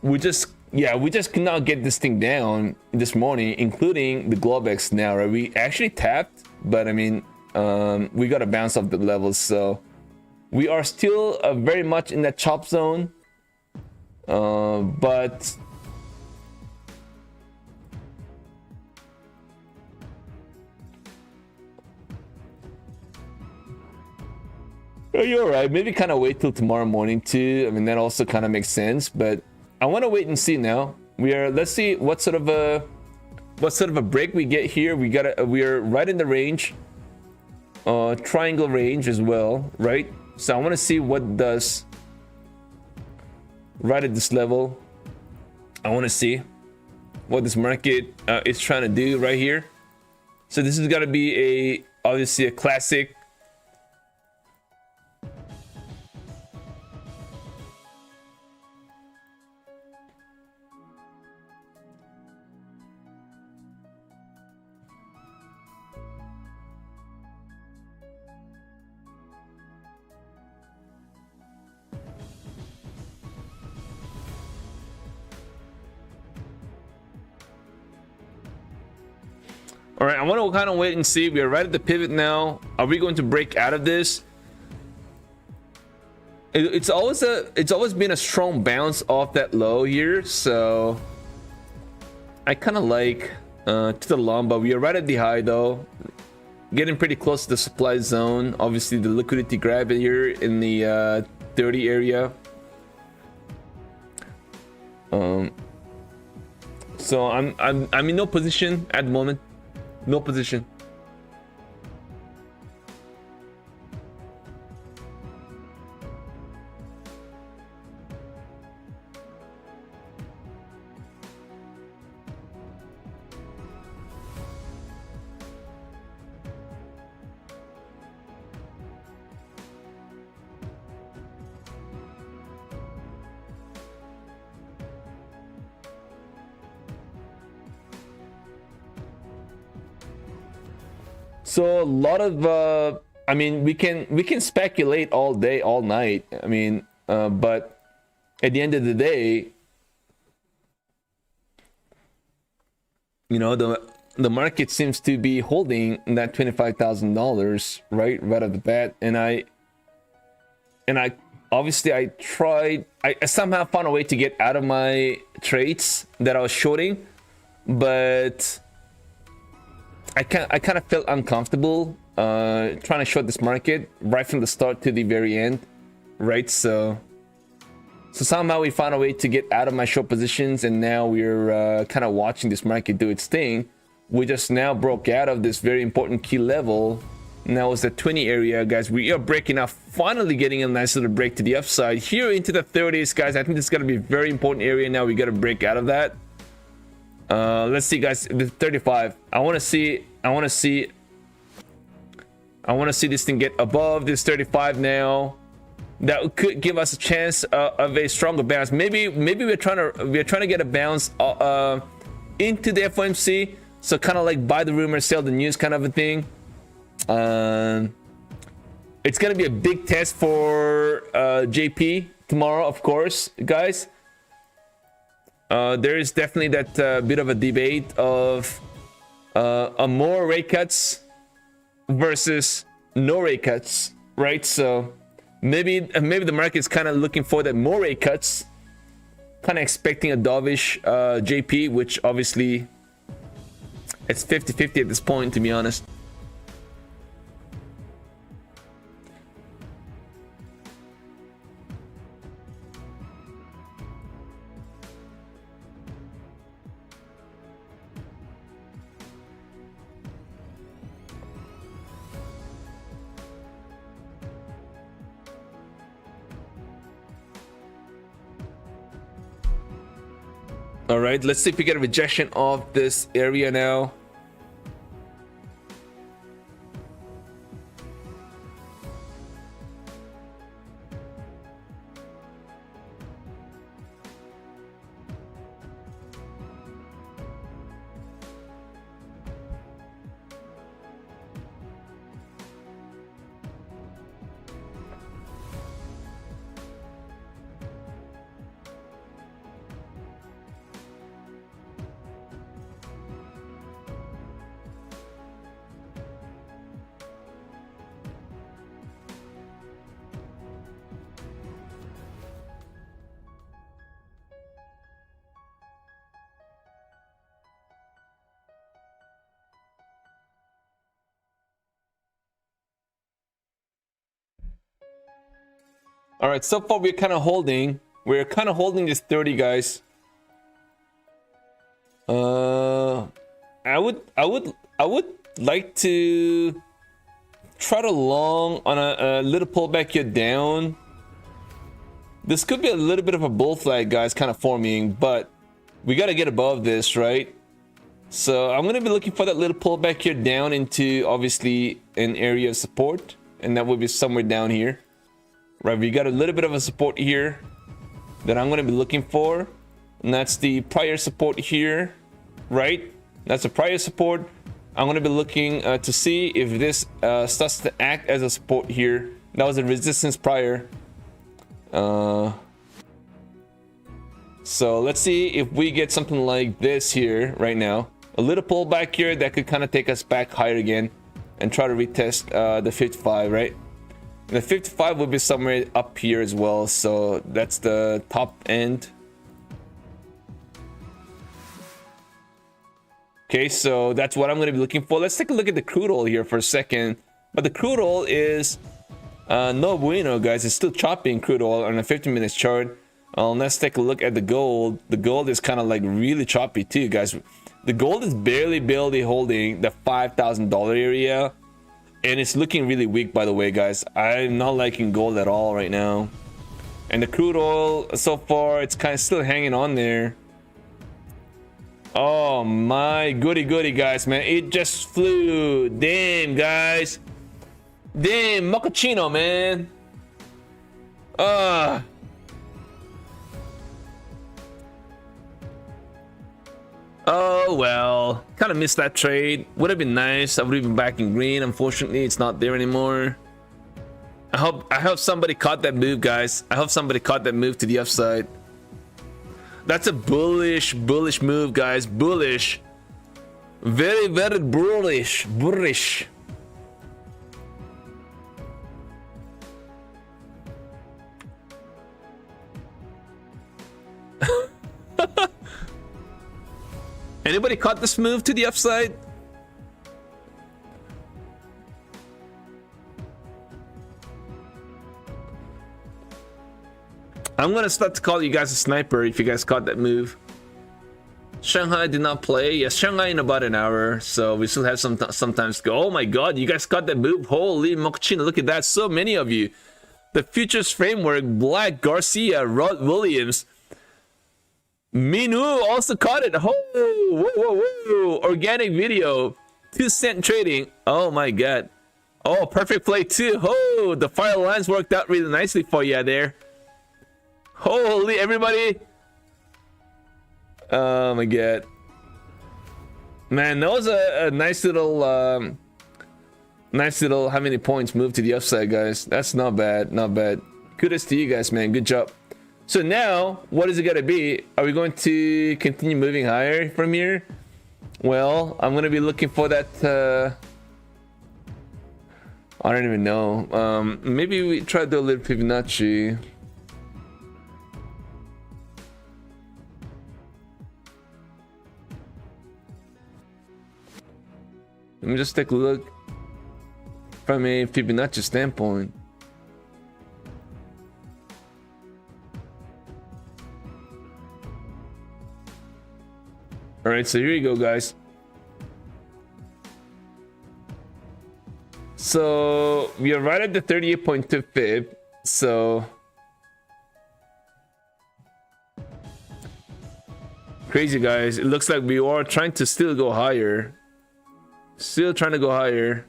Speaker 2: we just could not get this thing down this morning, including the Globex now, right? We actually tapped, but I mean, we got to bounce off the levels. So we are still very much in that chop zone. But you're right. Maybe kind of wait till tomorrow morning too. I mean, that also kind of makes sense, but I want to wait and see now. Let's see what sort of a break we get here. We're right in the range, triangle range as well, right? So I want to see what does right at this level. I want to see what this market is trying to do right here. So this is going to be obviously a classic. All right, I want to kind of wait and see. We are right at the pivot now. Are we going to break out of this? It's always been a strong bounce off that low here, so I kind of like to the long, but we are right at the high though, getting pretty close to the supply zone. Obviously, the liquidity grab here in the 30 area. So I'm in no position at the moment. No position. So a lot of I mean, we can speculate all day, all night. I mean, but at the end of the day, you know, the market seems to be holding that $25,000 right off the bat, and I obviously I somehow found a way to get out of my trades that I was shorting, but I kind of felt uncomfortable trying to short this market right from the start to the very end, right? So somehow we found a way to get out of my short positions, and now we're kind of watching this market do its thing. We just now broke out of this very important key level. Now it's the 20 area, guys. We are breaking out, finally getting a nice little break to the upside here into the 30s, guys. I think this is going to be a very important area. Now we got to break out of that. Let's see, guys. The 35. I want to see this thing get above this 35 now. That could give us a chance of a stronger bounce. Maybe we're trying to get a bounce into the FOMC. So kind of like buy the rumor, sell the news kind of a thing. It's gonna be a big test for JP tomorrow, of course, guys. There is definitely that bit of a debate of more rate cuts versus no rate cuts, right? So maybe the market's kind of looking for that more rate cuts, kind of expecting a dovish JP, which obviously it's 50-50 at this point, to be honest. All right, let's see if we get a rejection of this area now. All right, so far we're kind of holding. We're kind of holding this 30, guys. I would like to try to long on a little pullback here down. This could be a little bit of a bull flag, guys, kind of forming, but we got to get above this, right? So I'm going to be looking for that little pullback here down into obviously an area of support, and that would be somewhere down here. Right, we got a little bit of a support here that I'm going to be looking for, and that's the prior support here, right? That's a prior support. I'm going to be looking to see if this starts to act as a support here. That was a resistance prior. So let's see if we get something like this here right now. A little pullback here that could kind of take us back higher again and try to retest the 55, right? The 55 will be somewhere up here as well, so that's the top end. Okay, so that's what I'm going to be looking for. Let's take a look at the crude oil here for a second. But the crude oil is no bueno, guys. It's still choppy in crude oil on a 15-minute chart. Let's take a look at the gold. The gold is kind of like really choppy too, guys. The gold is barely holding the $5,000 area. And it's looking really weak, by the way, guys. I'm not liking gold at all right now. And the crude oil, so far, it's kind of still hanging on there. Oh my goody, guys, man. It just flew. Damn, guys. Damn, mochaccino, man. Oh well, kind of missed that trade. Would have been nice. I would have been back in green. Unfortunately, it's not there anymore. I hope somebody caught that move, guys. I hope somebody caught that move to the upside. That's a bullish move, guys. Bullish. Very bullish. Bullish. Anybody caught this move to the upside? I'm gonna start to call you guys a sniper if you guys caught that move. Shanghai did not play. Yes, Shanghai in about an hour, so we still have some time to go. Oh my god, you guys caught that move. Holy mochaccino, look at that. So many of you. The Futures Framework, Black, Garcia, Rod Williams, Minu also caught it. Whoa. Organic video. 2-cent trading. Oh my god. Oh, perfect play too. Oh, the fire lines worked out really nicely for you there. Holy, everybody. Oh my god. Man, that was a nice little how many points moved to the upside, guys. That's not bad. Kudos to you guys, man. Good job. So now, what is it gonna be? Are we going to continue moving higher from here? Well, I'm gonna be looking for that. I don't even know. Maybe we try to do a little Fibonacci. Let me just take a look from a Fibonacci standpoint. All right, so here you go, guys. So we are right at the 38.2 fib. So Crazy, guys. It looks like we are trying to still go higher. Still trying to go higher.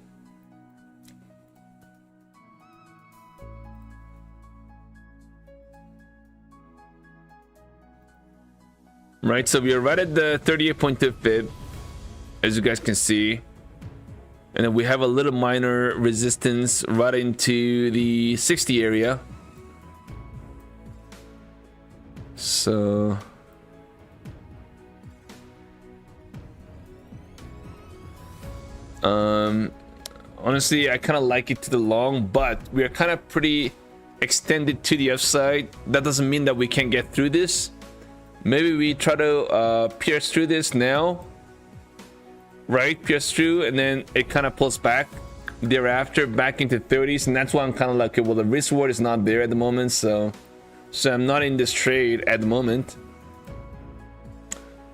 Speaker 2: Right, so we are right at the 38.2 fib, as you guys can see. And then we have a little minor resistance right into the 60 area. So honestly, I kind of like it to the long, but we are kind of pretty extended to the upside. That doesn't mean that we can't get through this. Maybe we try to pierce through this now, right? Pierce through, and then it kind of pulls back thereafter back into 30s, and that's why I'm kind of like, okay, well, the risk reward is not there at the moment, so I'm not in this trade at the moment.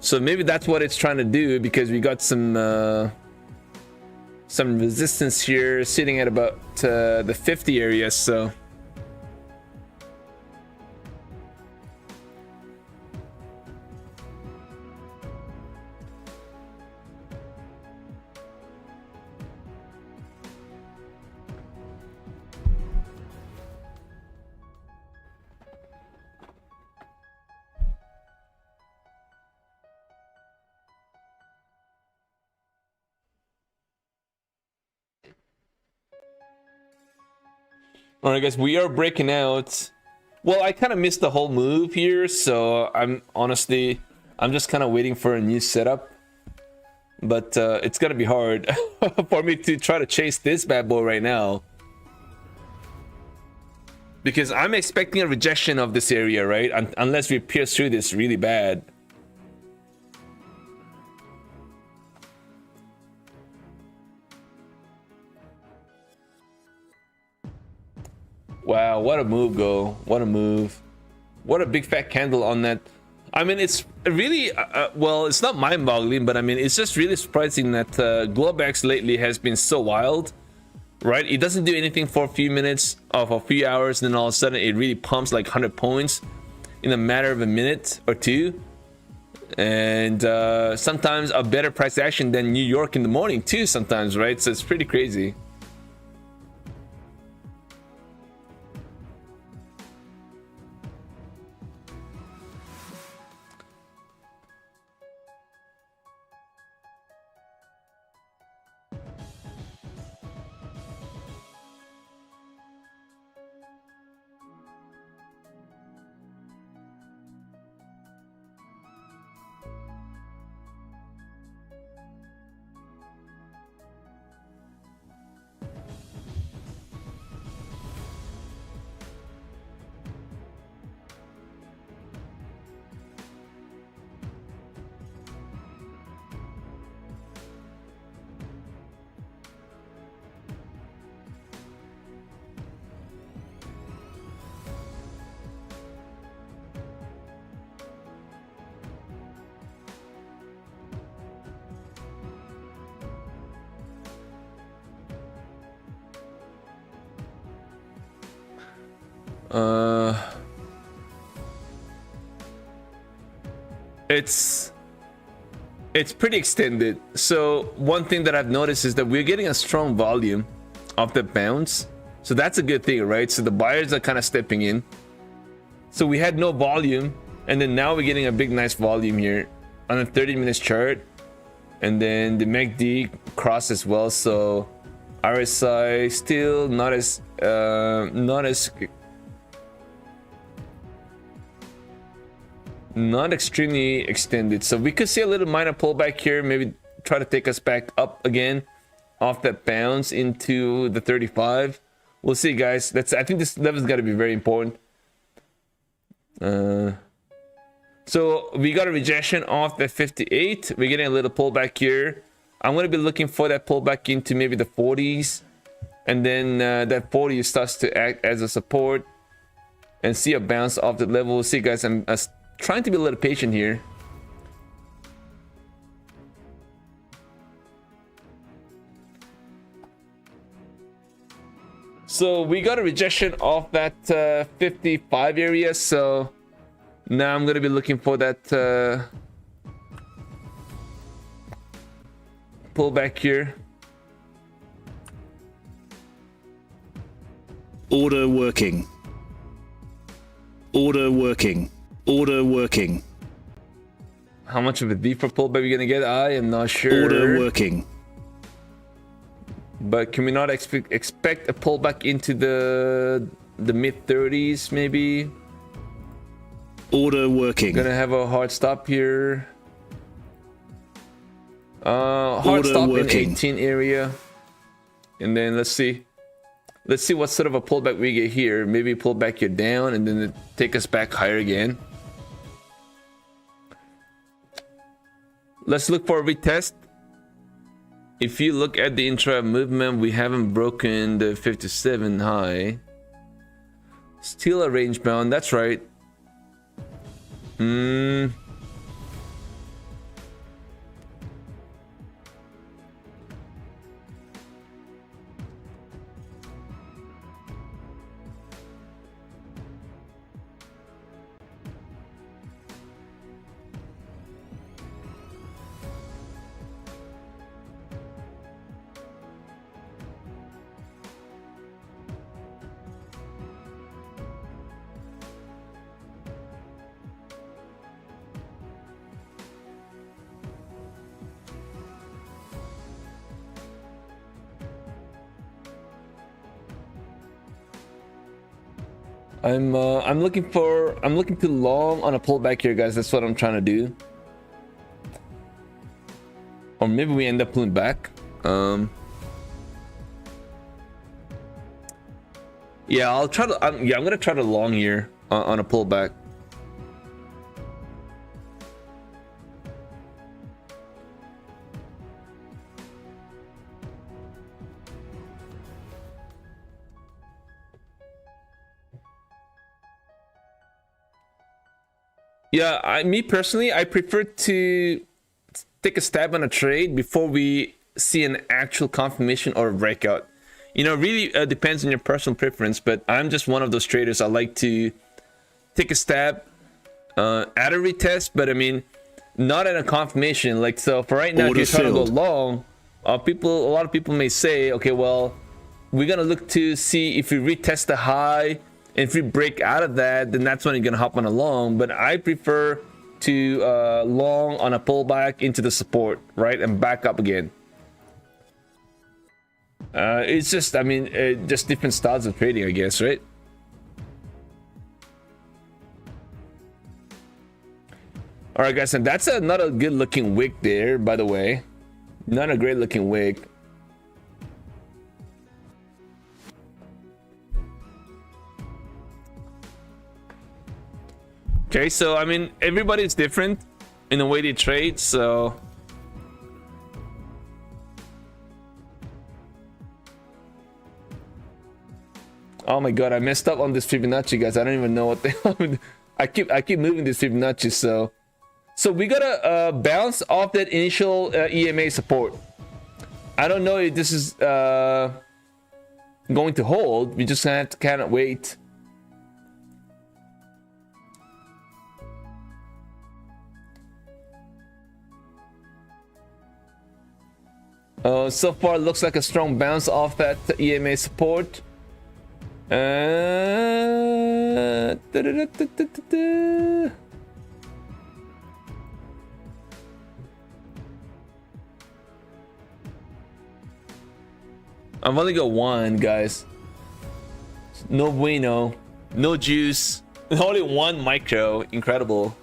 Speaker 2: So maybe that's what it's trying to do, because we got some resistance here sitting at about the 50 area. So all right, guys, we are breaking out. Well, I kind of missed the whole move here, so I'm just kind of waiting for a new setup. But it's gonna be hard for me to try to chase this bad boy right now, because I'm expecting a rejection of this area, right? Unless we pierce through this really bad. Wow, what a move, Go. What a move. What a big fat candle on that. I mean, it's really, well, it's not mind-boggling, but I mean, it's just really surprising that Globex lately has been so wild, right? It doesn't do anything for a few minutes or for a few hours, and then all of a sudden it really pumps like 100 points in a matter of a minute or two. And sometimes a better price action than New York in the morning too sometimes, right? So it's pretty crazy. It's pretty extended. So one thing that I've noticed is that we're getting a strong volume of the bounce, so that's a good thing, right? So the buyers are kind of stepping in. So we had no volume, and then now we're getting a big nice volume here on a 30-minute chart, and then the MACD cross as well. So RSI still not extremely extended, so we could see a little minor pullback here, maybe try to take us back up again off that bounce into the 35. We'll see, guys. I think this level's got to be very important. So we got a rejection off the 58. We're getting a little pullback here. I'm going to be looking for that pullback into maybe the 40s, and then that 40 starts to act as a support and see a bounce off the level. We'll see, guys. I'm trying to be a little patient here. So we got a rejection off that 55 area, so now I'm going to be looking for that pullback here.
Speaker 3: Order working. Order working. Order working.
Speaker 2: How much of a deeper pullback we're gonna get? I am not sure.
Speaker 3: Order working.
Speaker 2: But can we not expect a pullback into the mid 30s maybe?
Speaker 3: Order working.
Speaker 2: Gonna have a hard stop here. Hard
Speaker 3: Order
Speaker 2: stop
Speaker 3: working.
Speaker 2: in 18 area. And then let's see what sort of a pullback we get here. Maybe pull back here down and then take us back higher again. Let's look for a retest. If you look at the intra movement, we haven't broken the 57 high. Still a range bound, that's right. I'm looking to long on a pullback here, guys. That's what I'm trying to do. Or maybe we end up pulling back. Yeah, I'll try to. I'm gonna try to long here on a pullback. Yeah, me personally, I prefer to take a stab on a trade before we see an actual confirmation or breakout. You know, really depends on your personal preference, but I'm just one of those traders. I like to take a stab at a retest, but I mean, not at a confirmation. Like, so for right now, if you're trying to go long, a lot of people may say, okay, well, we're gonna look to see if we retest the high. And if we break out of that, then that's when you're gonna hop on a long. But I prefer to long on a pullback into the support, right, and back up again. It's just, I mean, just different styles of trading, I guess, right? All right, guys, and that's not a good-looking wick there, by the way. Not a great-looking wick. Okay, so I mean, everybody's different in the way they trade, so oh my god, I messed up on this Fibonacci, guys. I don't even know what they I keep moving this Fibonacci, so we gotta bounce off that initial EMA support. I don't know if this is going to hold. We just have to kind of wait. So far, it looks like a strong bounce off that EMA support. I've only got one, guys. No bueno, no juice. Only one micro. Incredible.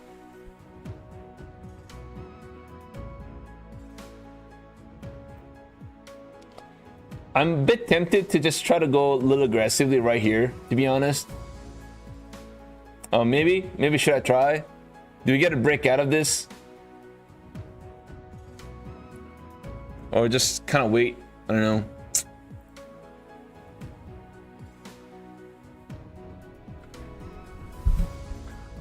Speaker 2: I'm a bit tempted to just try to go a little aggressively right here, to be honest. Maybe should I try? Do we get a break out of this? Or just kind of wait? I don't know.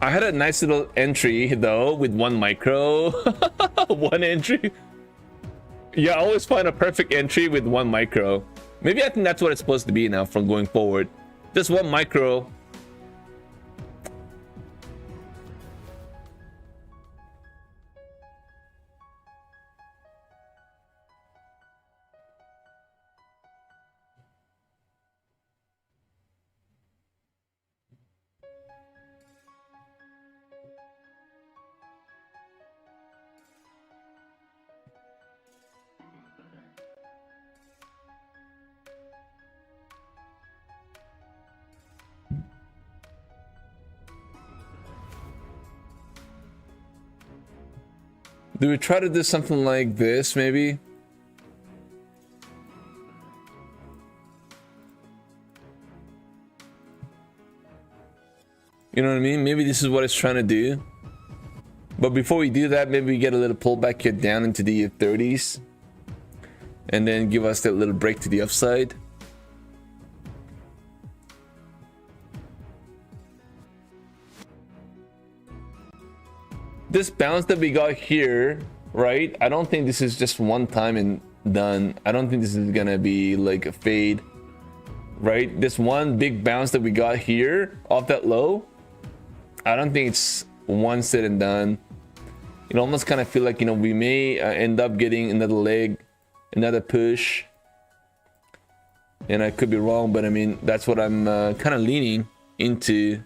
Speaker 2: I had a nice little entry though with one micro. One entry. Yeah, I always find a perfect entry with one micro. Maybe I think that's what it's supposed to be now from going forward. Just one micro. Do we try to do something like this, maybe? You know what I mean? Maybe this is what it's trying to do. But before we do that, maybe we get a little pullback here down into the 30s. And then give us that little break to the upside. This bounce that we got here, right? I don't think this is just one time and done. I don't think this is gonna be like a fade, right? This one big bounce that we got here off that low, I don't think it's one set and done. You almost kind of feel like, you know, we may end up getting another leg, another push, and I could be wrong, but I mean, that's what I'm kind of leaning into.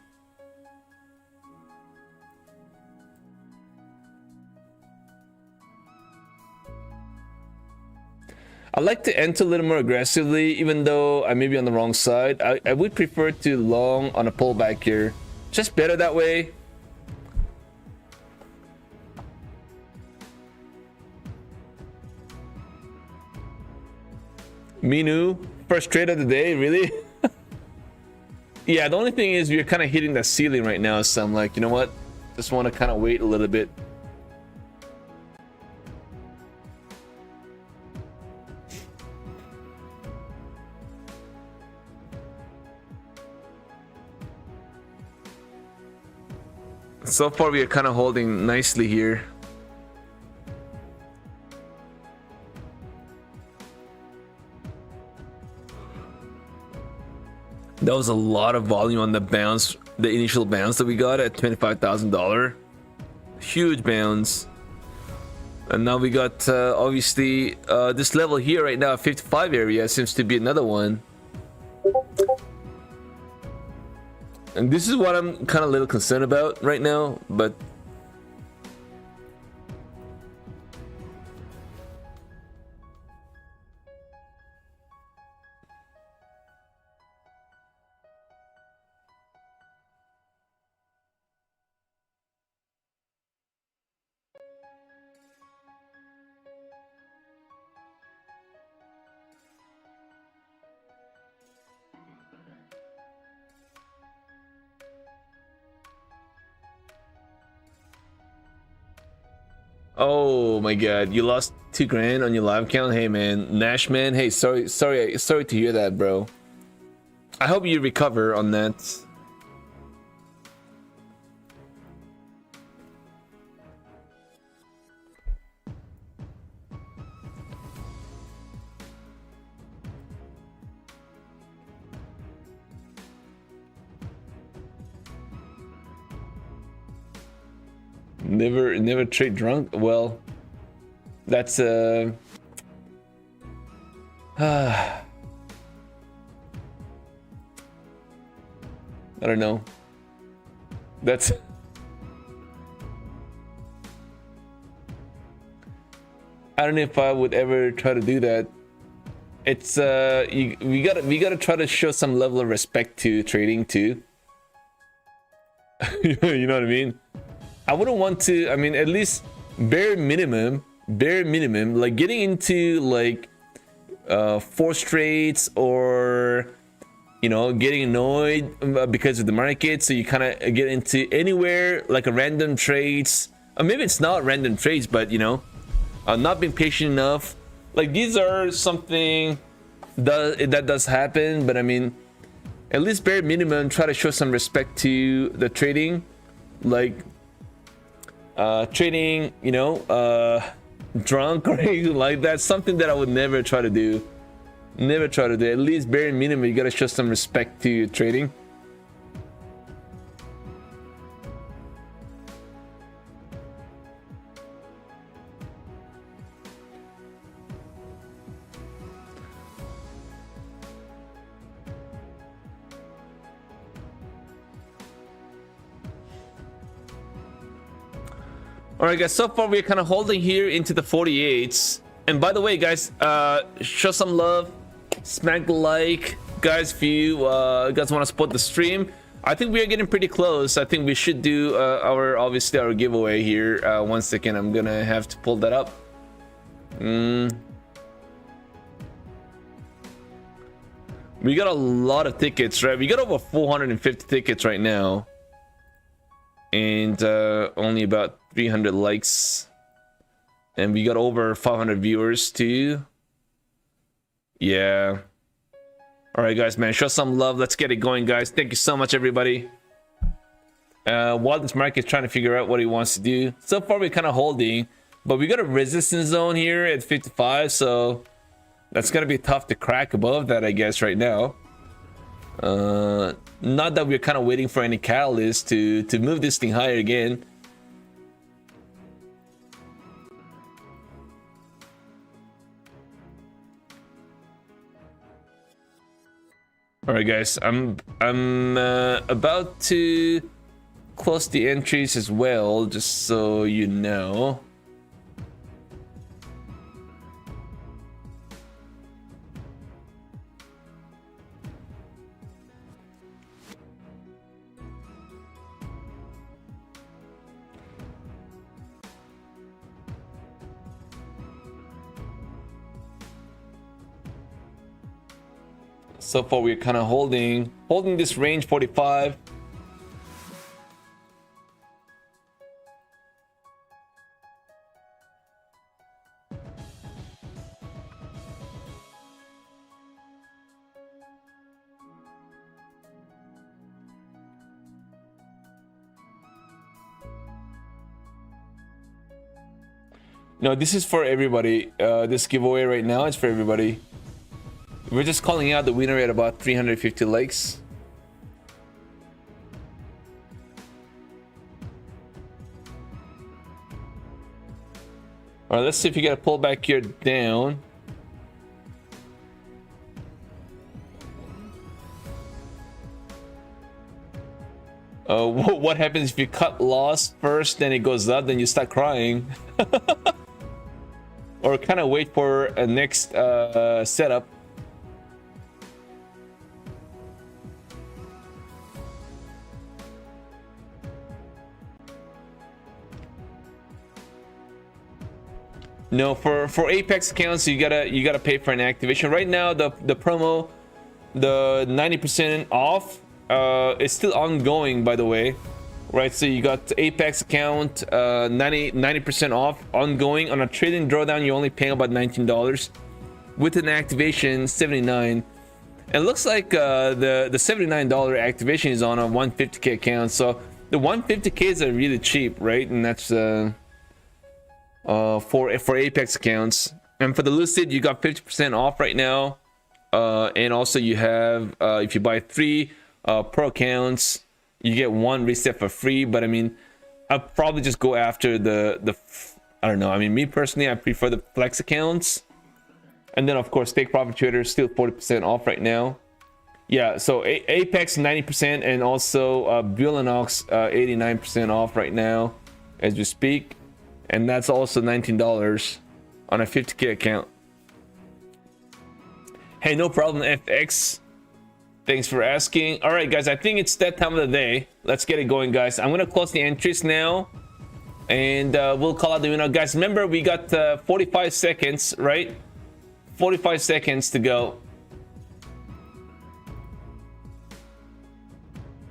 Speaker 2: I like to enter a little more aggressively, even though I may be on the wrong side. I would prefer to long on a pullback here. Just better that way. Minu, first trade of the day, really? Yeah, the only thing is we're kind of hitting the ceiling right now, so I'm like, you know what? Just want to kind of wait a little bit. So far, we are kind of holding nicely here. That was a lot of volume on the bounce, the initial bounce that we got at $25,000. Huge bounce. And now we got, obviously, this level here right now, 55 area, seems to be another one. And this is what I'm kind of a little concerned about right now, but oh my god, you lost $2,000 on your live account. Hey man, Nash man, hey, sorry to hear that, bro. I hope you recover on that. Never trade drunk. Well, that's I don't know. That's I don't know if I would ever try to do that. It's we gotta try to show some level of respect to trading too. You know what I mean? I wouldn't want to, I mean, at least bare minimum, like getting into like forced trades or, you know, getting annoyed because of the market. So you kind of get into anywhere like a random trades, or maybe it's not random trades, but you know, not being patient enough. Like these are something that does happen, but I mean, at least bare minimum, try to show some respect to the trading, like trading, you know, drunk or anything like that. Something that I would never try to do. Never try to do. At least bare minimum, you gotta show some respect to trading. All right, guys, so far we're kind of holding here into the 48s. And by the way, guys, show some love, smack the like, guys. If you guys want to support the stream, I think we are getting pretty close. I think we should do obviously our giveaway here. 1 second, I'm gonna have to pull that up. We got a lot of tickets, right? We got over 450 tickets right now, and only about 300 likes, and we got over 500 viewers too. Yeah. All right, guys, man, show some love. Let's get it going, guys. Thank you so much, everybody. While this market is trying to figure out what he wants to do, so far we're kind of holding, but we got a resistance zone here at 55, so that's gonna be tough to crack above that, I guess, right now. Not that we're kind of waiting for any catalyst to move this thing higher again. All right, guys, I'm about to close the entries as well, just so you know. So far we're kind of holding this range 45. No, this is for everybody. This giveaway right now is for everybody. We're just calling out the winner at about 350 likes. All right, let's see if you get a pullback here down. What happens if you cut loss first, then it goes up, then you start crying? Or kind of wait for a next setup. No, for Apex accounts, you gotta pay for an activation. Right now, the promo, the 90% off, is still ongoing, by the way. Right, so you got Apex account, 90% off, ongoing. On a trading drawdown, you're only paying about $19. With an activation, $79. And it looks like the $79 activation is on a 150k account. So the 150ks are really cheap, right? And that's for Apex accounts. And for the Lucid, you got 50% off right now. And also you have, if you buy 3 pro accounts, you get 1 reset for free. But I mean, I'd probably just go after the I don't know. I mean, me personally, I prefer the flex accounts. And then of course, Take Profit Trader is still 40% off right now. Yeah, so Apex 90% and also Bulanox 89% off right now as we speak. And that's also $19 on a 50k account. Hey, no problem, FX. Thanks for asking. All right, guys, I think it's that time of the day. Let's get it going, guys. I'm gonna close the entries now, and we'll call out the winner, guys. Remember, we got 45 seconds, right? 45 seconds to go.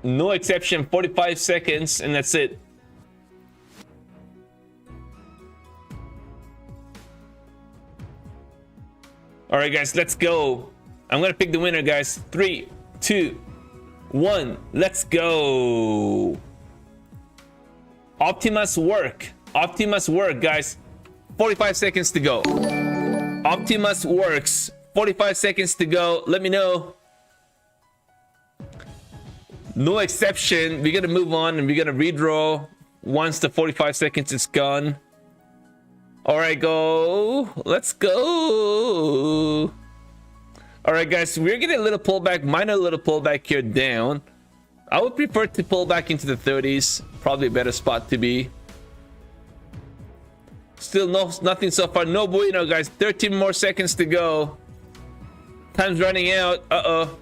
Speaker 2: No exception. 45 seconds, and that's it. All right, guys, let's go. I'm gonna pick the winner, guys. 3, 2, 1. Let's go. Optimus work. Optimus work, guys. 45 seconds to go. Optimus works. 45 seconds to go. Let me know. No exception. We're gonna move on and we're gonna redraw once the 45 seconds is gone. All right, go. Let's go. All right, guys, we're getting a little pullback, minor little pullback here down. I would prefer to pull back into the 30s. Probably a better spot to be. Still nothing so far. No bueno, guys. 13 more seconds to go. Time's running out. Uh-oh.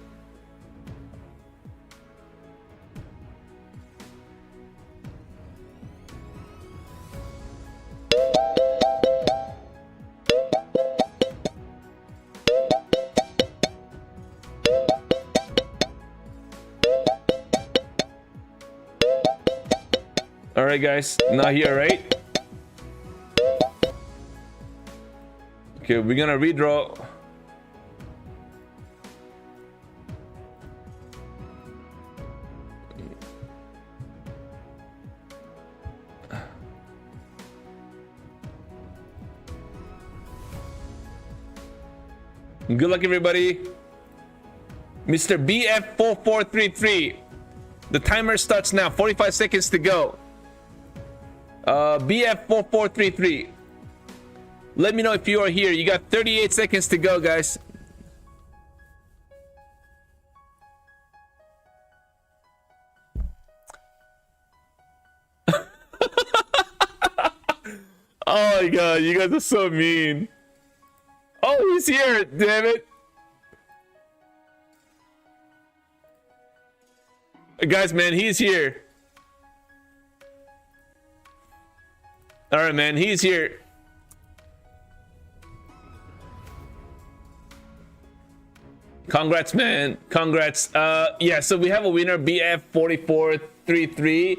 Speaker 2: All right, guys. Not here, right? Okay, we're gonna redraw. Good luck, everybody. Mr. BF4433. The timer starts now. 45 seconds to go. BF4433. Let me know if you are here. You got 38 seconds to go, guys. Oh my god, you guys are so mean. Oh, he's here, damn it. Guys, man, he's here. All right, man, he's here. Congrats, man. Congrats. Yeah, so we have a winner. BF4433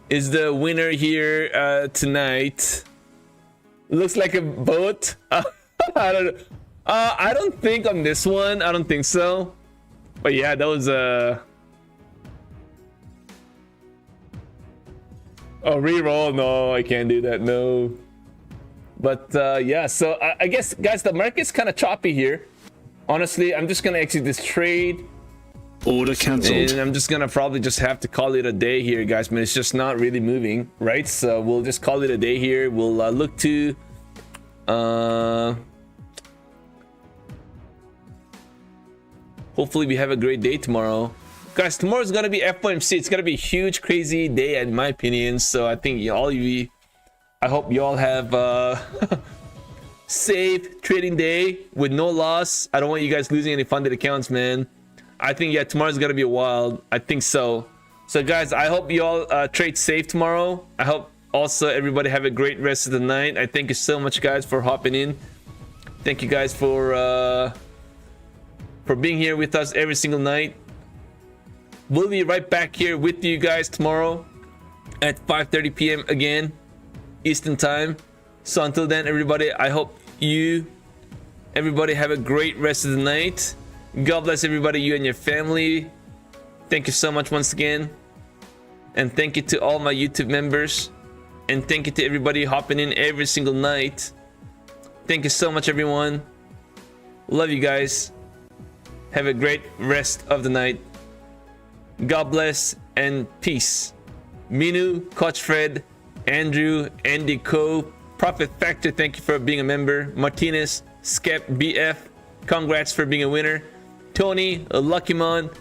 Speaker 2: is the winner here tonight. Looks like a boat. I don't know. I don't think on this one. I don't think so. But yeah, that was oh, reroll. No, I can't do that. No. But yeah, so I guess, guys, the market's kind of choppy here. Honestly, I'm just gonna exit this trade.
Speaker 3: Order cancelled.
Speaker 2: And I'm just gonna probably just have to call it a day here, guys. Man, it's just not really moving, right? So we'll just call it a day here. We'll look to hopefully we have a great day tomorrow, guys. Tomorrow's gonna be FOMC. It's gonna be a huge, crazy day, in my opinion. So I think all of you, I hope you all have safe trading day with no loss. I don't want you guys losing any funded accounts, man. I think, yeah, tomorrow's gonna be wild. I think so. So guys, I hope you all trade safe tomorrow. I hope also everybody have a great rest of the night. I thank you so much, guys, for hopping in. Thank you guys for being here with us every single night. We'll be right back here with you guys tomorrow at 5:30 p.m. again, Eastern time. So until then, everybody, I hope everybody have a great rest of the night. God bless everybody, you and your family. Thank you so much once again. And thank you to all my YouTube members. And thank you to everybody hopping in every single night. Thank you so much, everyone. Love you guys. Have a great rest of the night. God bless and peace. Minu, Coach Fred, Andrew, Andy Co, Profit Factor, thank you for being a member. Martinez, Skep, BF, congrats for being a winner. Tony, Luckymon,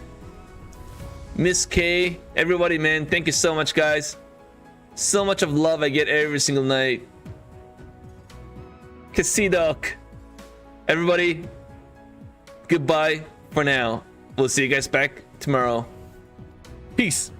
Speaker 2: Miss K, everybody, man, thank you so much, guys. So much of love I get every single night. Cassidok, everybody, goodbye for now. We'll see you guys back tomorrow. Peace.